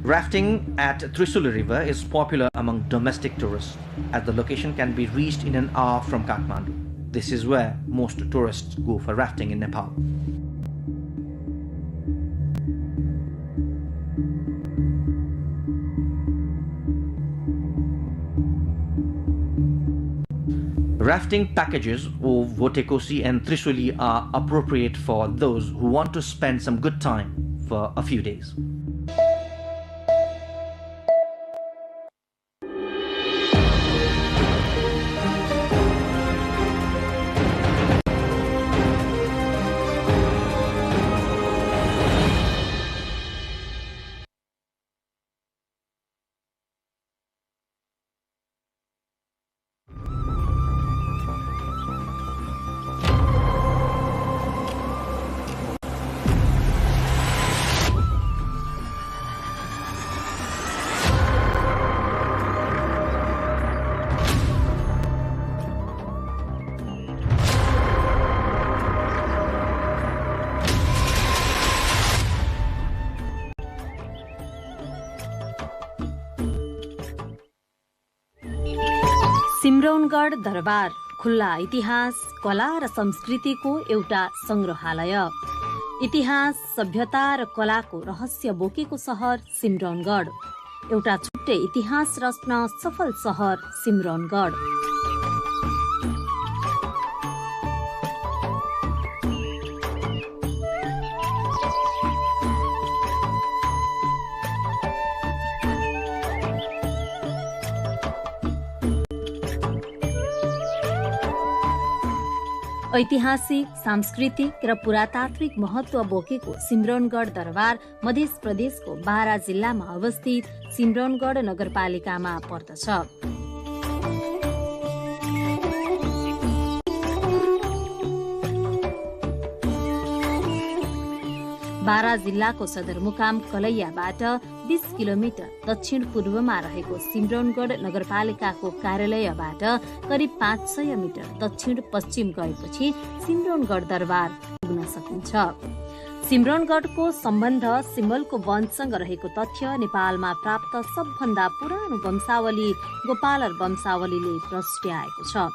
Rafting at Trisuli river is popular among domestic tourists, as the location can be reached in an hour from Kathmandu. This is where most tourists go for rafting in Nepal. Rafting packages of Votekosi and Trisuli are appropriate for those who want to spend some good time for a few days. Simraungadh दरबार खुल्ला इतिहास, कला र संस्कृतिको एउटा संग्रहालय। इतिहास, सभ्यता र कलाको रहस्य बोकेको सहर सिम्रौनगढ। एउटा छुट्टै इतिहास रच्न सफल सहर सिम्रौनगढ। ऐतिहासिक, सांस्कृतिक र पुरातात्विक महत्व बोकेको सिम्रौनगढ दरबार मध्य प्रदेशको बारा जिल्लामा अवस्थित सिम्रौनगढ नगरपालिकामा पर्दछ। बारा जिल्लाको सदरमुकाम कलैयाबाट 20 किलोमिटर दक्षिण पूर्वमा रहेको सिम्रौनगढ नगरपालिकाको कार्यालयबाट करिब 500 मिटर दक्षिण पश्चिम गएपछि सिम्रौनगढ दरबार पुग्न सकिन्छ। सिम्रौनगढको सम्बन्ध सिम्बलको वंशसँग रहेको तथ्य नेपालमा प्राप्त सबभन्दा पुरानो वंशावली गोपालर वंशावलीले प्रस्ट्याएको छ।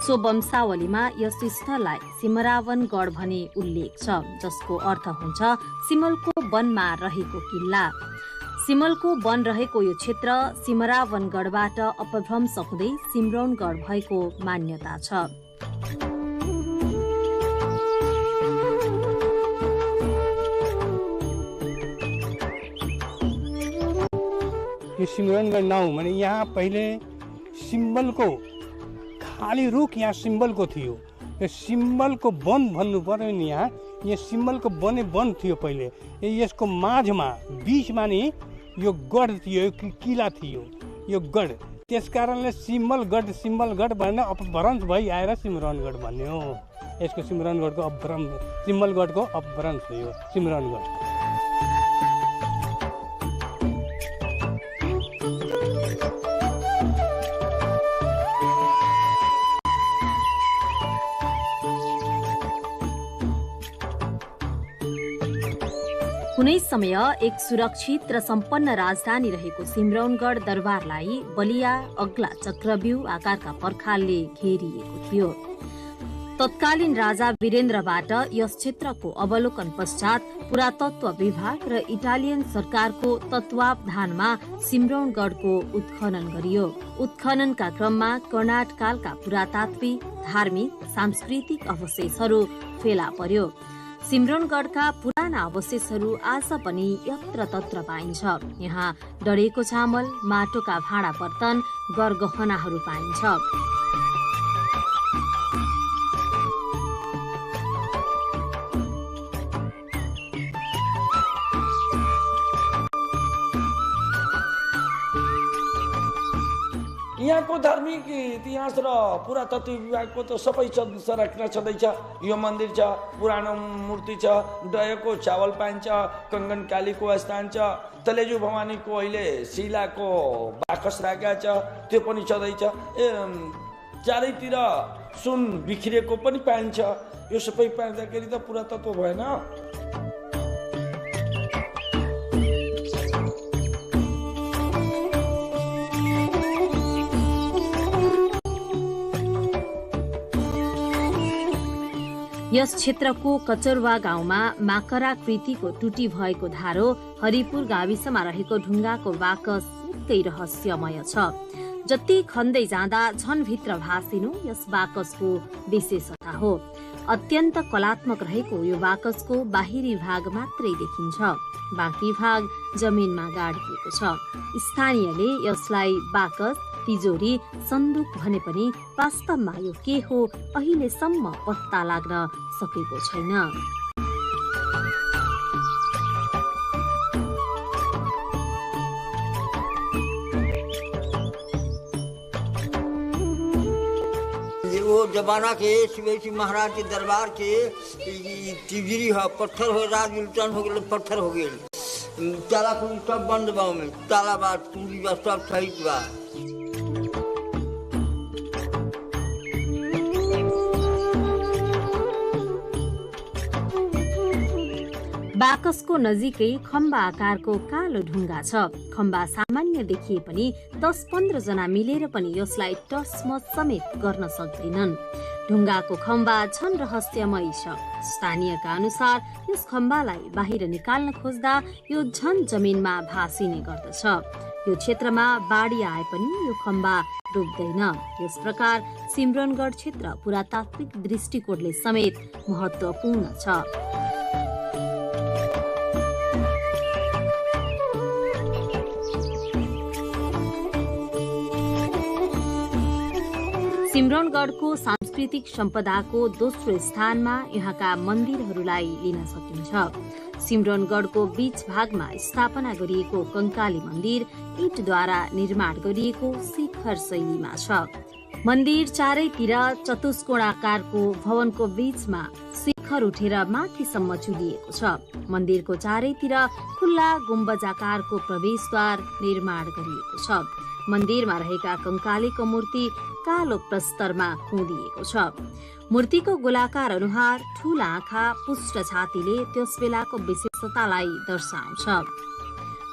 सो वंशावलीमा यस स्थललाई सिमरावनगढ भनी उल्लेख छ, जसको अर्थ हुन्छ सिमलको वनमा रहेको किल्ला। सिमलको वन रहेको यो क्षेत्र सिमरावनगढबाट अपभ्रंश हुँदै सिम्रौनगढ भएको मान्यता छ। यो सिमरौनगढ नाउँ भने यहाँ पहिले सिम्बलको खाली रुख यहाँ सिम्बलको थियो। यो सिम्बलको वन भन्नु पर्यो नि, यहाँ सिम्बलको वन थियो पहिले। यसको माझमा बीचमा नि यो गढ थियो, यो किला थियो, यो गढ। त्यस कारणले सिम्बलगढ भनेर अपभ्रंश भई आएर सिमरौनगढ भन्यो। यसको सिमरौनगढको अपभ्रंश, सिम्बलगढको अपभ्रंश हो यो सिमरौनगढ। कुनै समय एक सुरक्षित र सम्पन्न राजधानी रहेको सिम्रौनगढ दरबारलाई बलिया अग्ला चक्रव्यूह आकारका पर्खालले घेरिएको थियो। तत्कालीन राजा वीरेन्द्रबाट यस क्षेत्रको अवलोकन पश्चात पुरातत्व विभाग र इटालियन सरकारको तत्वावधानमा सिम्रौनगढको उत्खनन गरियो। उत्खननका क्रममा कर्णाटकालका पुरातात्विक, धार्मिक, सांस्कृतिक अवशेषहरू फेला पर्यो। सिम्रौनगढका पुराना अवशेषहरू आज पनि यत्रतत्र पाइन्छ। यहाँ डढेको चामल, माटोका भाँडा बर्तन, गरगहनाहरू पाइन्छ। यहाँको धार्मिक इतिहास र पुरातत्व विभागको त सबै संरचना छँदैछ। यो मन्दिर छ, पुरानो मूर्ति छ, डएको चावल पाइन्छ, कंगन कालीको स्थान छ, तलेजु भवानीको अहिले शिलाको बाकस राखेका छ, त्यो पनि छँदैछ। चारैतिर सुन बिखरेको पनि पाइन्छ। यो सबै पाइँदाखेरि त पुरातत्व भएन। यस क्षेत्रको कचरवा गाउँमा माकराकृतिको टुटी भएको धारो, हरिपुर गाविसमा रहेको ढुङ्गाको बाकस निकै रहस्यमय छ। जति खन्दै जाँदा झन भित्र भासिनु यस बाकसको विशेषता हो। अत्यन्त कलात्मक रहेको यो बाकसको बाहिरी भाग मात्रै देखिन्छ, बाँकी भाग जमिनमा गाडिएको छ। स्थानीयले यसलाई बाकस, तिजोरी, सन्दुक भने पनि वास्तवमा यो के हो अहिलेसम्म पत्ता लाग्न सकेको छैन। वो जमाना के शिवाजी महाराज के दरबार के तिजोरी है, पत्थर हो, राज उल्टन हो गए, पत्थर हो गए, ताला कुली सब बंद बा में, ताला बा, कुली बा, सब सहित बा। बाकसको नजिकै खम्बा आकारको कालो ढुङ्गा छ। खम्बा सामान्य देखिए पनि 10-15 जना मिलेर पनि यसलाई टसमस समेत गर्न सक्दैनन्। ढुङ्गाको खम्बा झन रहस्यमय छ। स्थानीयका अनुसार यस खम्बालाई बाहिर निकाल्न खोज्दा यो झन जमिनमा भासिने गर्दछ। यो क्षेत्रमा बाढी आए पनि यो खम्बा डुब्दैन। यस प्रकार सिमरनगढ क्षेत्र पुरातात्विक दृष्टिकोणले समेत महत्त्वपूर्ण छ। सिमरनगढको सांस्कृतिक सम्पदाको दोस्रो स्थानमा यहाँका मन्दिरहरूलाई लिन सकिन्छ। सिमरनगढको बीच भागमा स्थापना गरिएको कंकाली मन्दिर ईंटद्वारा निर्माण गरिएको शिखर शैलीमा छ। मन्दिर चारैतिर चतुष्कोण आकारको भवनको बीचमा शिखर उठेर माथिसम्म चुलिएको छ। मन्दिरको चारैतिर खुल्ला गुम्बजाकारको प्रवेशद्वार निर्माण गरिएको छ। मन्दिरमा रहेका कंकालीको मूर्ति कालो प्रस्तरमा खुदिएको छ। मूर्तिको गोलाकार अनुहार, ठूला आँखा, पुष्ट छातीले त्यस बेलाको विशेषतालाई दर्शाउँछ।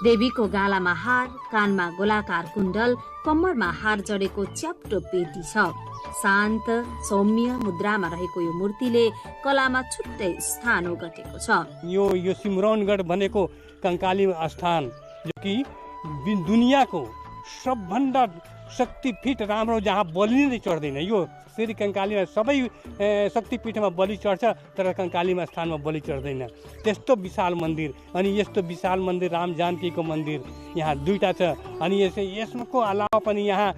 देवीको गालामा हार, कानमा गोलाकार कुण्डल, कम्मरमा हार जडेको च्याप्टो पेटी छ। शान्त सौम्य मुद्रामा रहेको यो मूर्तिले कलामा छुट्टै स्थान ओगटेको छ। यो सिमरनगढ भनेको कंकाली स्थान जो कि दुनियाँको सबभन्दा शक्तिपीठ राम्रो जहाँ बलि नै चढ्दैन। यो फेरि कंकालीमा सबै शक्तिपीठमा बलि चढ्छ तर कंकालीमा स्थानमा बलि चढ्दैन। त्यस्तो विशाल मन्दिर अनि यस्तो विशाल मन्दिर राम जानकीको मन्दिर यहाँ दुईटा छ। अनि यसको अलावा पनि यहाँ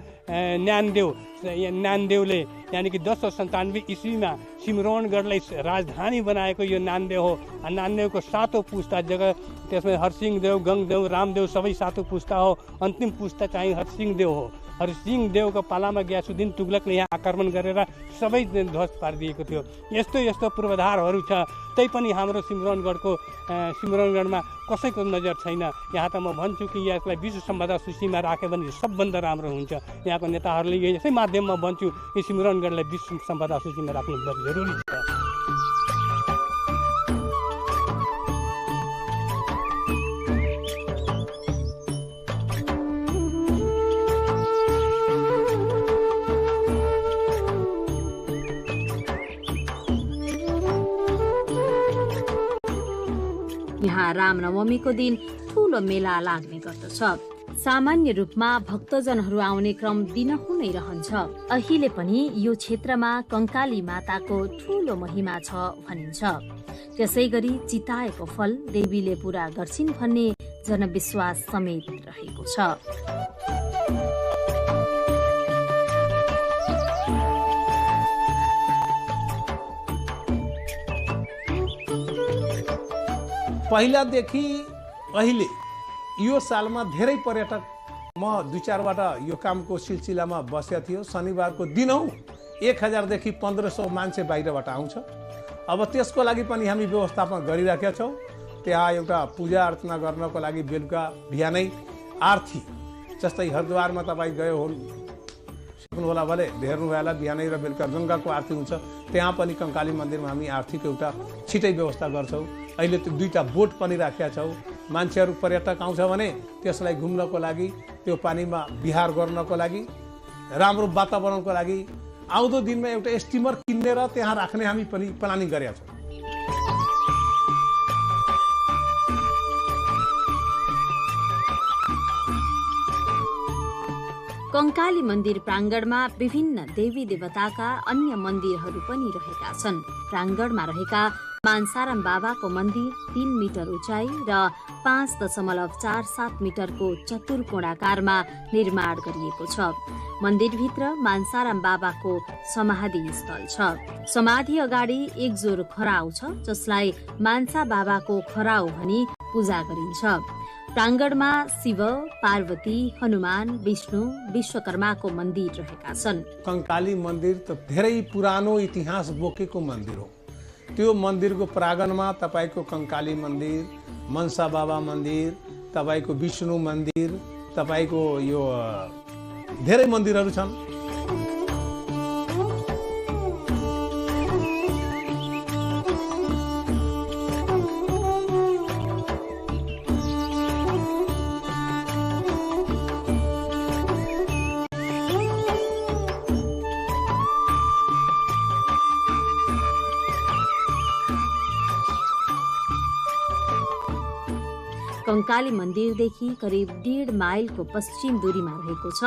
नानदेवले यानि कि 1097 ईस्वीमा सिमरनगढलाई राजधानी बनाएको यो नानदेव हो। नानदेवको 7औं पुस्ता जगह त्यसमा हरसिंहदेव, गङदेव, रामदेव सबै 7औं पुस्ता हो। अन्तिम पुस्ता चाहिँ हरसिंहदेव हो। हरसिंहदेवको पालामा ग्यासुद्दिन तुगलकले यहाँ आक्रमण गरेर सबै ध्वस्त पारिदिएको थियो। यस्तो यस्तो पूर्वाधारहरू छ। तैपनि हाम्रो सिमरनगढमा कसैको नजर छैन। यहाँ त म भन्छु कि यसलाई विश्व सम्पदा सूचीमा राख्यो भने सबभन्दा राम्रो हुन्छ। यहाँको नेताहरूले यसै माध्यममा भन्छु कि सिमरनगढलाई विश्व सम्पदा सूचीमा राख्नु जरुरी छ। यहाँ रामनवमीको दिन ठूलो मेला लाग्ने गर्दछ। सामान्य रूपमा भक्तजनहरू आउने क्रम दिनहुँ नै रहन्छ। अहिले पनि यो क्षेत्रमा कंकाली माताको ठूलो महिमा छ भनिन्छ। त्यसै गरी चिताएको फल देवीले पूरा गर्छिन् भन्ने जनविश्वास समेत रहेको छ। पहिलादेखि अहिले यो सालमा धेरै पर्यटक म 2-4वटा यो कामको सिलसिलामा बसेको थियो। शनिबारको दिनौँ 1000 देखि 1500 मान्छे बाहिरबाट आउँछ। अब त्यसको लागि पनि हामी व्यवस्थापन गरिराखेका छौँ। त्यहाँ एउटा पूजा अर्चना गर्नको लागि बेलुका बिहानै आरती, जस्तै हरिद्वारमा तपाईँ गयो सक्नु होला भले हेर्नु होला, बिहानै र बेलुका गङ्गाको आरती हुन्छ। त्यहाँ पनि कंकाली मन्दिरमा हामी आरतीको एउटा छिटै व्यवस्था गर्छौँ। अहिले त्यो 2टा बोट पनि राखेका छौँ। मान्छेहरू पर्यटक आउँछ भने त्यसलाई घुम्नको लागि, त्यो पानीमा विहार गर्नको लागि, राम्रो वातावरणको लागि आउँदो दिनमा एउटा स्टिमर किनेर त्यहाँ राख्ने हामी पनि प्लानिङ गरेका छौँ। कंकाली मन्दिर प्राङ्गणमा विभिन्न देवी देवताका अन्य मन्दिरहरू पनि रहेका छन्। प्राङ्गणमा रहेका मानसाराम बाबाको मन्दिर 3 मिटर उचाइ र 5.47 मिटरको चतुर्कोणाकारमा निर्माण गरिएको छ। मन्दिरभित्र मानसाराम बाबाको समाधि स्थल छ। समाधि अगाडि एक जोर खराउ छ, जसलाई मानसा बाबाको खराउ भनी पूजा गरिन्छ। प्राङ्गणमा शिव, पार्वती, हनुमान, विष्णु, विश्वकर्माको मन्दिर रहेका छन्। कंकाली मन्दिर त धेरै पुरानो इतिहास बोकेको मन्दिर हो। त्यो मन्दिरको प्राङ्गणमा तपाईको कंकाली मन्दिर, मनसा बाबा मन्दिर, तपाईको विष्णु मन्दिर, तपाईको यो धेरै मन्दिरहरू छन्। कंकाली मन्दिरदेखि करिब 1.5 माइलको पश्चिम दूरीमा रहेको छ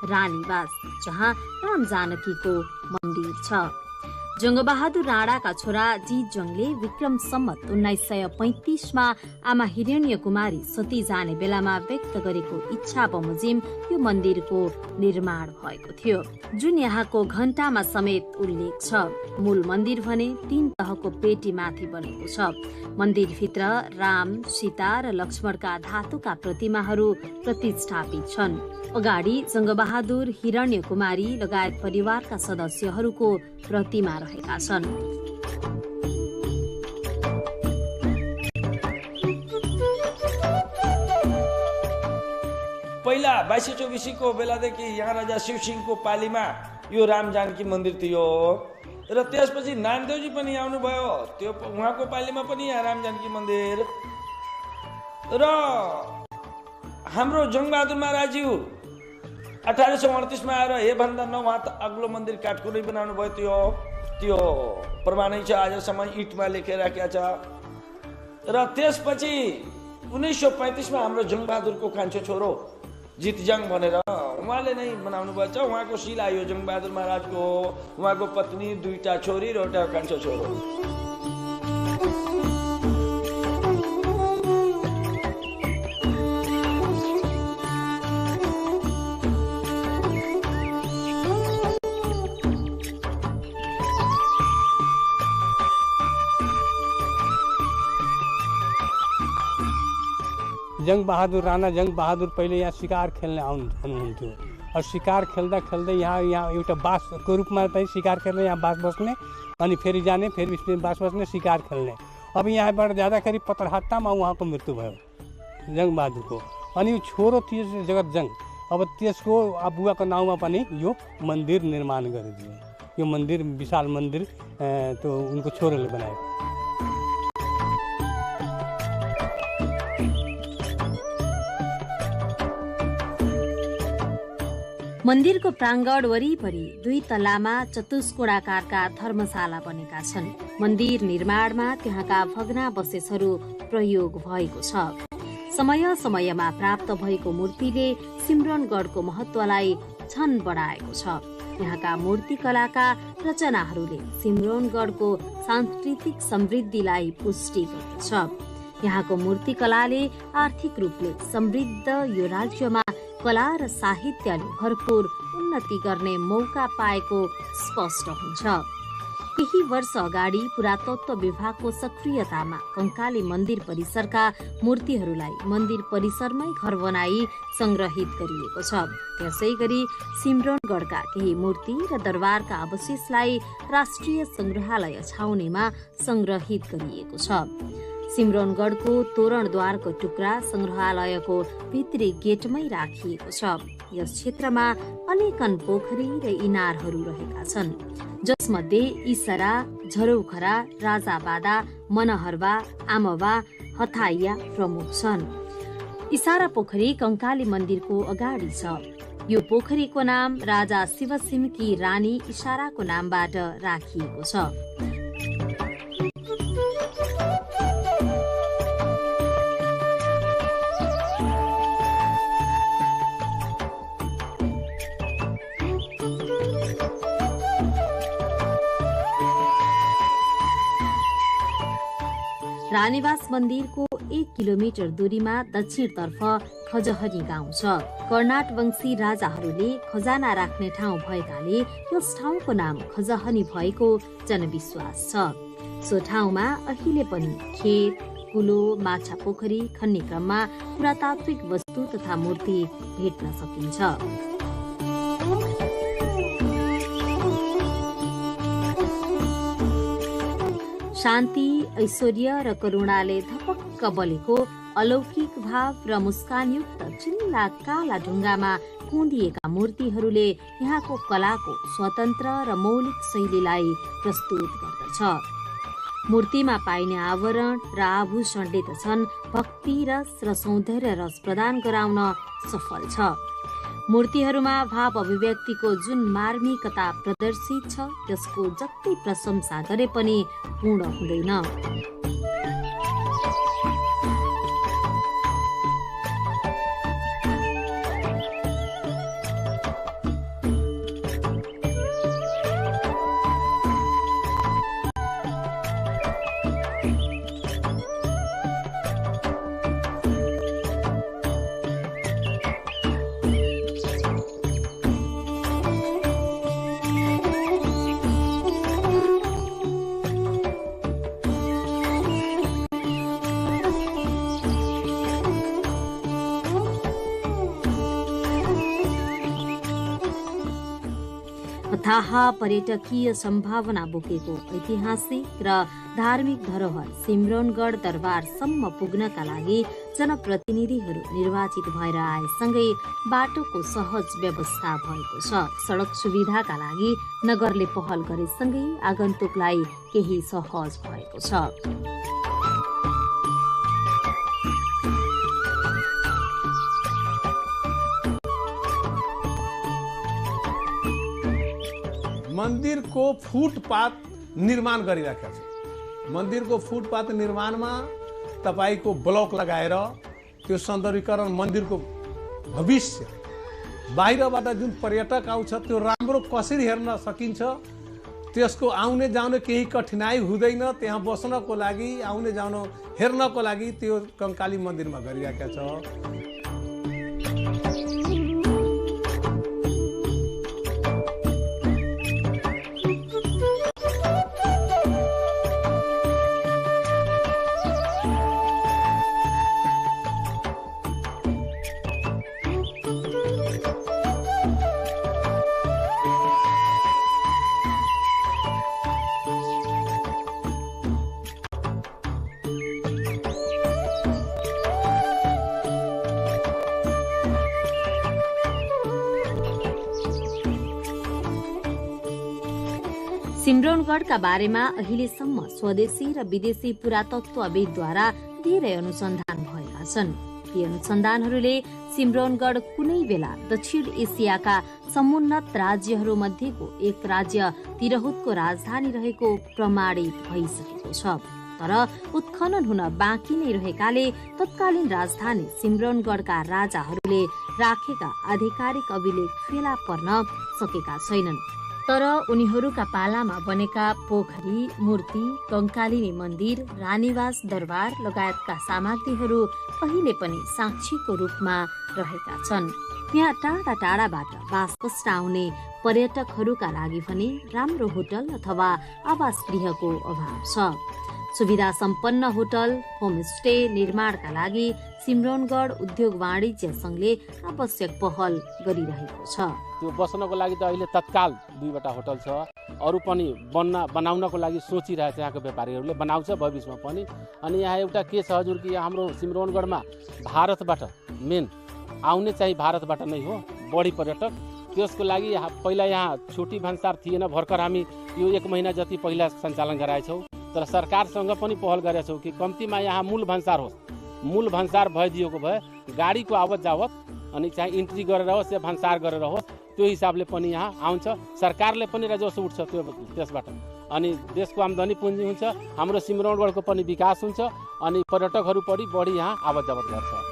रानीवास, जहाँ राम जानकीको मन्दिर छ। जङ्गबहादुर राणाका छोरा जीतजङले विक्रम सम्मत 1935मा आमा हिरण्य कुमारी सती जाने बेलामा व्यक्त गरेको इच्छा बमोजिम यो मन्दिरको निर्माण भएको थियो, जुन यहाँको घण्टामा समेत उल्लेख छ। मूल मन्दिर भने 3 तहको पेटी माथि बनेको छ। मन्दिरभित्र राम, सीता र लक्ष्मणका धातुका प्रतिमाहरू प्रतिष्ठापित छन्। अगाडि जङ्गबहादुर, हिरण्य कुमारी लगायत परिवारका सदस्यहरूको प्रतिमा रहेका छन्। पहिला 2224 को बेलादेखि यहाँ राजा शिवसिंहको पालीमा यो राम जानकी मन्दिर थियो र त्यसपछि नामदेवजी पनि आउनुभयो, त्यो उहाँको पालीमा पनि यहाँ राम जानकी मन्दिर र हाम्रो जङ्गबहादुर महाराजज्यू 1838 मा आएर हे भन्दा न उहाँ त अग्लो मन्दिर काठको नै बनाउनु भयो, त्यो प्रमाणै छ, आजसम्म इटमा लेखेर राखेको छ। र त्यसपछि 1935 मा हाम्रो जङ्गबहादुरको कान्छो छोरो जितजङ भनेर उहाँले नै बनाउनु भएको छ। उहाँको शिला यो जङ्गबहादुर महाराजको, उहाँको पत्नी, 2टा छोरी र एउटा कान्छो छोरो। जङ्गबहादुर राणा जङ्गबहादुर पहिले यहाँ शिकार खेल्न आउनुहुन्थ्यो। और शिकार खेल्दा खेल्दै यहाँ एउटा बासको रूपमा चाहिँ शिकार खेल्ने, यहाँ बास बस्ने, अनि फेरि जाने, फेरि उसले बास बस्ने, शिकार खेल्ने। अब यहाँबाट जाँदाखेरि पत्रहट्टामा उहाँको मृत्यु भयो जङ्गबहादुरको। अनि छोरो थियो जगतजङ। अब त्यसको बुवाको नाउँमा पनि यो मन्दिर निर्माण गरिदियो। यो मन्दिर विशाल मन्दिर त्यो उनको छोरोले बनायो। मन्दिरको प्राङ्गण वरिपरि 2 तलामा चतुष्कोणाकारका धर्मशाला बनेका छन्। मन्दिर निर्माणमा त्यहाँका भग्नावशेषहरू प्रयोग भएको छ। समय समयमा प्राप्त भएको मूर्तिले सिमरनगढको महत्वलाई झन बढाएको छ। यहाँका मूर्तिकलाका रचनाहरूले सिमरनगढको सांस्कृतिक समृद्धिलाई पुष्टि गर्दछ। यहाँको मूर्तिकलाले आर्थिक रूपले समृद्ध यो राज्यमा कला र साहित्यले भरपूर उन्नति गर्ने मौका पाएको स्पष्ट हुन्छ। केही वर्ष अगाडि पुरातत्व विभागको सक्रियतामा कंकाली मन्दिर परिसरका मूर्तिहरूलाई मन्दिर परिसरमै घर बनाई संग्रहित गरिएको छ। त्यसै गरी सिमरनगढका केही मूर्ति र दरबारका अवशेषलाई राष्ट्रिय संग्रहालय छाउनीमा संग्रहित गरिएको छ। सिमरनगढको तोरणद्वारको टुक्रा संग्रहालयको भित्री गेटमै राखिएको छ। यस क्षेत्रमा अनेकन पोखरी र इनारहरू रहेका छन्, जसमध्ये इसरा, झरौखरा, राजाबादा, मनहरवा, आमवा, हथाइया प्रमुख छन्। इसारा पोखरी कंकाली मन्दिरको अगाडि छ। यो पोखरीको नाम राजा शिवसिंहकी रानी इसाराको नामबाट राखिएको छ। रानीवास मन्दिरको 1 किलोमिटर दूरीमा दक्षिणतर्फ खजहरी गाउँ छ। कर्नाट वंशी राजाहरूले खजाना राख्ने ठाउँ भएकाले यस ठाउँको नाम खजहनी भएको जनविश्वास छ। सो ठाउँमा अहिले पनि खेत, कुलो, माछा पोखरी खन्ने क्रममा पुरातात्विक वस्तु तथा मूर्ति भेट्न सकिन्छ। शान्ति, ऐश्वर्य र करुणाले धपक्क बलेको अलौकिक भाव र मुस्कानयुक्त चिल्ला काला ढुङ्गामा कुँदिएका मूर्तिहरूले यहाँको कलाको स्वतन्त्र र मौलिक शैलीलाई प्रस्तुत गर्दछ। मूर्तिमा पाइने आवरण र आभूषणले त छन् भक्ति रस र सौन्दर्य रस प्रदान गराउन सफल छ। मूर्तिहरूमा भाव अभिव्यक्तिको जुन मार्मिकता प्रदर्शित छ त्यसको जति प्रशंसा गरे पनि पूर्ण हुँदैन। अथाह पर्यटकीय सम्भावना बोकेको ऐतिहासिक र धार्मिक धरोहर सिम्रौनगढ दरबारसम्म पुग्नका लागि जनप्रतिनिधिहरू निर्वाचित भएर आएसँगै बाटोको सहज व्यवस्था भएको छ। सडक सुविधाका लागि नगरले पहल गरेसँगै आगन्तुकलाई केही सहज भएको छ। मन्दिरको फुटपाथ निर्माण गरिराखेको छ। मन्दिरको फुटपाथ निर्माणमा तपाईको ब्लक लगाएर त्यो सौन्दर्यीकरण मन्दिरको भविष्य बाहिरबाट जुन पर्यटक आउँछ त्यो राम्रो कसरी हेर्न सकिन्छ, त्यसको आउने जाने केही कठिनाइ हुँदैन। त्यहाँ बस्नको लागि आउने जाने हेर्नको लागि त्यो कंकाली मन्दिरमा गरिराखेको छ। सिम्रौनगढका बारेमा अहिलेसम्म स्वदेशी र विदेशी पुरातत्वविदद्वारा धेरै अनुसन्धान भएका छन्। ती अनुसन्धानहरूले सिम्रौनगढ कुनै बेला दक्षिण एसियाका समुन्नत राज्यहरू मध्येको एक राज्य तिरहुतको राजधानी रहेको प्रमाणित भइसकेको छ। तर उत्खनन हुन बाँकी नै रहेकाले तत्कालीन राजधानी सिम्रौनगढका राजाहरूले राखेका आधिकारिक अभिलेख फेला पर्न सकेका छैनन्। तर उनीहरूका पालामा बनेका पोखरी, मूर्ति, कंकालिनी मन्दिर, रानीवास दरबार लगायतका सामग्रीहरू अहिले पनि साक्षीको रूपमा रहेका छन्। यहाँ टाढा टाढाबाट बास बस्न आउने पर्यटकहरूका लागि पनि राम्रो होटल अथवा आवास गृहको अभाव छ। सुविधा सम्पन्न होटल, होमस्टे निर्माणका लागि सिम्रौनगढ उद्योग वाणिज्य संघले आवश्यक पहल गरिरहेको छ। त्यो बस्नको लागि त अहिले तत्काल 2वटा होटल छ। अरू पनि बनाउनको लागि सोचिरहेछ यहाँको व्यापारीहरूले, बनाउँछ भविष्यमा पनि। अनि यहाँ एउटा के छ हजुर कि हाम्रो सिम्रौनगढमा भारतबाट मेन आउने चाहिँ भारतबाट नै हो बढी पर्यटक। त्यसको लागि पहिला यहाँ छोटी भन्सार थिएन, भर्खर हामी यो 1 महिना जति पहिला सञ्चालन गराएछौँ। तर सरकारसँग पनि पहल गरेका छौँ कि कम्तीमा यहाँ मूल भन्सार होस्। मूल भन्सार भइदिएको भए गाडीको आवत जावत अनि चाहिँ इन्ट्री गरेर होस् या भन्सार गरेर होस्, त्यो हिसाबले पनि यहाँ आउँछ। सरकारले पनि राजस्व उठ्छ त्यसबाट, अनि देशको आम्दानी पुँजी हुन्छ, हाम्रो सिम्रौनगढको पनि विकास हुन्छ, अनि पर्यटकहरू पनि बढी यहाँ आवत जावत गर्छ।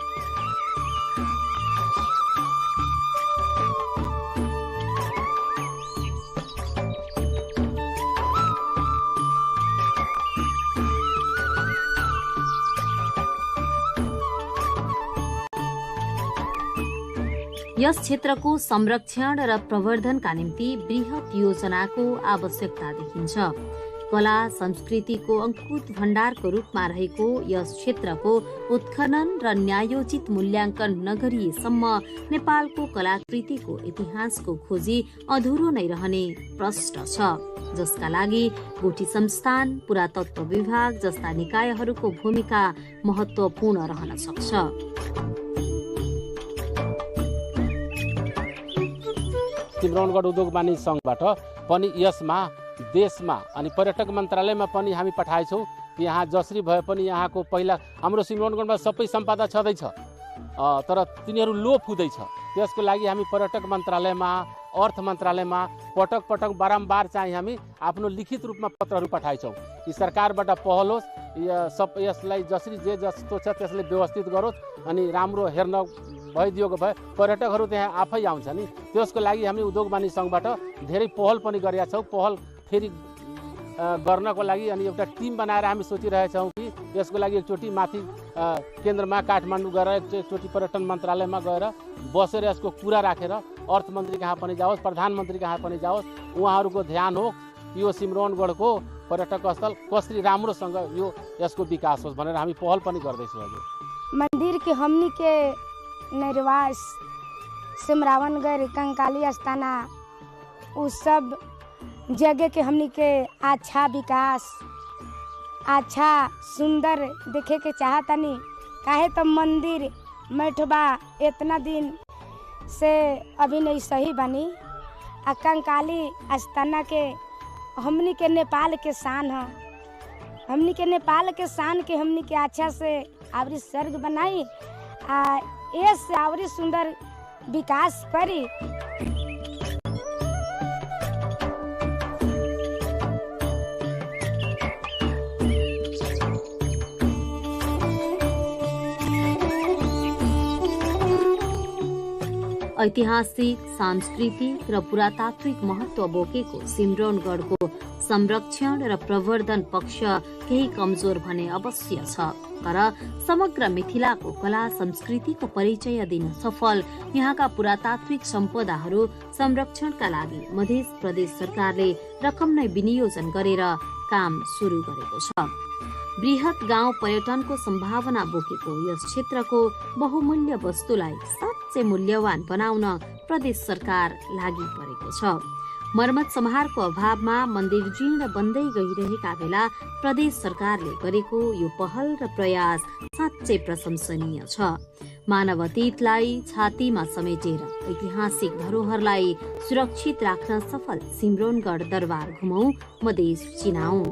यस क्षेत्रको संरक्षण र प्रवर्धनका निम्ति बृहत योजनाको आवश्यकता देखिन्छ। कला संस्कृतिको अंकुत भण्डारको रूपमा रहेको यस क्षेत्रको उत्खनन र न्यायोचित मूल्याङ्कन नगरिएसम्म नेपालको कलाकृतिको इतिहासको खोजी अधुरो नै रहने प्रश्न छ, जसका लागि गुठी संस्थान, पुरातत्व विभाग जस्ता निकायहरूको भूमिका महत्त्वपूर्ण रहन सक्छ। सिम्रौनगढ उद्योग वाणिज्य संघबाट पनि यसमा देशमा अनि पर्यटक मन्त्रालयमा पनि हामी पठाएछौँ कि यहाँ जसरी भए पनि यहाँको पहिला हाम्रो सिम्रौनगढमा सबै सम्पदा छँदैछ, तर तिनीहरू लोप हुँदैछ। त्यसको लागि हामी पर्यटक मन्त्रालयमा, अर्थ मन्त्रालयमा पटक पटक बारम्बार चाहिँ हामी आफ्नो लिखित रूपमा पत्रहरू पठाएछौँ कि सरकारबाट पहल होस्, यसलाई जसरी जे जस्तो छ त्यसले व्यवस्थित गरोस्, अनि राम्रो हेर्न भइदिएको भए पर्यटकहरू त्यहाँ आफै आउँछ नि। त्यसको लागि हामी उद्योग वाणिज्य संघबाट धेरै पहल पनि गरेका छौँ। पहल फेरि गर्नको लागि अनि एउटा टिम बनाएर हामी सोचिरहेछौँ कि यसको लागि एकचोटि माथि केन्द्रमा काठमाडौँ गएर एकचोटि पर्यटन मन्त्रालयमा गएर बसेर यसको कुरा राखेर अर्थमन्त्री कहाँ पनि जाओस्, प्रधानमन्त्री कहाँ पनि जाओस्, उहाँहरूको ध्यान हो यो सिम्रौनगढको पर्यटक स्थल कसरी राम्रोसँग यो यसको विकास होस् भनेर हामी पहल पनि गर्दैछौँ। हजुर मंदिर के हमनी के निर्वास सिमरावनगढ़ कंकाली अस्थाना उस सब जगह के हमनी के अच्छा विकास, अच्छा सुंदर देखे के चाहतनी। काहे तो मंदिर मैठबा इतना दिन से अभी नहीं सही बनी। आ कंकाली आस्थाना के हमनी के नेपाल के शान है। हमनी के नेपाल के शान के हमनी के अच्छा से आवरी स्वर्ग बनाई आ ऐसे आवरी सुंदर विकास करी। ऐतिहासिक, सांस्कृतिक र पुरातात्विक महत्व बोकेको सिम्रौनगढको संरक्षण र प्रवर्धन पक्ष केही कमजोर भने अवश्य छ। तर समग्र मिथिलाको कला संस्कृतिको परिचय दिन सफल यहाँका पुरातात्विक सम्पदाहरू संरक्षणका लागि मध्य प्रदेश सरकारले रकम नै विनियोजन गरेर काम सुरु गरेको छ। बृहत गाउँ पर्यटनको सम्भावना बोकेको यस क्षेत्रको बहुमूल्य वस्तुलाई साँच्चै मूल्यवान बनाउन प्रदेश सरकार लागि परेको छ। मर्मत सम्हारको अभावमा मन्दिर जीर्ण बन्दै गइरहेका बेला प्रदेश सरकारले गरेको यो पहल र प्रयास साँच्चै प्रशंसनीय छ। मानव अतीतलाई छातीमा समेटेर ऐतिहासिक धरोहरलाई सुरक्षित राख्न सफल सिम्रौनगढ दरबार घुमौं, Madhesh चिनाऊ।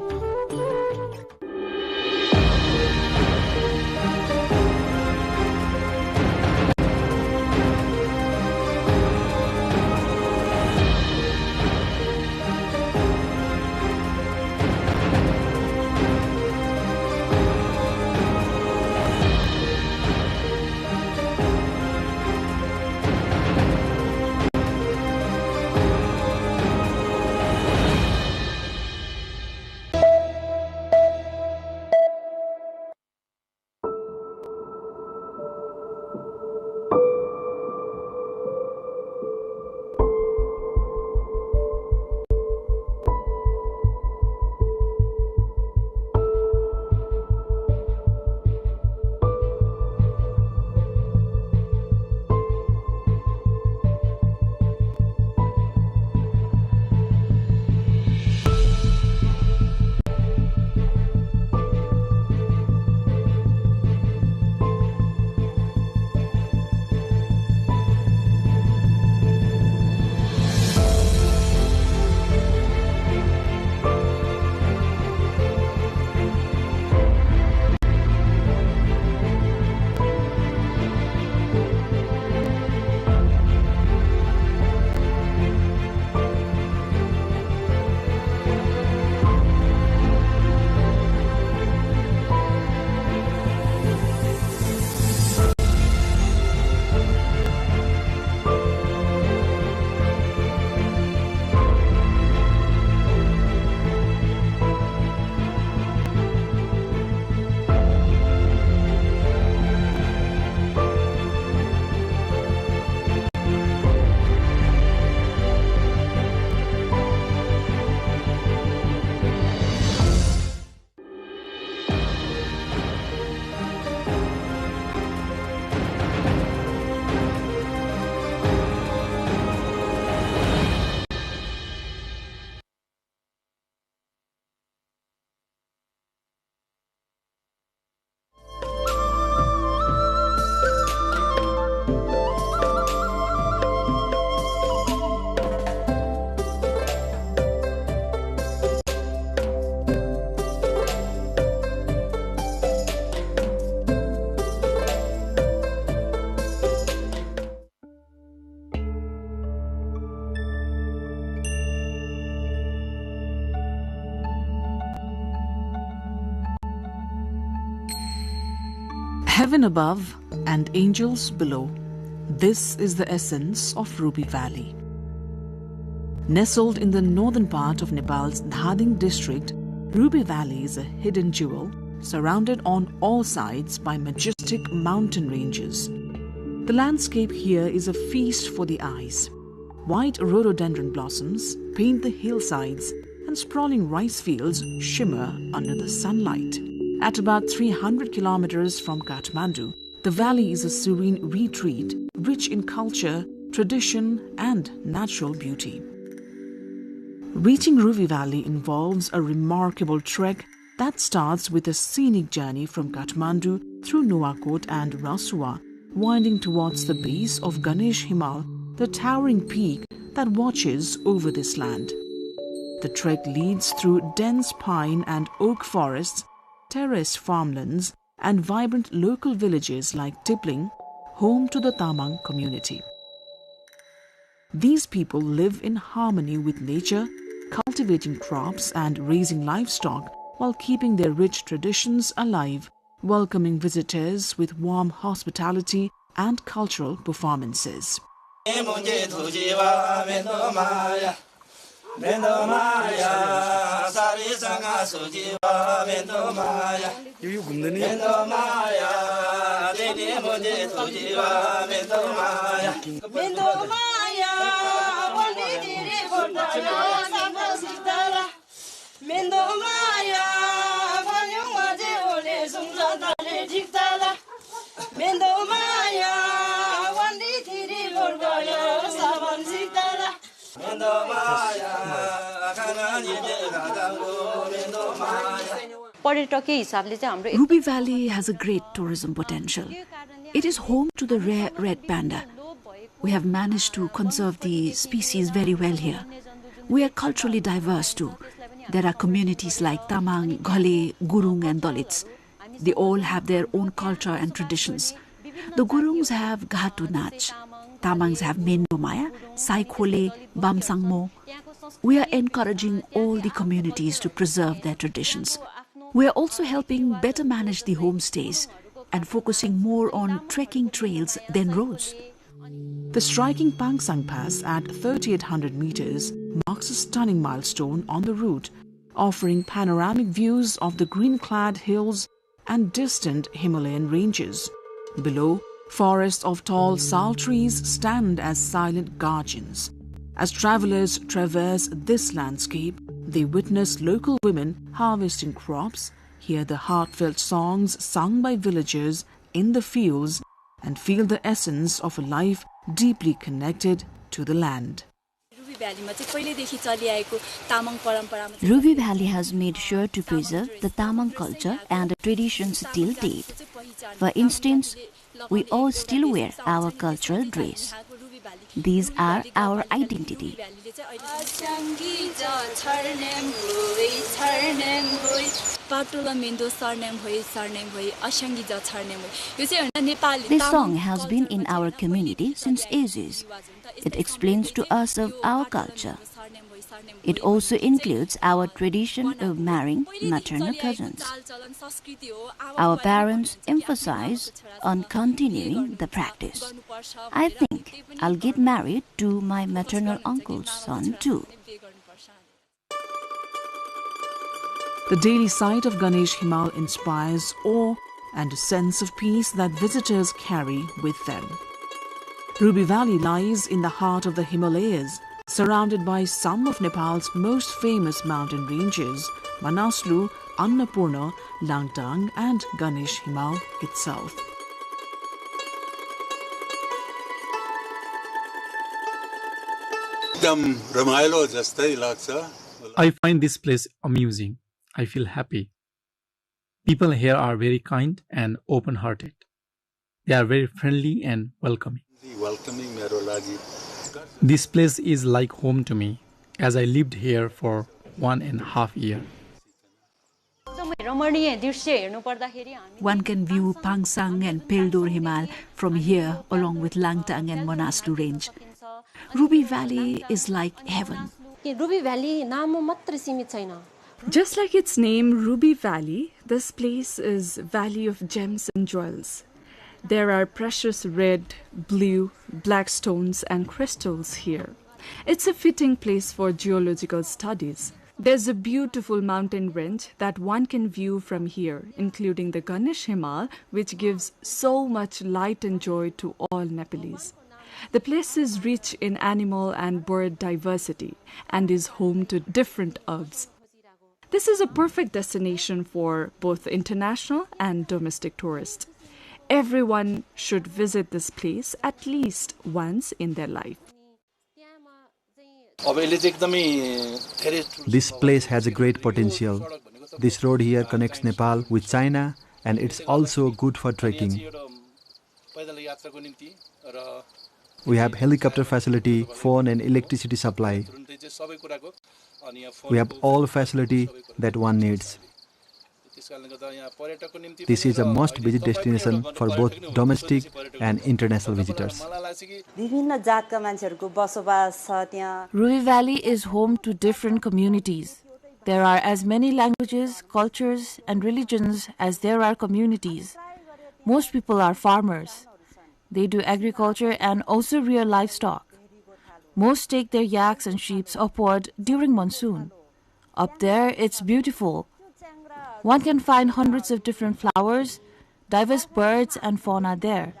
Heaven above and angels below. This is the essence of Ruby Valley. Nestled in the northern part of Nepal's Dhading district, Ruby Valley is a hidden jewel surrounded on all sides by majestic mountain ranges. The landscape here is a feast for the eyes. White rhododendron blossoms paint the hillsides and sprawling rice fields shimmer under the sunlight. At about 300 kilometers from Kathmandu, the valley is a serene retreat, rich in culture, tradition, and natural beauty. Reaching Ruby Valley involves a remarkable trek that starts with a scenic journey from Kathmandu through Nuwakot and Rasua, winding towards the base of Ganesh Himal, the towering peak that watches over this land. The trek leads through dense pine and oak forests, terraced farmlands, and vibrant local villages like Tipling, home to the Tamang community. These people live in harmony with nature, cultivating crops and raising livestock while keeping their rich traditions alive, welcoming visitors with warm hospitality and cultural performances. Ruby Valley has a great tourism potential. It is home to the rare red panda. We have managed to conserve the species very well here. We are culturally diverse too. There are communities like Tamang, Ghale, Gurung and Dalits. They all have their own culture and traditions. The Gurungs have Ghatu Nach. Tamangs have Mendomaya, Saikhole, Bamsangmo. We are encouraging all the communities to preserve their traditions. We are also helping better manage the homestays and focusing more on trekking trails than roads. The striking Pangsang Pass at 3,800 meters marks a stunning milestone on the route, offering panoramic views of the green-clad hills and distant Himalayan ranges. Below, forests of tall sal trees stand as silent guardians. As travelers traverse this landscape, they witness local women harvesting crops, hear the heartfelt songs sung by villagers in the fields, and feel the essence of a life deeply connected to the land. Ruby Valley has made sure to preserve the Tamang culture and traditions till date. For instance, we all still wear our cultural dress. These are our identity. This song has been in our community since ages. It explains to us of our culture. It also includes our tradition of marrying maternal cousins. Our parents emphasize on continuing the practice. I think I'll get married to my maternal uncle's son too. The daily sight of Ganesh Himal inspires awe and a sense of peace that visitors carry with them. Ruby Valley lies in the heart of the Himalayas, surrounded by some of Nepal's most famous mountain ranges, Manaslu, Annapurna, Langtang and Ganesh Himal itself. I find this place amusing. I feel happy. People here are very kind and open-hearted. They are very friendly and welcoming. This place is like home to me, as I lived here for 1.5 years. One can view Pangsang and Peldur Himal from here along with Langtang and Manaslu range. Ruby Valley is like heaven. Just like its name, Ruby Valley, this place is Valley of Gems and Jewels. There are precious red, blue, black stones and crystals here. It's a fitting place for geological studies. There's a beautiful mountain range that one can view from here, including the Ganesh Himal, which gives so much light and joy to all Nepalese. The place is rich in animal and bird diversity and is home to different herbs. This is a perfect destination for both international and domestic tourists. Everyone should visit this place at least once in their life. This place has a great potential. This road here connects Nepal with China, and it's also good for trekking. We have helicopter facility, phone and electricity supply. We have all facility that one needs. This is a must-visit destination for both domestic and international visitors. Ruby Valley is home to different communities. There are as many languages, cultures, and religions as there are communities. Most people are farmers. They do agriculture and also rear livestock. Most take their yaks and sheep upward during monsoon. Up there, it's beautiful. One can find hundreds of different flowers, diverse birds and fauna there.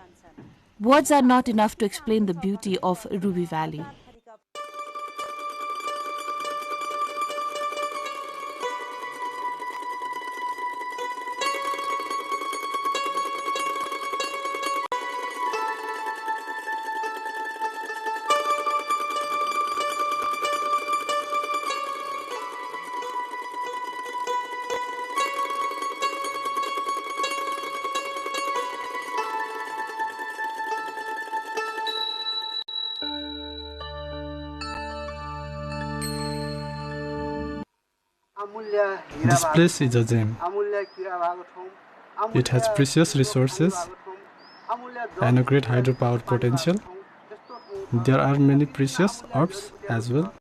Words are not enough to explain the beauty of Ruby Valley. This place is a gem. It has precious resources and a great hydropower potential. There are many precious herbs as well.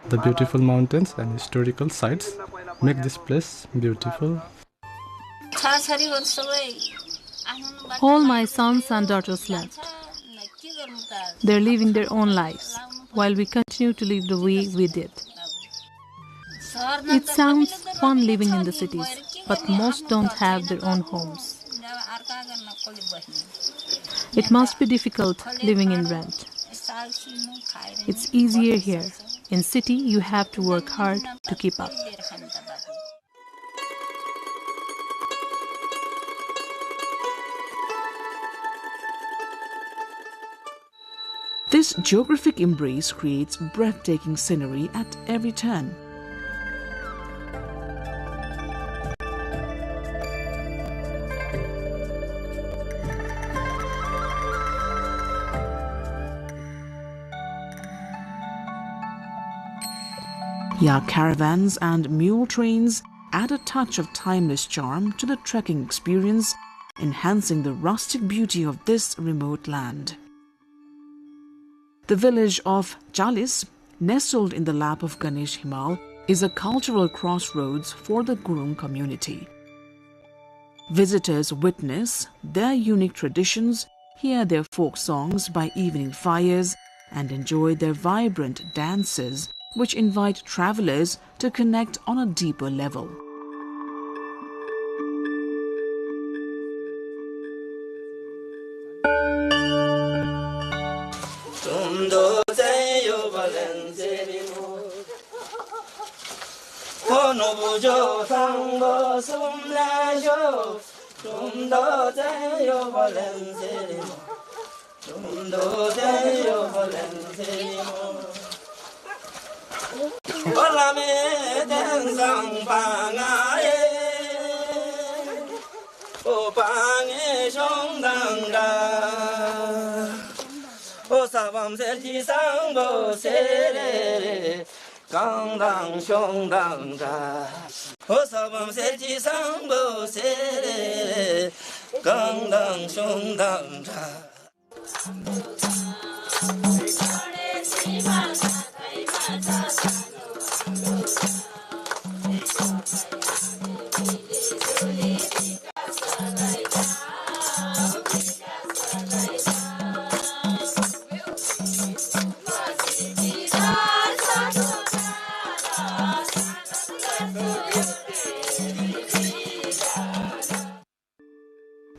The beautiful mountains and historical sites make this place beautiful. All my sons and daughters left. They're living their own lives, while we continue to live the way we did. It sounds fun living in the cities, but most don't have their own homes. It must be difficult living in rent. It's easier here. In city, you have to work hard to keep up. This geographic embrace creates breathtaking scenery at every turn. Yak caravans and mule trains add a touch of timeless charm to the trekking experience, enhancing the rustic beauty of this remote land. The village of Chalis, nestled in the lap of Ganesh Himal, is a cultural crossroads for the Gurung community. Visitors witness their unique traditions, hear their folk songs by evening fires, and enjoy their vibrant dances, which invite travelers to connect on a deeper level.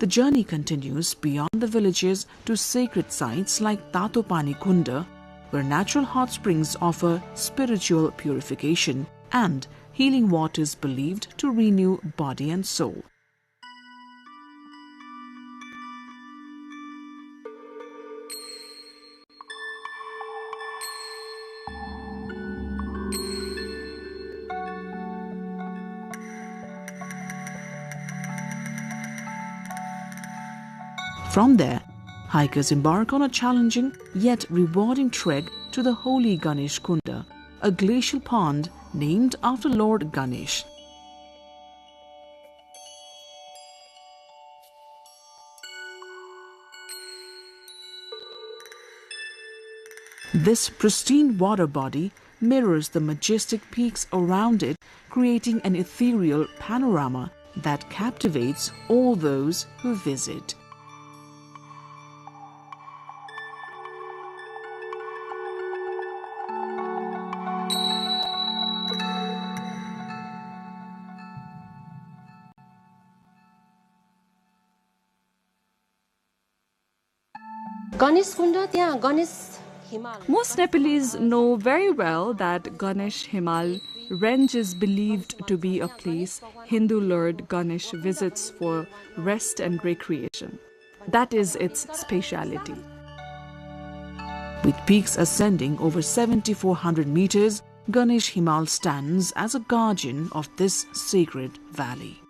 The journey continues beyond the villages to sacred sites like Tatopani Kunda, where natural hot springs offer spiritual purification and healing waters believed to renew body and soul. From there, hikers embark on a challenging yet rewarding trek to the holy Ganesh Kunda, a glacial pond named after Lord Ganesh. This pristine water body mirrors the majestic peaks around it, creating an ethereal panorama that captivates all those who visit. Most Nepalese know very well that Ganesh Himal range is believed to be a place Hindu Lord Ganesh visits for rest and recreation. That is its speciality. With peaks ascending over 7,400 meters, Ganesh Himal stands as a guardian of this sacred valley.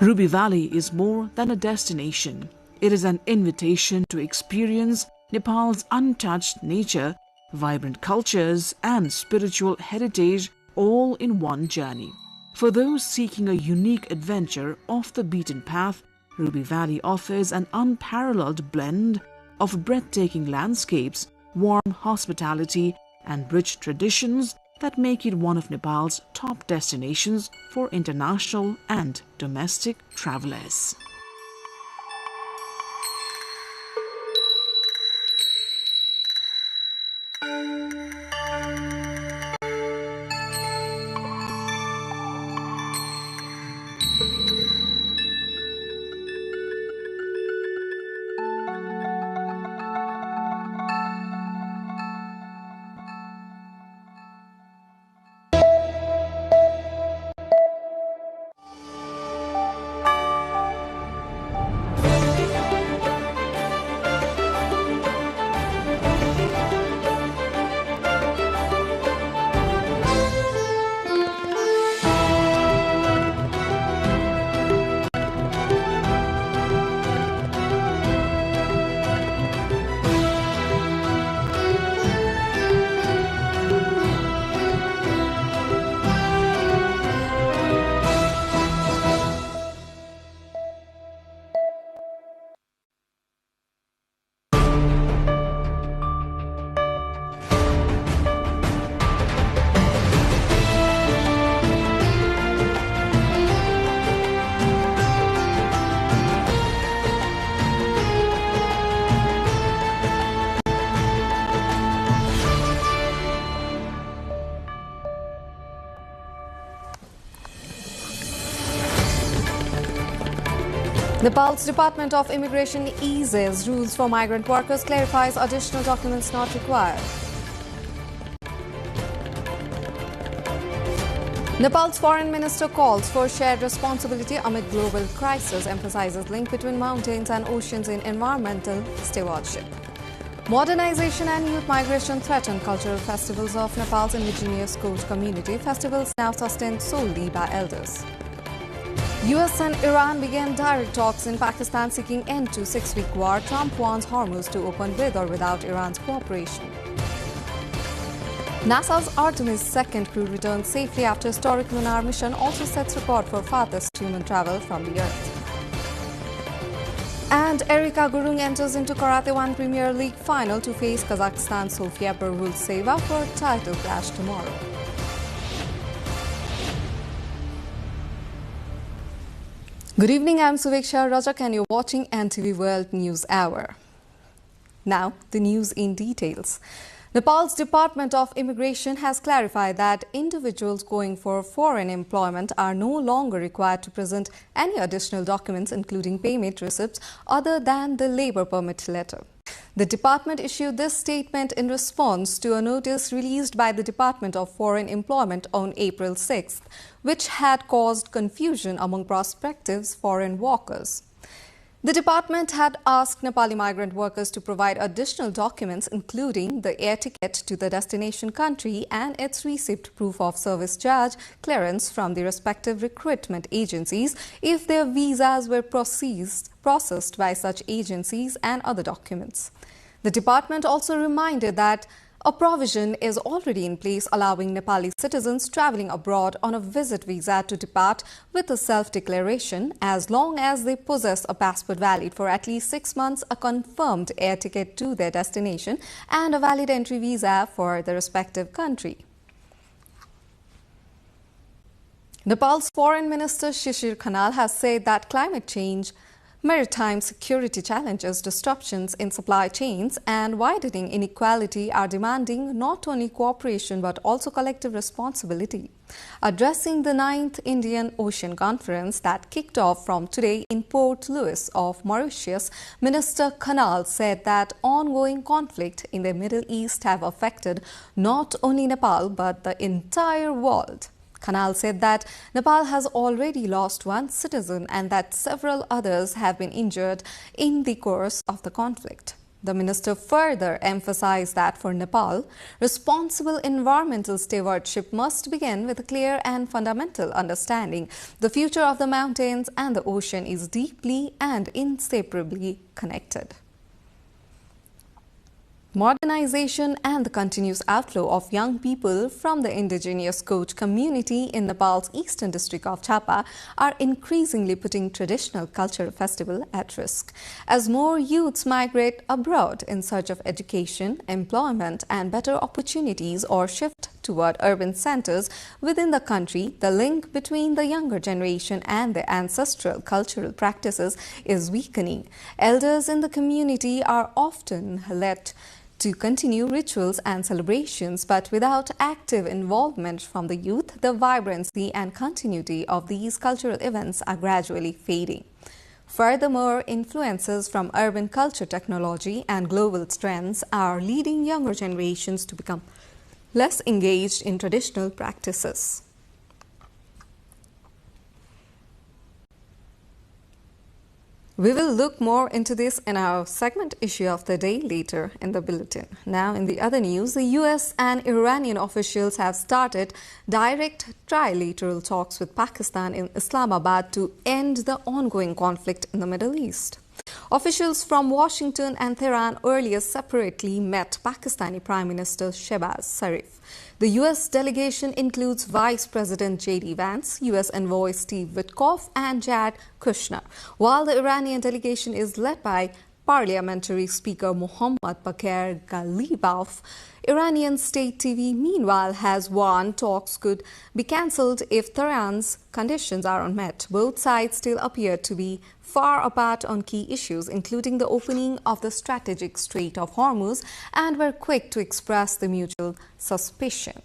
Ruby Valley is more than a destination. It is an invitation to experience Nepal's untouched nature, vibrant cultures, and spiritual heritage all in one journey. For those seeking a unique adventure off the beaten path, Ruby Valley offers an unparalleled blend of breathtaking landscapes, warm hospitality, and rich traditions that make it one of Nepal's top destinations for international and domestic travelers. Nepal's Department of Immigration eases rules for migrant workers, clarifies additional documents not required. Nepal's foreign minister calls for shared responsibility amid global crisis, emphasizes link between mountains and oceans in environmental stewardship. Modernization and youth migration threaten cultural festivals of Nepal's indigenous coast community, festivals now sustained solely by elders. US and Iran began direct talks in Pakistan seeking end to 6-week war. Trump wants Hormuz to open with or without Iran's cooperation. NASA's Artemis 2 crew returned safely after historic lunar mission, also sets record for farthest human travel from the Earth. And Erika Gurung enters into Karate 1 Premier League final to face Kazakhstan's Sofia Burgulseva for title clash tomorrow. Good evening, I'm Suveksha Rajak and you're watching NTV World News Hour. Now, the news in details. Nepal's Department of Immigration has clarified that individuals going for foreign employment are no longer required to present any additional documents, including payment receipts, other than the labor permit letter. The department issued this statement in response to a notice released by the Department of Foreign Employment on April 6th, which had caused confusion among prospective foreign workers. The department had asked Nepali migrant workers to provide additional documents, including the air ticket to the destination country and its receipt proof of service charge clearance from the respective recruitment agencies if their visas were processed by such agencies, and other documents. The department also reminded that a provision is already in place allowing Nepali citizens travelling abroad on a visit visa to depart with a self-declaration as long as they possess a passport valid for at least 6 months, a confirmed air ticket to their destination, and a valid entry visa for the respective country. Nepal's Foreign Minister Shishir Khanal has said that climate change, maritime security challenges, disruptions in supply chains, and widening inequality are demanding not only cooperation but also collective responsibility. Addressing the 9th Indian Ocean Conference that kicked off from today in Port Louis of Mauritius, Minister Khanal said that ongoing conflict in the Middle East have affected not only Nepal but the entire world. Khanal said that Nepal has already lost 1 citizen and that several others have been injured in the course of the conflict. The minister further emphasized that for Nepal, responsible environmental stewardship must begin with a clear and fundamental understanding. The future of the mountains and the ocean is deeply and inseparably connected. Modernization and the continuous outflow of young people from the indigenous Koch community in Nepal's eastern district of Chapa are increasingly putting traditional cultural festival at risk. As more youths migrate abroad in search of education, employment and better opportunities or shift toward urban centers within the country, the link between the younger generation and their ancestral cultural practices is weakening. Elders in the community are often led to continue rituals and celebrations, but without active involvement from the youth, the vibrancy and continuity of these cultural events are gradually fading. Furthermore, influences from urban culture, technology and global trends are leading younger generations to become less engaged in traditional practices. We will look more into this in our segment issue of the day later in the bulletin. Now, in the other news, the US and Iranian officials have started direct trilateral talks with Pakistan in Islamabad to end the ongoing conflict in the Middle East. Officials from Washington and Tehran earlier separately met Pakistani Prime Minister Shehbaz Sharif. The U.S. delegation includes Vice President J.D. Vance, U.S. Envoy Steve Witkoff and Jared Kushner, while the Iranian delegation is led by Parliamentary Speaker Mohammad Bakir Ghalibaf. Iranian state TV, meanwhile, has warned talks could be cancelled if Tehran's conditions are unmet. Both sides still appear to be far apart on key issues, including the opening of the strategic Strait of Hormuz, and were quick to express the mutual suspicion.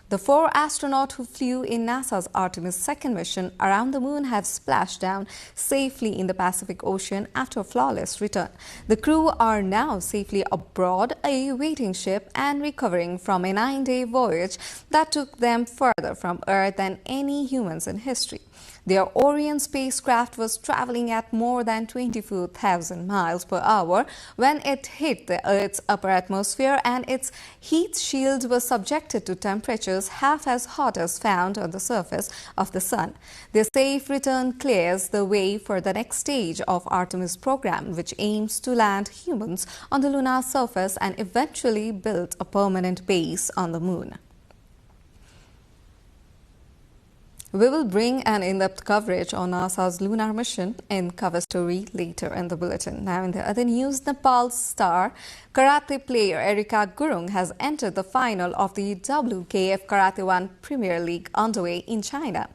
The 4 astronauts who flew in NASA's Artemis 2nd mission around the moon have splashed down safely in the Pacific Ocean after a flawless return. The crew are now safely aboard a waiting ship and recovering from a 9-day voyage that took them further from Earth than any humans in history. Their Orion spacecraft was traveling at more than 24,000 miles per hour when it hit the Earth's upper atmosphere, and its heat shield was subjected to temperatures half as hot as found on the surface of the Sun. Their safe return clears the way for the next stage of Artemis program, which aims to land humans on the lunar surface and eventually build a permanent base on the moon. We will bring an in-depth coverage on NASA's lunar mission in cover story later in the bulletin. Now, in the other news, Nepal's star karate player Erika Gurung has entered the final of the WKF Karate 1 Premier League underway in China.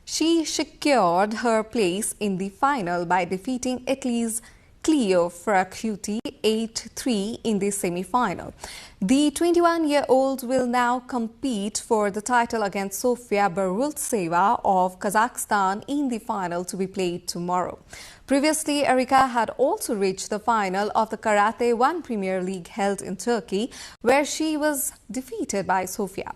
She secured her place in the final by defeating Italy's Cleo Fracuti 8-3 in the semi-final. The 21-year-old will now compete for the title against Sofia Barultseva of Kazakhstan in the final to be played tomorrow. Previously, Erika had also reached the final of the Karate 1 Premier League held in Turkey, where she was defeated by Sofia.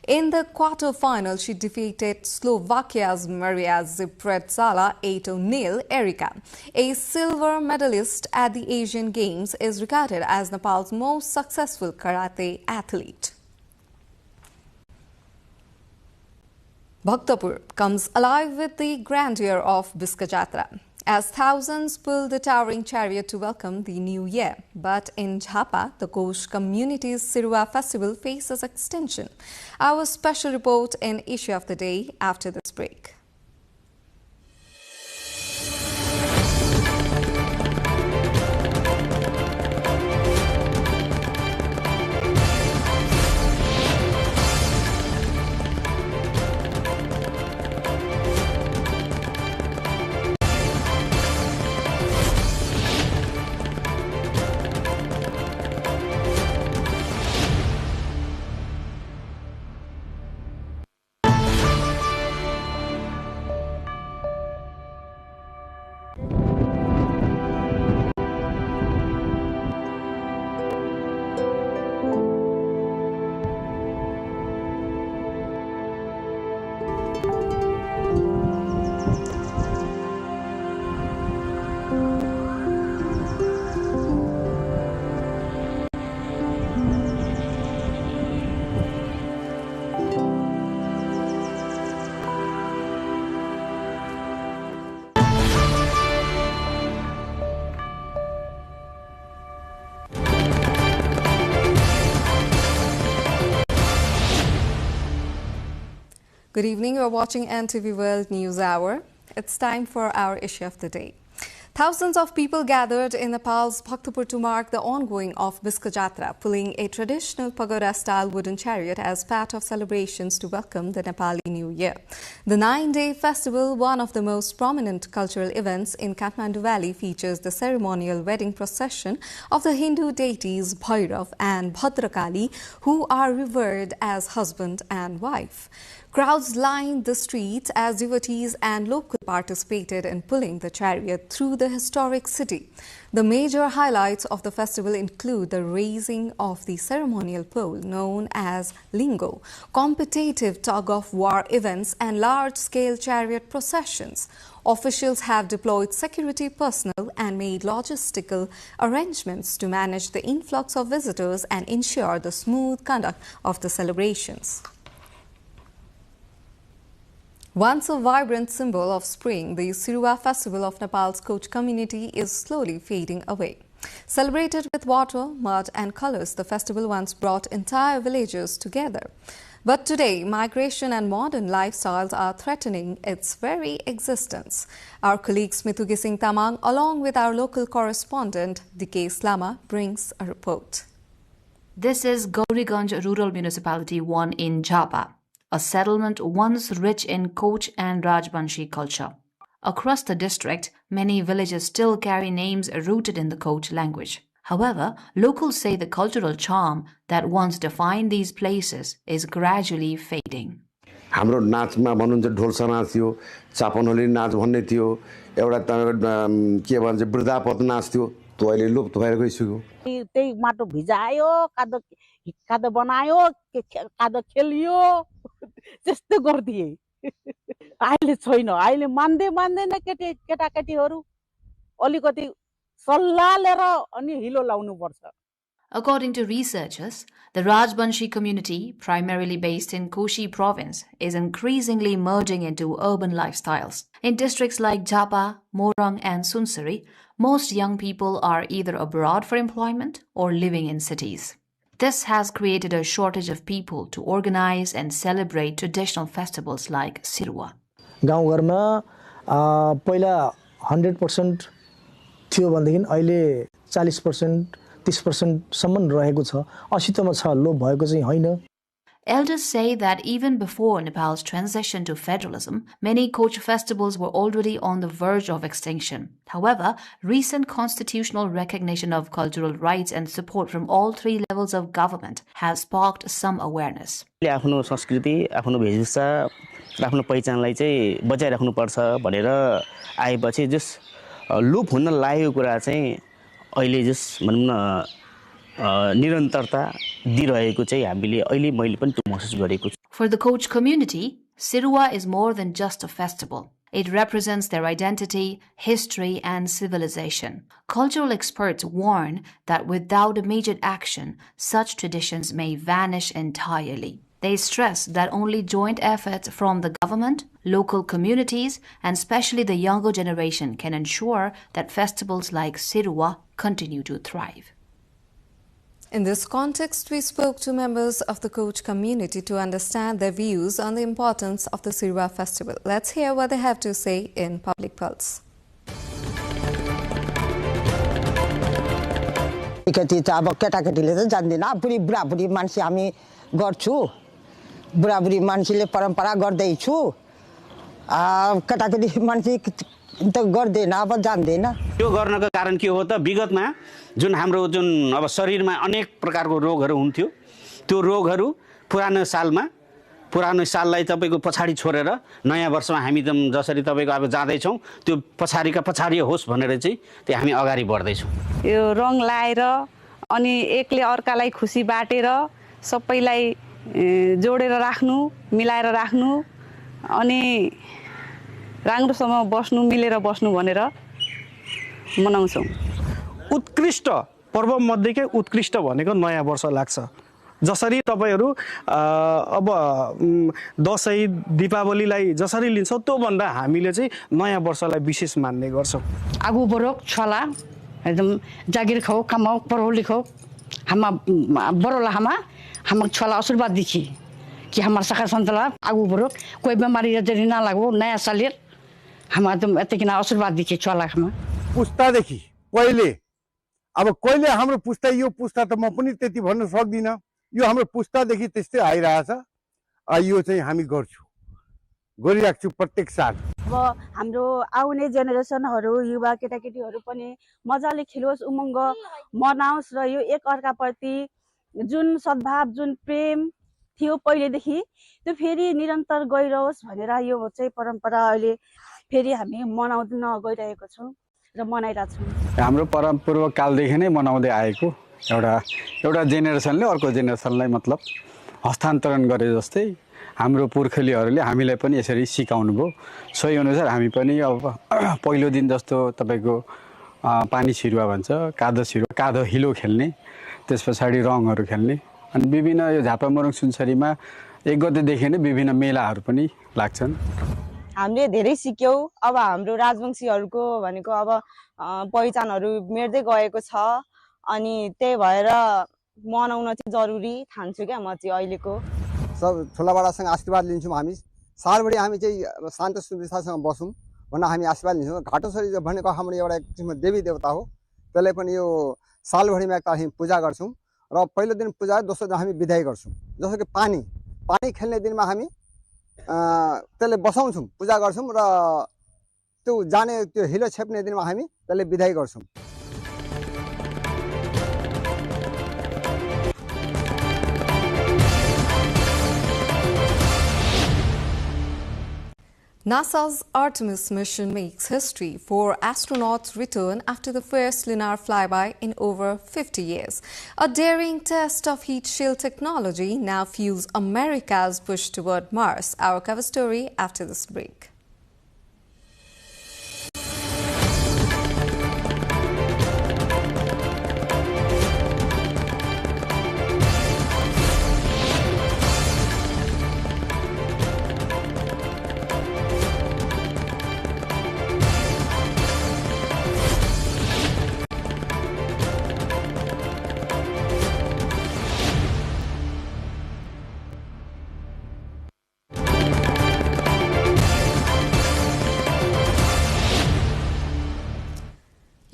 In the quarter-final, she defeated Slovakia's Maria Zipretsala 8-0. Erika, a silver medalist at the Asian Games, is regarded as Nepal's most successful karate athlete. Bhaktapur comes alive with the grandeur of Biska Jatra, as thousands pull the towering chariot to welcome the new year. But in Jhapa, the Kosh community's Sirua festival faces extinction. Our special report in Issue of the Day after this break. Good evening. You're watching NTV World News Hour. It's time for our issue of the day. Thousands of people gathered in Nepal's Bhaktapur to mark the ongoing of Biska Jatra, pulling a traditional pagoda-style wooden chariot as part of celebrations to welcome the Nepali New Year. The 9-day festival, one of the most prominent cultural events in Kathmandu Valley, features the ceremonial wedding procession of the Hindu deities Bhairav and Bhadrakali, who are revered as husband and wife. Crowds lined the streets as devotees and locals participated in pulling the chariot through the historic city. The major highlights of the festival include the raising of the ceremonial pole known as Lingo, competitive tug-of-war events and large-scale chariot processions. Officials have deployed security personnel and made logistical arrangements to manage the influx of visitors and ensure the smooth conduct of the celebrations. Once a vibrant symbol of spring, the Sirua festival of Nepal's Koch community is slowly fading away. Celebrated with water, mud and colors, the festival once brought entire villages together. But today, migration and modern lifestyles are threatening its very existence. Our colleague Smithu Gising Tamang, along with our local correspondent Dikesh Lama, brings a report. This is Gauriganj Rural Municipality 1 in Jhapa, a settlement once rich in Koch and Rajbanshi culture. Across the district, many villages still carry names rooted in the Koch language. However, locals say the cultural charm that once defined these places is gradually fading. हाम्रो नाचमा भन्नुहुन्छ ढोलसा नाच थियो, चापनहोली नाच भन्ने थियो, एउटा तपाईको के भन्छ वृद्धापत नाच थियो, त्यो अहिले लुप्त भएर गइसक्यो. त्यही माटो भिजायो, कादो बनायो, कादो खेलियो, त्यस्तो गर्दिए. अहिले छैन, अहिले मान्दैन केटाकेटीहरु अलिकति सल्लाह लिएर अनि हिलो लाउनु पर्छ. According to researchers, the Rajbanshi community, primarily based in Koshi province, is increasingly merging into urban lifestyles. In districts like Jhapa, Morang and Sunsari, most young people are either abroad for employment or living in cities. This has created a shortage of people to organize and celebrate traditional festivals like Sirua. गाउँघरमा पहिला 100% थियो भन्देखि अहिले 40% 30% सम्म रहेको छ. 80 तम छ, लो भएको चाहिँ हैन. Elders say that even before Nepal's transition to federalism, many culture festivals were already on the verge of extinction. However, recent constitutional recognition of cultural rights and support from all three levels of government has sparked some awareness. आफ्नो संस्कृति, आफ्नो वेशभूषा, आफ्नो पहिचानलाई चाहिँ बचाइराख्नुपर्छ भनेर आएपछि जस loop हुन लागेको कुरा चाहिँ अहिले जस भनौं न निरन्तरता दिइरहेको चाहिँ हामीले अहिले मैले पनि त्यो महसुस गरेको छु. For the Koch community, Sirua is more than just a festival. It represents their identity, history, and civilization. Cultural experts warn that without immediate action, such traditions may vanish entirely. They stress that only joint efforts from the government, local communities, and especially the younger generation can ensure that festivals like Sirua continue to thrive. In this context, we spoke to members of the Koch community to understand their views on the importance of the Sirua festival. Let's hear what they have to say in Public Pulse. केटाकेटीले चाहिँ जान्दैन बुढी बुढाबुढी मान्छे हामी गर्छु बुढाबुढी मान्छेले परम्परा गर्दैछु केटाकेटी मान्छे त गर्दैन अब जान्दैन यो गर्नको कारण के हो त विगतमा जुन हाम्रो जुन अब शरीरमा अनेक प्रकारको रोगहरू हुन्थ्यो त्यो रोगहरू पुरानो साललाई तपाईको पछाडी छोडेर नयाँ वर्षमा हामी जसरी तपाईको अब जाँदै छौं त्यो पछाडी होस् भनेर चाहिँ त्यो हामी अगाडि बढ्दै छौं. यो रङ लाएर अनि एकले अर्कालाई खुसी बाटेर सबैलाई जोडेर राख्नु मिलाएर राख्नु अनि राम्रोसँग बस्नु मिलेर बस्नु भनेर मनाउँछौं. उत्कृष्ट पर्व मध्येकै उत्कृष्ट भनेको नयाँ वर्ष लाग्छ. जसरी तपाईहरु अब दशैं दीपावलीलाई जसरी लिन्छौ त्यो भन्दा हामीले चाहिँ नयाँ वर्षलाई विशेष मान्ने गर्छौं. आगु बरोक छला एकदम जागिर खाओ कमाओ पढो लेखो हामा बरोला हामा छला आशीर्वाद दिखी कि हमार सखा सन्तला आगु बरोक कोही बिमारी जरी ना लागो नयाँ सालेर हामा एकदम यतिकिना आशीर्वाद दिखी छला हामा पुस्तादेखि कहिले अब कहिले हाम्रो पुस्ता यो पुस्ता त म पनि त्यति भन्न सक्दिन यो हाम्रो पुस्तादेखि त्यस्तै आइरहेछ यो चाहिँ हामी गरिराख्छु प्रत्येक साल. अब हाम्रो आउने जेनेरेसनहरु युवा केटाकेटीहरु पनि मजाले खेलोस् उमङ्ग मनाओस् र यो एक अर्काप्रति जुन सद्भाव जुन प्रेम थियो पहिलेदेखि त्यो फेरि निरन्तर गइरहोस् भनेर यो चाहिँ परम्परा अहिले फेरि हामी मनाउन गइरहेको छौं र मनाइरहेछौं. हाम्रो परम्परा कालदेखि नै मनाउँदै आएको एउटा जेनेरेसनले अर्को जेनेरेसनलाई मतलब हस्तान्तरण गरे जस्तै हाम्रो पुर्खेलीहरूले हामीलाई पनि यसरी सिकाउनु भयो. सोही अनुसार हामी पनि अब पहिलो दिन जस्तो तपाईको पानी छिरुवा भन्छ कादो हिलो खेल्ने त्यसपछि रङहरू खेल्ने अनि विभिन्न यो झापामोरङ सुनसरीमा 1 गतेदेखि नै विभिन्न मेलाहरू पनि लाग्छन्. हामीले धेरै सिक्यौ. अब हाम्रो राजवंशीहरुको भनेको अब पहिचानहरु मेट्दै गएको छ अनि त्यही भएर मनाउन चाहिँ जरुरी ठान्छु के म चाहिँ अहिलेको. सब ठुलाबडासँग आशीर्वाद लिन्छौं. हामी सालभरि हामी चाहिँ शान्त सुविधासँग बसौं भनेर हामी आशीर्वाद लिन्छौं. घाटोसरी भनेको हाम्रो एउटा किसिमको देवी देवता हो. त्यसले पनि यो सालभरिमा एकताल हामी पूजा गर्छौं र पहिलो दिन पूजा दोस्रो दिन हामी बिदाई गर्छौं. जस्तो कि पानी खेल्ने दिनमा हामी त्यसले बसाउँछौं पूजा गर्छौं र त्यो हिलो छेप्ने दिनमा हामी त्यसले बिदाई गर्छौं. NASA's Artemis mission makes history for astronauts' return after the first lunar flyby in over 50 years. A daring test of heat shield technology now fuels America's push toward Mars. Our cover story after this break.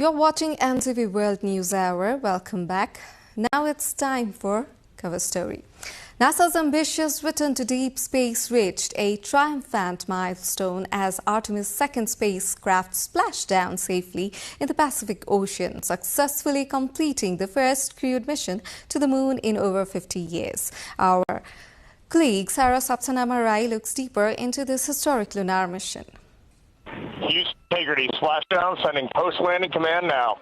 You're watching NTV World News Hour. Welcome back. Now it's time for Cover Story. NASA's ambitious return to deep space reached a triumphant milestone as Artemis' second spacecraft splashed down safely in the Pacific Ocean, successfully completing the first crewed mission to the moon in over 50 years. Our colleague Sarah Sapsanama Rai looks deeper into this historic lunar mission. Use integrity. Splashdown, sending post-landing command now.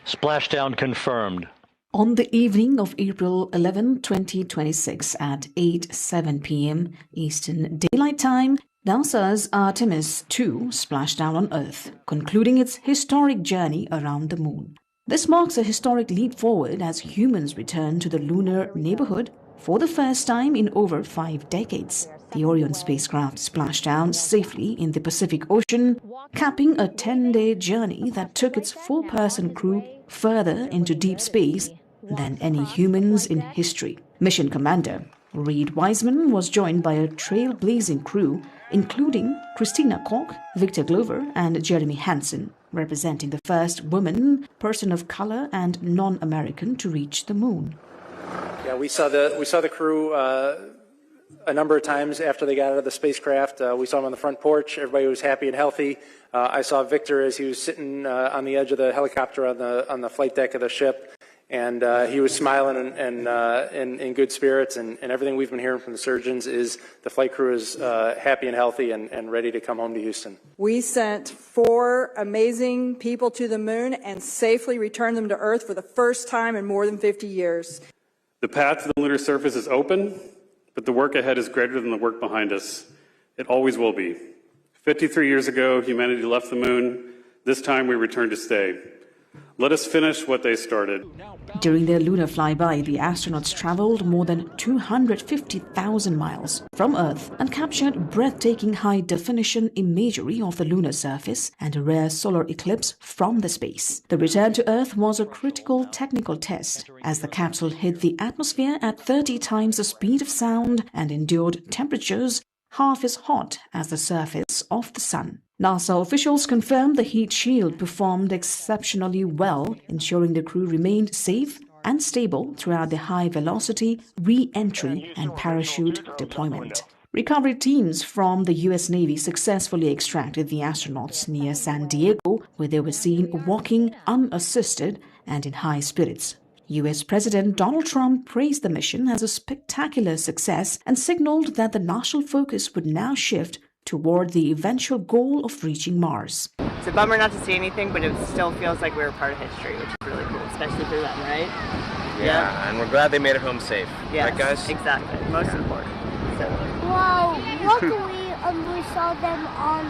Splashdown confirmed. On the evening of April 11, 2026 at 8:07 p.m. Eastern Daylight Time, NASA's Artemis 2 splashed down on Earth, concluding its historic journey around the moon. This marks a historic leap forward as humans return to the lunar neighborhood for the first time in over 5 decades. The Orion spacecraft splashed down safely in the Pacific Ocean, capping a 10-day journey that took its 4-person crew further into deep space than any humans in history. Mission Commander Reed Wiseman was joined by a trailblazing crew, including Christina Koch, Victor Glover, and Jeremy Hansen, representing the first woman, person of color, and non-American to reach the moon. Yeah, we saw the crew a number of times after they got out of the spacecraft. We saw them on the front porch. Everybody was happy and healthy. I saw Victor as he was sitting on the edge of the helicopter on the flight deck of the ship. And he was smiling and in good spirits, and everything we've been hearing from the surgeons is the flight crew is happy and healthy and ready to come home to Houston. We sent 4 amazing people to the moon and safely returned them to Earth for the first time in more than 50 years. The path to the lunar surface is open, but the work ahead is greater than the work behind us. It always will be. 53 years ago, humanity left the moon. This time we return to stay. Let us finish what they started. During their lunar flyby, the astronauts traveled more than 250,000 miles from Earth and captured breathtaking high-definition imagery of the lunar surface and a rare solar eclipse from the space. The return to Earth was a critical technical test as the capsule hit the atmosphere at 30 times the speed of sound and endured temperatures half as hot as the surface of the sun. NASA officials confirmed the heat shield performed exceptionally well, ensuring the crew remained safe and stable throughout the high-velocity re-entry and parachute deployment. Recovery teams from the U.S. Navy successfully extracted the astronauts near San Diego, where they were seen walking unassisted and in high spirits. U.S. President Donald Trump praised the mission as a spectacular success and signaled that the national focus would now shift toward the eventual goal of reaching Mars. It's a bummer not to see anything, but it still feels like we're a part of history, which is really cool, especially for them, right? Yeah, and we're glad they made it home safe. Yes, right, guys? Exactly. Most important. So. Wow, luckily we saw them on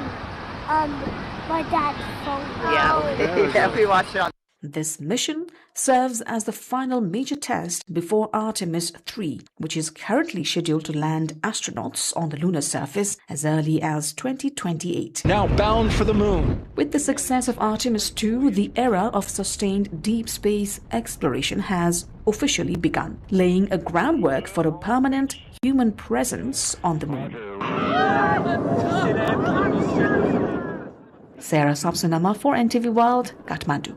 my dad's phone. Yeah, we watched it on. This mission serves as the final major test before Artemis 3, which is currently scheduled to land astronauts on the lunar surface as early as 2028. Now bound for the moon. With the success of Artemis 2, the era of sustained deep space exploration has officially begun, laying a groundwork for a permanent human presence on the moon. Sarah Sapsanama for NTV World, Kathmandu.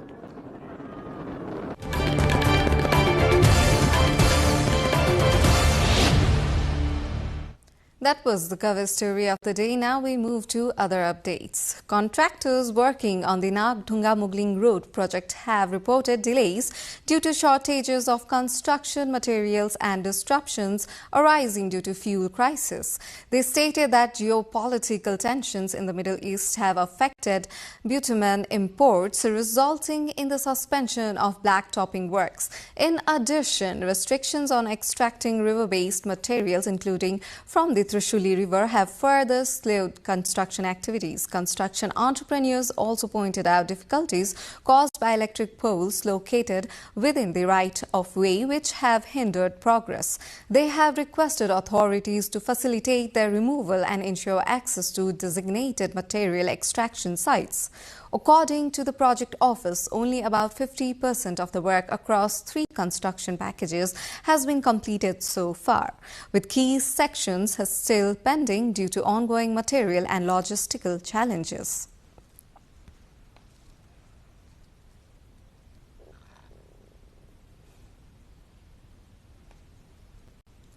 That was the cover story of the day. Now we move to other updates. Contractors working on the Nagdhunga-Mugling Road project have reported delays due to shortages of construction materials and disruptions arising due to fuel crisis. They stated that geopolitical tensions in the Middle East have affected bitumen imports, resulting in the suspension of blacktopping works. In addition, restrictions on extracting river-based materials, including from the Trishuli River, have further slowed construction activities. Construction entrepreneurs also pointed out difficulties caused by electric poles located within the right-of-way, which have hindered progress. They have requested authorities to facilitate their removal and ensure access to designated material extraction sites. According to the project office, only about 50% of the work across 3 construction packages has been completed so far, with key sections still pending due to ongoing material and logistical challenges.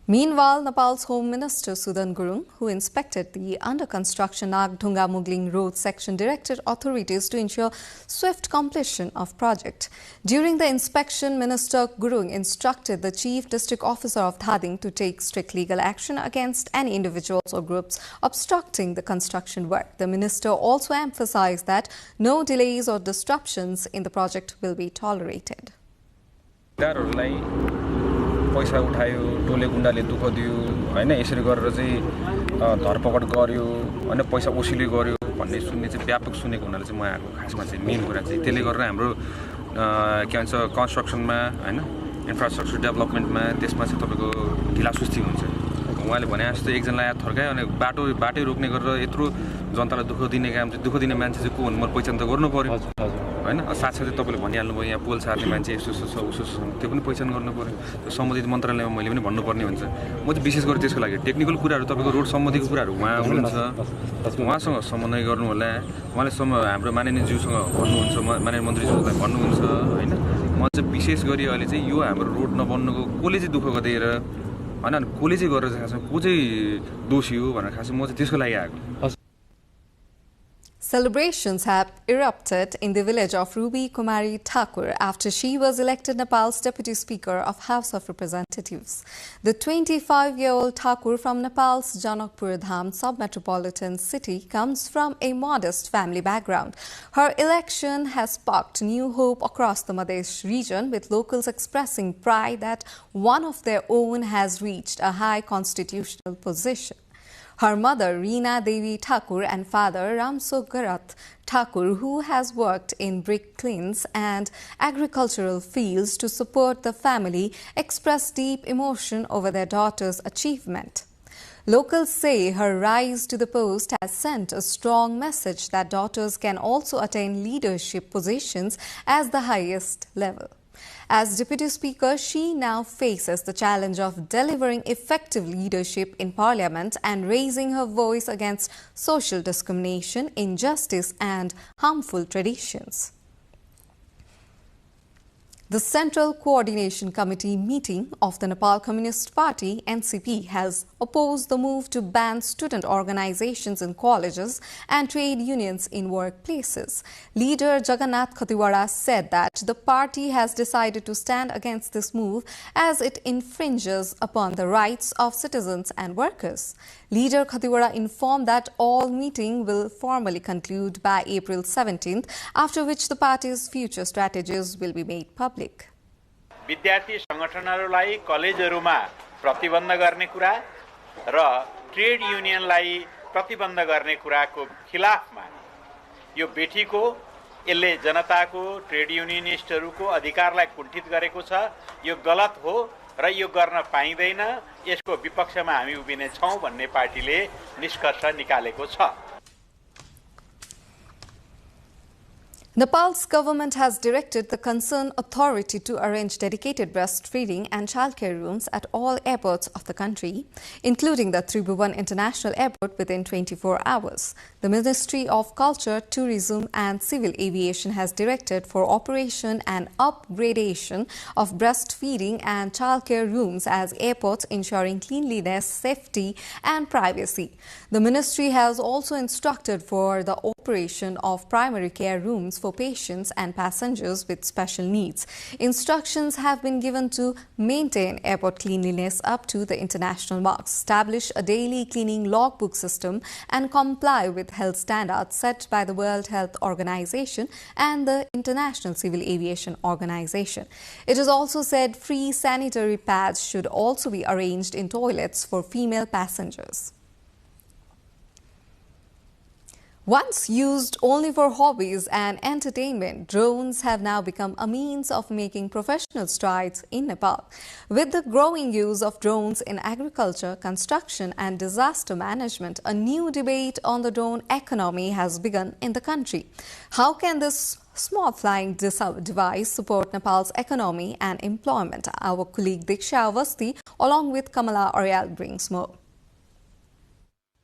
Meanwhile, Nepal's Home Minister Sudan Gurung, who inspected the under-construction Nagdhunga-Mugling road section, directed authorities to ensure swift completion of project. During the inspection, Minister Gurung instructed the Chief District Officer of Dhading to take strict legal action against any individuals or groups obstructing the construction work. The minister also emphasized that no delays or disruptions in the project will be tolerated. पैसा उठायो टोले गुण्डाले दुःख दियो हैन यसरी गरेर चाहिँ धरपकड गर्यो हैन पैसा ओसिली गर्यो भन्ने सुन्ने चाहिँ व्यापक सुनेको हुनाले चाहिँ म यहाँको खासमा चाहिँ मेन कुरा चाहिँ त्यसले गरेर हाम्रो के भन्छ कन्स्ट्रक्सनमा हैन इन्फ्रास्ट्रक्चर डेभलपमेन्टमा त्यसमा चाहिँ तपाईको ढिलासुस्ती हुन्छ उहाँले भने जस्तो एकजना आएर थर्कायो अनि बाटो रोक्ने गरेर यत्रो जनतालाई दुःख दिने काम चाहिँ दुःख दिने मान्छे चाहिँ को हुन् म पहिचान त गर्नु पर्यो हैन साथसाथै तपाईले भनिहाल्नु भयो यहाँ पोल सार्ने मान्छे यस्तो छ उसो छ त्यो पनि पहिचान गर्नु पर्यो त्यो सम्बन्धित मन्त्रालयमा मैले पनि भन्नुपर्ने हुन्छ म चाहिँ विशेष गरी त्यसको लागि टेक्निकल कुराहरू तपाईको रोड सम्बन्धीको कुराहरू उहाँ हुनुहुन्छ उहाँसँग समन्वय गर्नु होला उहाँले हाम्रो माननीय ज्यूसँग भन्नुहुन्छ माननीय मन्त्रीज्यूलाई भन्नुहुन्छ हैन म चाहिँ विशेष गरी अहिले चाहिँ यो हाम्रो रोड नबन्नुको कसले चाहिँ दुःख गरेर हैन कसले चाहिँ गरेर खासमा को चाहिँ दोषी हो भनेर खासमा म चाहिँ त्यसको लागि आएको Celebrations have erupted in the village of Ruby Kumari Thakur after she was elected Nepal's Deputy Speaker of House of Representatives. The 25-year-old Thakur from Nepal's Janakpur Dham sub-metropolitan city comes from a modest family background. Her election has sparked new hope across the Madhesh region, with locals expressing pride that one of their own has reached a high constitutional position. Her mother, Reena Devi Thakur, and father, Ramsogarat Thakur, who has worked in brick kilns and agricultural fields to support the family, expressed deep emotion over their daughter's achievement. Locals say her rise to the post has sent a strong message that daughters can also attain leadership positions at the highest level. As Deputy Speaker, she now faces the challenge of delivering effective leadership in Parliament and raising her voice against social discrimination, injustice and harmful traditions. The Central Coordination Committee meeting of the Nepal Communist Party (NCP) has opposed the move to ban student organizations in colleges and trade unions in workplaces. Leader Jagannath Khatiwada said that the party has decided to stand against this move as it infringes upon the rights of citizens and workers. Leader Khatiwada informed that all meeting will formally conclude by April 17th, after which the party's future strategies will be made public. विद्यार्थी संगठनहरूलाई कलेजहरूमा प्रतिबन्ध गर्ने कुरा र trade युनियनलाई प्रतिबन्ध गर्ने कुराको खिलाफमा यो बेठीको यसले जनताको trade युनियनिस्टहरूको अधिकारलाई कुण्ठित गरेको छ यो गलत हो र यो गर्न पाइदैन यसको विपक्षमा हामी उभिने छौं भन्ने पार्टीले निष्कर्ष निकालेको छ Nepal's government has directed the concerned authority to arrange dedicated breastfeeding and childcare rooms at all airports of the country, including the Tribhuvan International Airport, within 24 hours. The Ministry of Culture, Tourism and Civil Aviation has directed for operation and upgradation of breastfeeding and childcare rooms as airports, ensuring cleanliness, safety and privacy. The ministry has also instructed for the operation of primary care rooms for patients and passengers with special needs. Instructions have been given to maintain airport cleanliness up to the international marks, establish a daily cleaning logbook system and comply with health standards set by the World Health Organization and the International Civil Aviation Organization. It is also said free sanitary pads should also be arranged in toilets for female passengers. Once used only for hobbies and entertainment, drones have now become a means of making professional strides in Nepal. With the growing use of drones in agriculture, construction and disaster management, a new debate on the drone economy has begun in the country. How can this small flying device support Nepal's economy and employment? Our colleague Diksha Avasti, along with Kamala Aryal, brings more.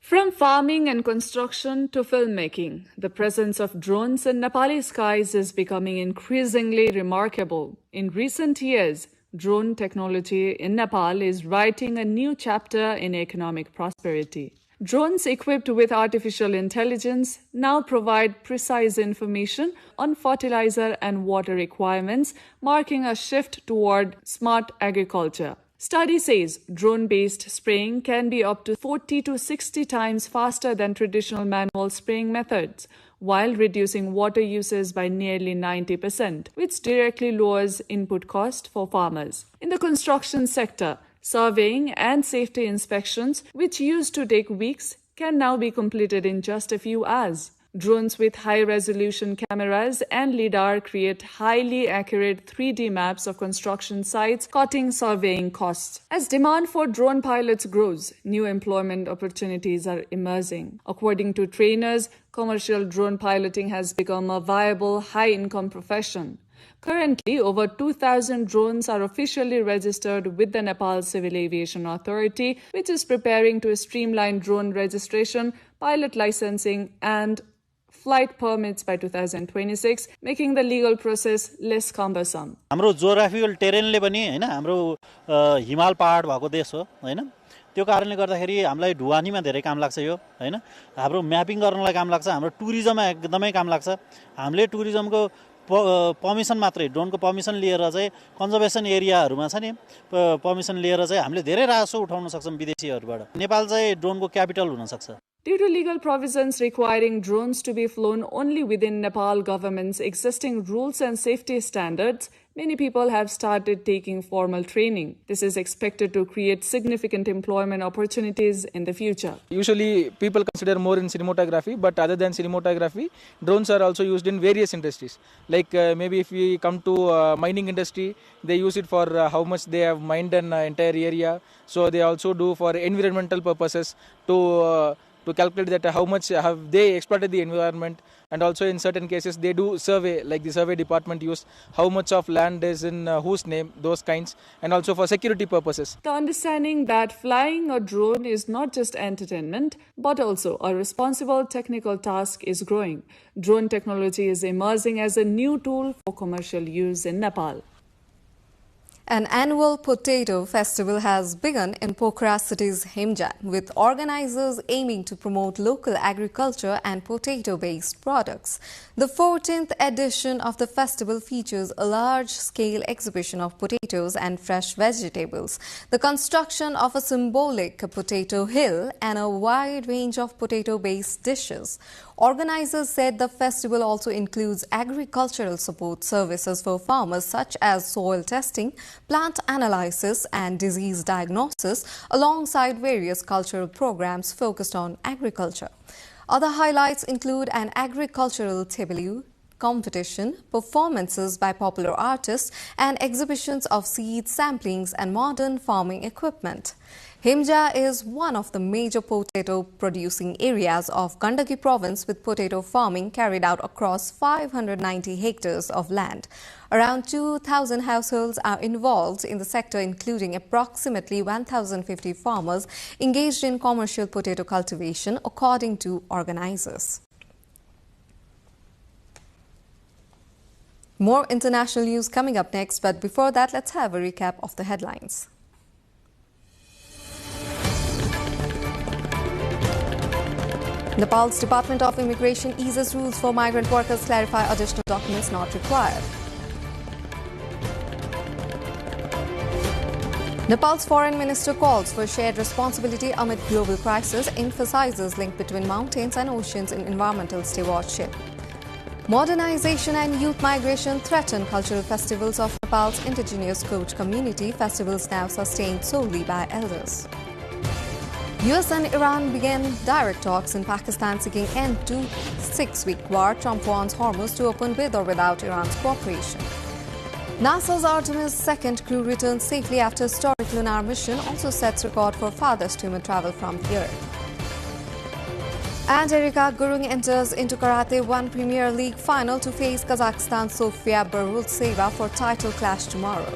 From farming and construction to filmmaking, the presence of drones in Nepali skies is becoming increasingly remarkable. In recent years, drone technology in Nepal is writing a new chapter in economic prosperity. Drones equipped with artificial intelligence now provide precise information on fertilizer and water requirements, marking a shift toward smart agriculture. Study says drone-based spraying can be up to 40 to 60 times faster than traditional manual spraying methods, while reducing water uses by nearly 90%, which directly lowers input cost for farmers. In the construction sector, surveying and safety inspections, which used to take weeks, can now be completed in just a few hours. Drones with high-resolution cameras and LiDAR create highly accurate 3D maps of construction sites, cutting surveying costs. As demand for drone pilots grows, new employment opportunities are emerging. According to trainers, commercial drone piloting has become a viable, high-income profession. Currently, over 2,000 drones are officially registered with the Nepal Civil Aviation Authority, which is preparing to streamline drone registration, pilot licensing, and flight permits by 2026, making the legal process less cumbersome. हाम्रो geographical टेरेनले पनि हैन हाम्रो हिमाल पहाड भएको देश हो हैन त्यो कारणले गर्दाखेरि हामीलाई ढुवानीमा धेरै काम लाग्छ यो हैन हाम्रो म्यापिङ गर्नलाई काम लाग्छ हाम्रो टुरिज्ममा एकदमै काम लाग्छ हामीले टुरिज्मको पर्मिसन मात्रै ड्रोनको पर्मिसन लिएर चाहिँ कन्जर्भेसन एरियाहरुमा छ नि पर्मिसन लिएर चाहिँ हामीले धेरै राजस्व उठाउन सक्छौं विदेशीहरुबाट नेपाल चाहिँ ड्रोनको क्यापिटल हुन सक्छ. Due to legal provisions requiring drones to be flown only within Nepal government's existing rules and safety standards, many people have started taking formal training. This is expected to create significant employment opportunities in the future. Usually people consider more in cinematography, but other than cinematography, drones are also used in various industries. Like maybe if we come to mining industry, they use it for how much they have mined an entire area. So they also do for environmental purposes to calculate that how much have they exploited the environment, and also in certain cases they do survey, like the survey department use how much of land is in whose name, those kinds, and also for security purposes. The understanding that flying a drone is not just entertainment but also a responsible technical task is growing. Drone technology is emerging as a new tool for commercial use in Nepal. An annual potato festival has begun in Pokhara city's Himja, with organizers aiming to promote local agriculture and potato-based products. The 14th edition of the festival features a large-scale exhibition of potatoes and fresh vegetables, the construction of a symbolic potato hill, and a wide range of potato-based dishes. Organizers said the festival also includes agricultural support services for farmers such as soil testing, plant analysis and disease diagnosis, alongside various cultural programs focused on agriculture. Other highlights include an agricultural tableau competition, performances by popular artists, and exhibitions of seeds, samplings and modern farming equipment. Himja is one of the major potato-producing areas of Gandaki province, with potato farming carried out across 590 hectares of land. Around 2,000 households are involved in the sector, including approximately 1,050 farmers engaged in commercial potato cultivation, according to organizers. More international news coming up next, but before that, let's have a recap of the headlines. Nepal's Department of Immigration eases rules for migrant workers, clarify additional documents not required. Nepal's foreign minister calls for shared responsibility amid global crisis, emphasizes link between mountains and oceans in environmental stewardship. Modernization and youth migration threaten cultural festivals of Nepal's indigenous Koch community, festivals now sustained solely by elders. US and Iran began direct talks in Pakistan seeking end to 6-week war. Trump wants Hormuz to open with or without Iran's cooperation. NASA's Artemis 2 crew returns safely after historic lunar mission, also sets record for farthest human travel from the Earth. And Erika Gurung enters into Karate 1 Premier League final to face Kazakhstan's Sofia Barultseva for title clash tomorrow.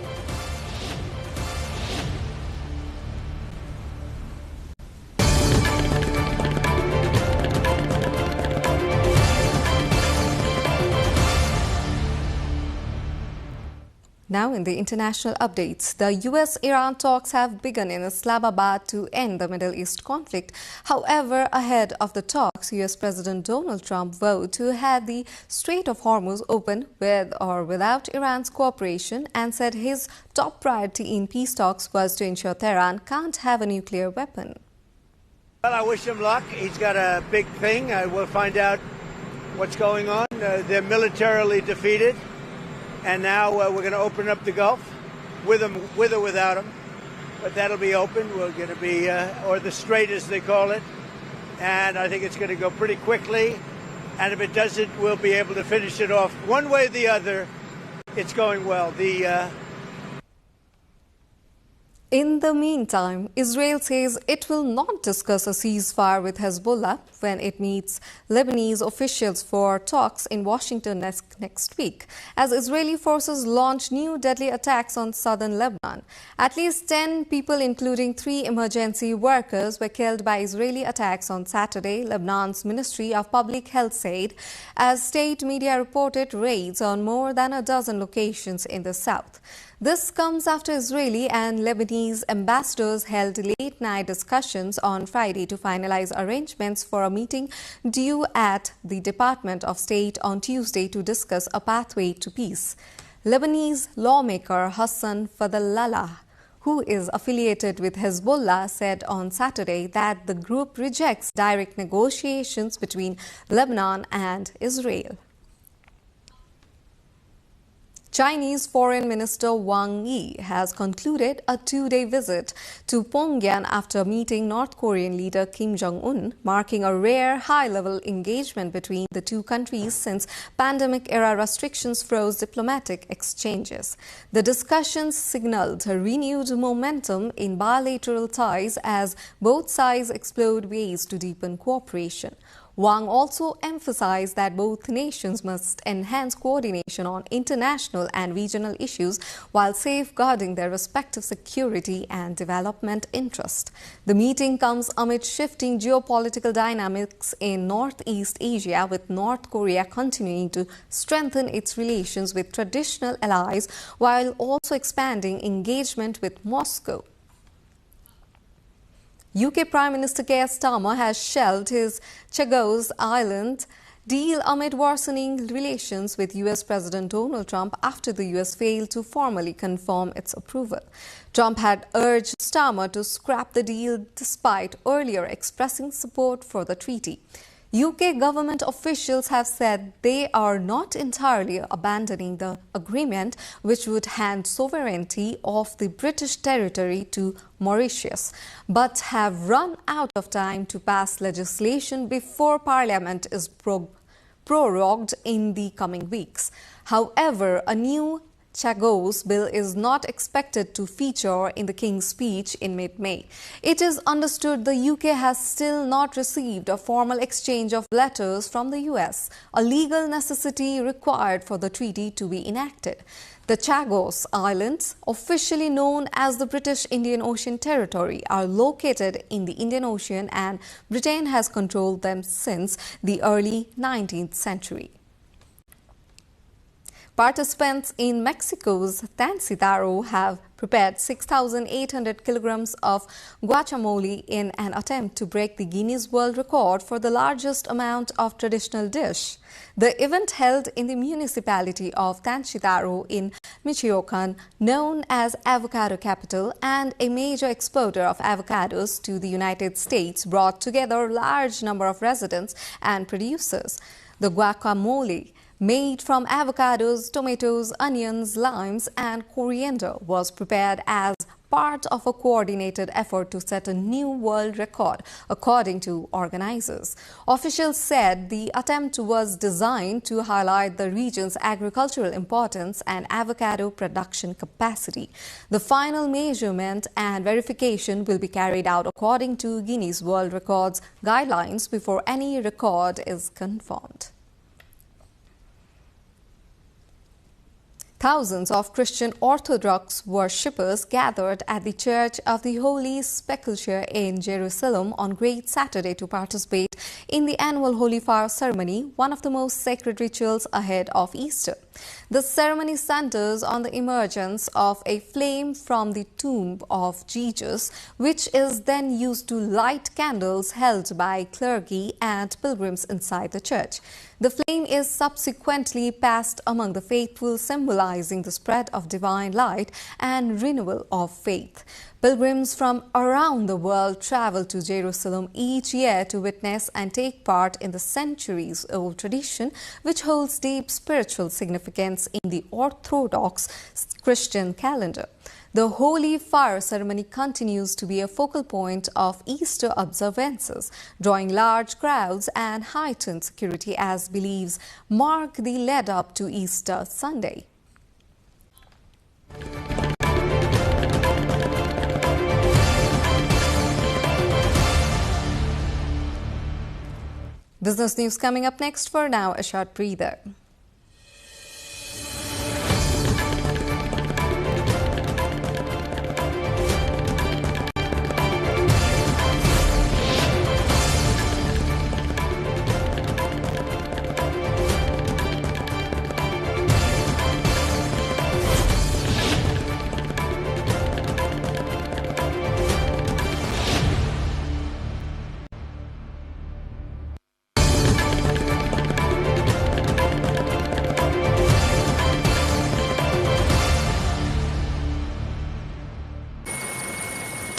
Now in the international updates, the US-Iran talks have begun in Islamabad to end the Middle East conflict. However, ahead of the talks, US President Donald Trump vowed to have the Strait of Hormuz open with or without Iran's cooperation and said his top priority in peace talks was to ensure Tehran can't have a nuclear weapon. Well, I wish him luck. He's got a big thing. We'll find out what's going on. They're militarily defeated. And now we're going to open up the Gulf with or without them. But that'll be open. We're going to be, or the Strait as they call it. And I think it's going to go pretty quickly. And if it doesn't, we'll be able to finish it off. One way or the other, it's going well. In the meantime, Israel says it will not discuss a ceasefire with Hezbollah when it meets Lebanese officials for talks in Washington next week, as Israeli forces launch new deadly attacks on southern Lebanon. At least 10 people, including 3 emergency workers, were killed by Israeli attacks on Saturday, Lebanon's Ministry of Public Health said, as state media reported raids on more than a dozen locations in the south. This comes after Israeli and Lebanese ambassadors held late-night discussions on Friday to finalize arrangements for a meeting due at the Department of State on Tuesday to discuss a pathway to peace. Lebanese lawmaker Hassan Fadlallah, who is affiliated with Hezbollah, said on Saturday that the group rejects direct negotiations between Lebanon and Israel. Chinese Foreign Minister Wang Yi has concluded a 2-day visit to Pyongyang after meeting North Korean leader Kim Jong-un, marking a rare high-level engagement between the two countries since pandemic-era restrictions froze diplomatic exchanges. The discussions signaled a renewed momentum in bilateral ties as both sides explored ways to deepen cooperation. Wang also emphasized that both nations must enhance coordination on international and regional issues while safeguarding their respective security and development interests. The meeting comes amid shifting geopolitical dynamics in Northeast Asia, with North Korea continuing to strengthen its relations with traditional allies while also expanding engagement with Moscow. UK Prime Minister Keir Starmer has shelved his Chagos Island deal amid worsening relations with US President Donald Trump after the US failed to formally confirm its approval. Trump had urged Starmer to scrap the deal despite earlier expressing support for the treaty. UK government officials have said they are not entirely abandoning the agreement, which would hand sovereignty of the British territory to Mauritius, but have run out of time to pass legislation before Parliament is prorogued in the coming weeks. However, a new Chagos bill is not expected to feature in the King's speech in mid-May. It is understood the UK has still not received a formal exchange of letters from the US, a legal necessity required for the treaty to be enacted. The Chagos Islands, officially known as the British Indian Ocean Territory, are located in the Indian Ocean, and Britain has controlled them since the early 19th century. Participants in Mexico's Tancitaro have prepared 6,800 kilograms of guacamole in an attempt to break the Guinness World Record for the largest amount of traditional dish. The event, held in the municipality of Tancitaro in Michoacan, known as avocado capital and a major exporter of avocados to the United States, brought together a large number of residents and producers. The guacamole, made from avocados, tomatoes, onions, limes, and coriander, was prepared as part of a coordinated effort to set a new world record, according to organizers. Officials said the attempt was designed to highlight the region's agricultural importance and avocado production capacity. The final measurement and verification will be carried out according to Guinness World Records guidelines before any record is confirmed. Thousands of Christian Orthodox worshippers gathered at the Church of the Holy Sepulchre in Jerusalem on Great Saturday to participate in the annual Holy Fire ceremony, one of the most sacred rituals ahead of Easter. The ceremony centers on the emergence of a flame from the tomb of Jesus, which is then used to light candles held by clergy and pilgrims inside the church. The flame is subsequently passed among the faithful, symbolizing the spread of divine light and renewal of faith. Pilgrims from around the world travel to Jerusalem each year to witness and take part in the centuries-old tradition, which holds deep spiritual significance in the Orthodox Christian calendar. The Holy Fire ceremony continues to be a focal point of Easter observances, drawing large crowds and heightened security as beliefs mark the lead-up to Easter Sunday. Business news coming up next. For now, a short breather.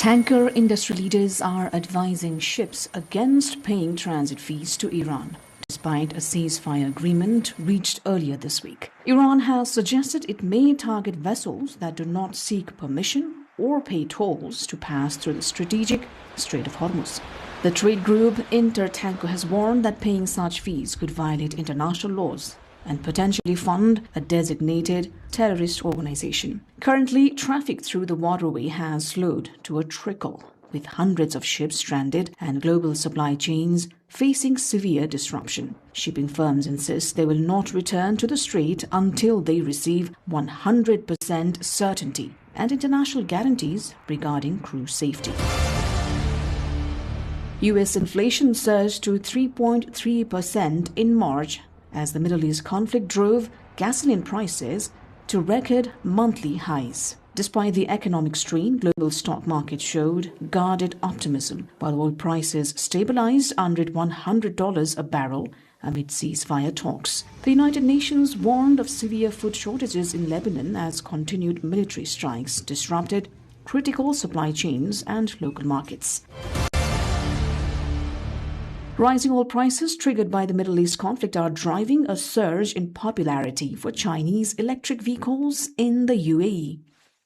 Tanker industry leaders are advising ships against paying transit fees to Iran, despite a ceasefire agreement reached earlier this week. Iran has suggested it may target vessels that do not seek permission or pay tolls to pass through the strategic Strait of Hormuz. The trade group Intertanko has warned that paying such fees could violate international laws and potentially fund a designated terrorist organization. Currently, traffic through the waterway has slowed to a trickle, with hundreds of ships stranded and global supply chains facing severe disruption. Shipping firms insist they will not return to the strait until they receive 100% certainty and international guarantees regarding crew safety. U.S. inflation surged to 3.3% in March as the Middle East conflict drove gasoline prices to record monthly highs. Despite the economic strain, global stock markets showed guarded optimism, while oil prices stabilized under $100 a barrel amid ceasefire talks. The United Nations warned of severe food shortages in Lebanon as continued military strikes disrupted critical supply chains and local markets. Rising oil prices triggered by the Middle East conflict are driving a surge in popularity for Chinese electric vehicles in the UAE.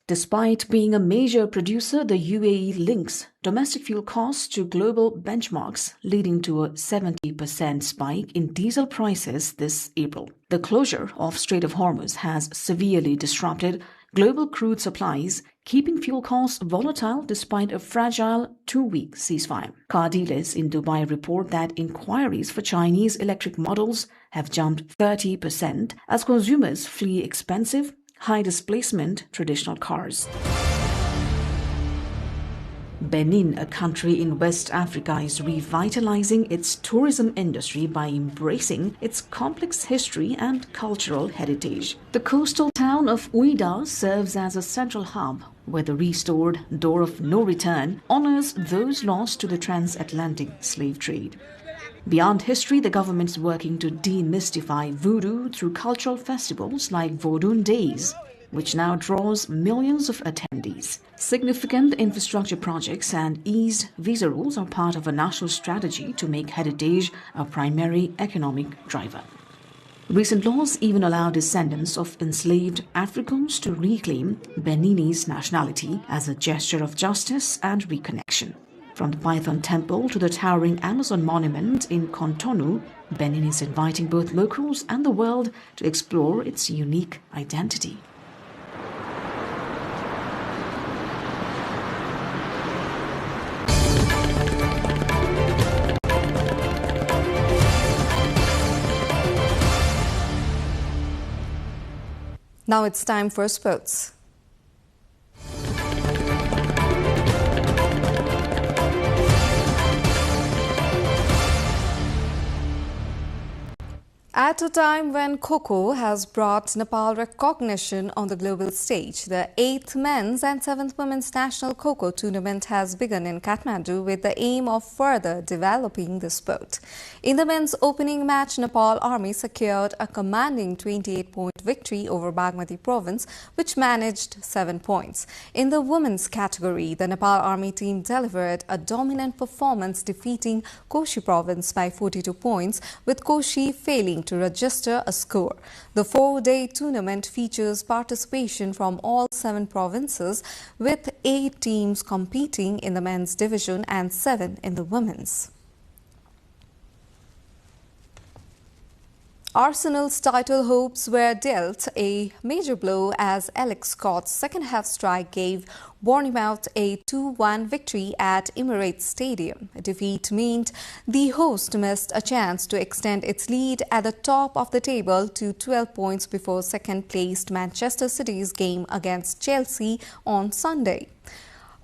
Despite being a major producer, the UAE links domestic fuel costs to global benchmarks, leading to a 70% spike in diesel prices this April. The closure of Strait of Hormuz has severely disrupted global crude supplies, keeping fuel costs volatile despite a fragile 2-week ceasefire. Car dealers in Dubai report that inquiries for Chinese electric models have jumped 30% as consumers flee expensive, high-displacement traditional cars. Benin, a country in West Africa, is revitalizing its tourism industry by embracing its complex history and cultural heritage. The coastal town of Ouidah serves as a central hub where the restored Door of No Return honors those lost to the transatlantic slave trade. Beyond history, the government's working to demystify voodoo through cultural festivals like Vodun Days, which now draws millions of attendees. Significant infrastructure projects and eased visa rules are part of a national strategy to make heritage a primary economic driver. Recent laws even allow descendants of enslaved Africans to reclaim Beninese nationality as a gesture of justice and reconnection. From the Python Temple to the towering Amazon monument in Cotonou, Benin is inviting both locals and the world to explore its unique identity. Now it's time for sports. At a time when Kho-Kho has brought Nepal recognition on the global stage, the 8th men's and 7th women's national Kho-Kho tournament has begun in Kathmandu with the aim of further developing the sport. In the men's opening match, Nepal Army secured a commanding 28-point victory over Bagmati province, which managed 7 points. In the women's category, the Nepal Army team delivered a dominant performance, defeating Koshi province by 42 points, with Koshi failing to register a score. The 4-day tournament features participation from all 7 provinces, with 8 teams competing in the men's division and 7 in the women's. Arsenal's title hopes were dealt a major blow as Alex Scott's second-half strike gave Bournemouth a 2-1 victory at Emirates Stadium. A defeat meant the host missed a chance to extend its lead at the top of the table to 12 points before second-placed Manchester City's game against Chelsea on Sunday.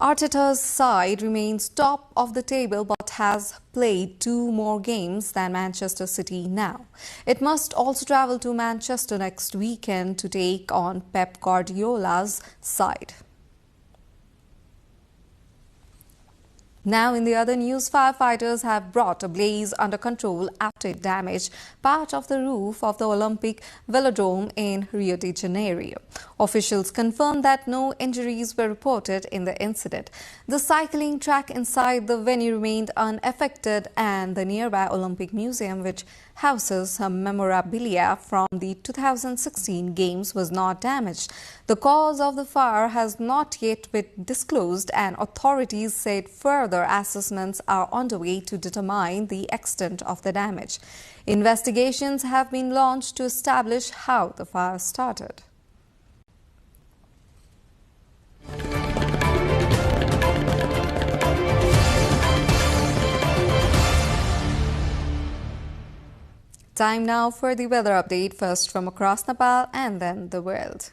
Arteta's side remains top of the table but has played 2 more games than Manchester City now. It must also travel to Manchester next weekend to take on Pep Guardiola's side. Now, in the other news, firefighters have brought a blaze under control after it damaged part of the roof of the Olympic Velodrome in Rio de Janeiro. Officials confirmed that no injuries were reported in the incident. The cycling track inside the venue remained unaffected, and the nearby Olympic Museum, which houses some memorabilia from the 2016 Games, was not damaged. The cause of the fire has not yet been disclosed, and authorities said further assessments are underway to determine the extent of the damage. Investigations have been launched to establish how the fire started. Time now for the weather update, first from across Nepal and then the world.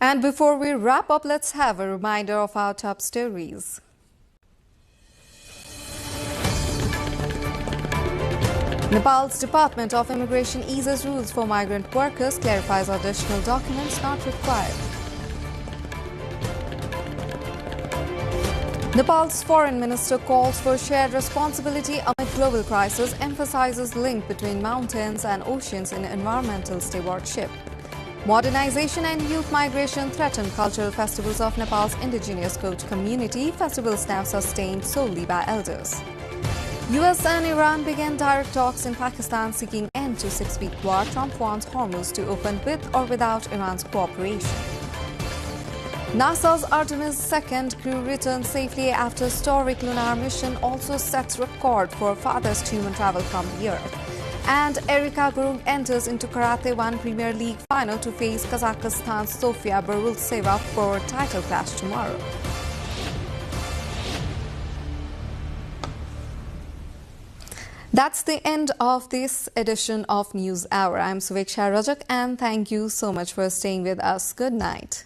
And before we wrap up, let's have a reminder of our top stories. Nepal's Department of Immigration eases rules for migrant workers, clarifies additional documents not required. Nepal's foreign minister calls for shared responsibility amid global crisis, emphasizes link between mountains and oceans in environmental stewardship. Modernization and youth migration threaten cultural festivals of Nepal's indigenous Koch community, festivals now sustained solely by elders. US and Iran began direct talks in Pakistan seeking end to 6-week war. Trump wants Hormuz to open with or without Iran's cooperation. NASA's Artemis 2 crew returned safely after historic lunar mission, also sets record for farthest human travel from the Earth. And Erika Grung enters into Karate 1 Premier League final to face Kazakhstan's Sofia Barultseva for title clash tomorrow. That's the end of this edition of News Hour. I'm Suveksha Rajak and thank you so much for staying with us. Good night.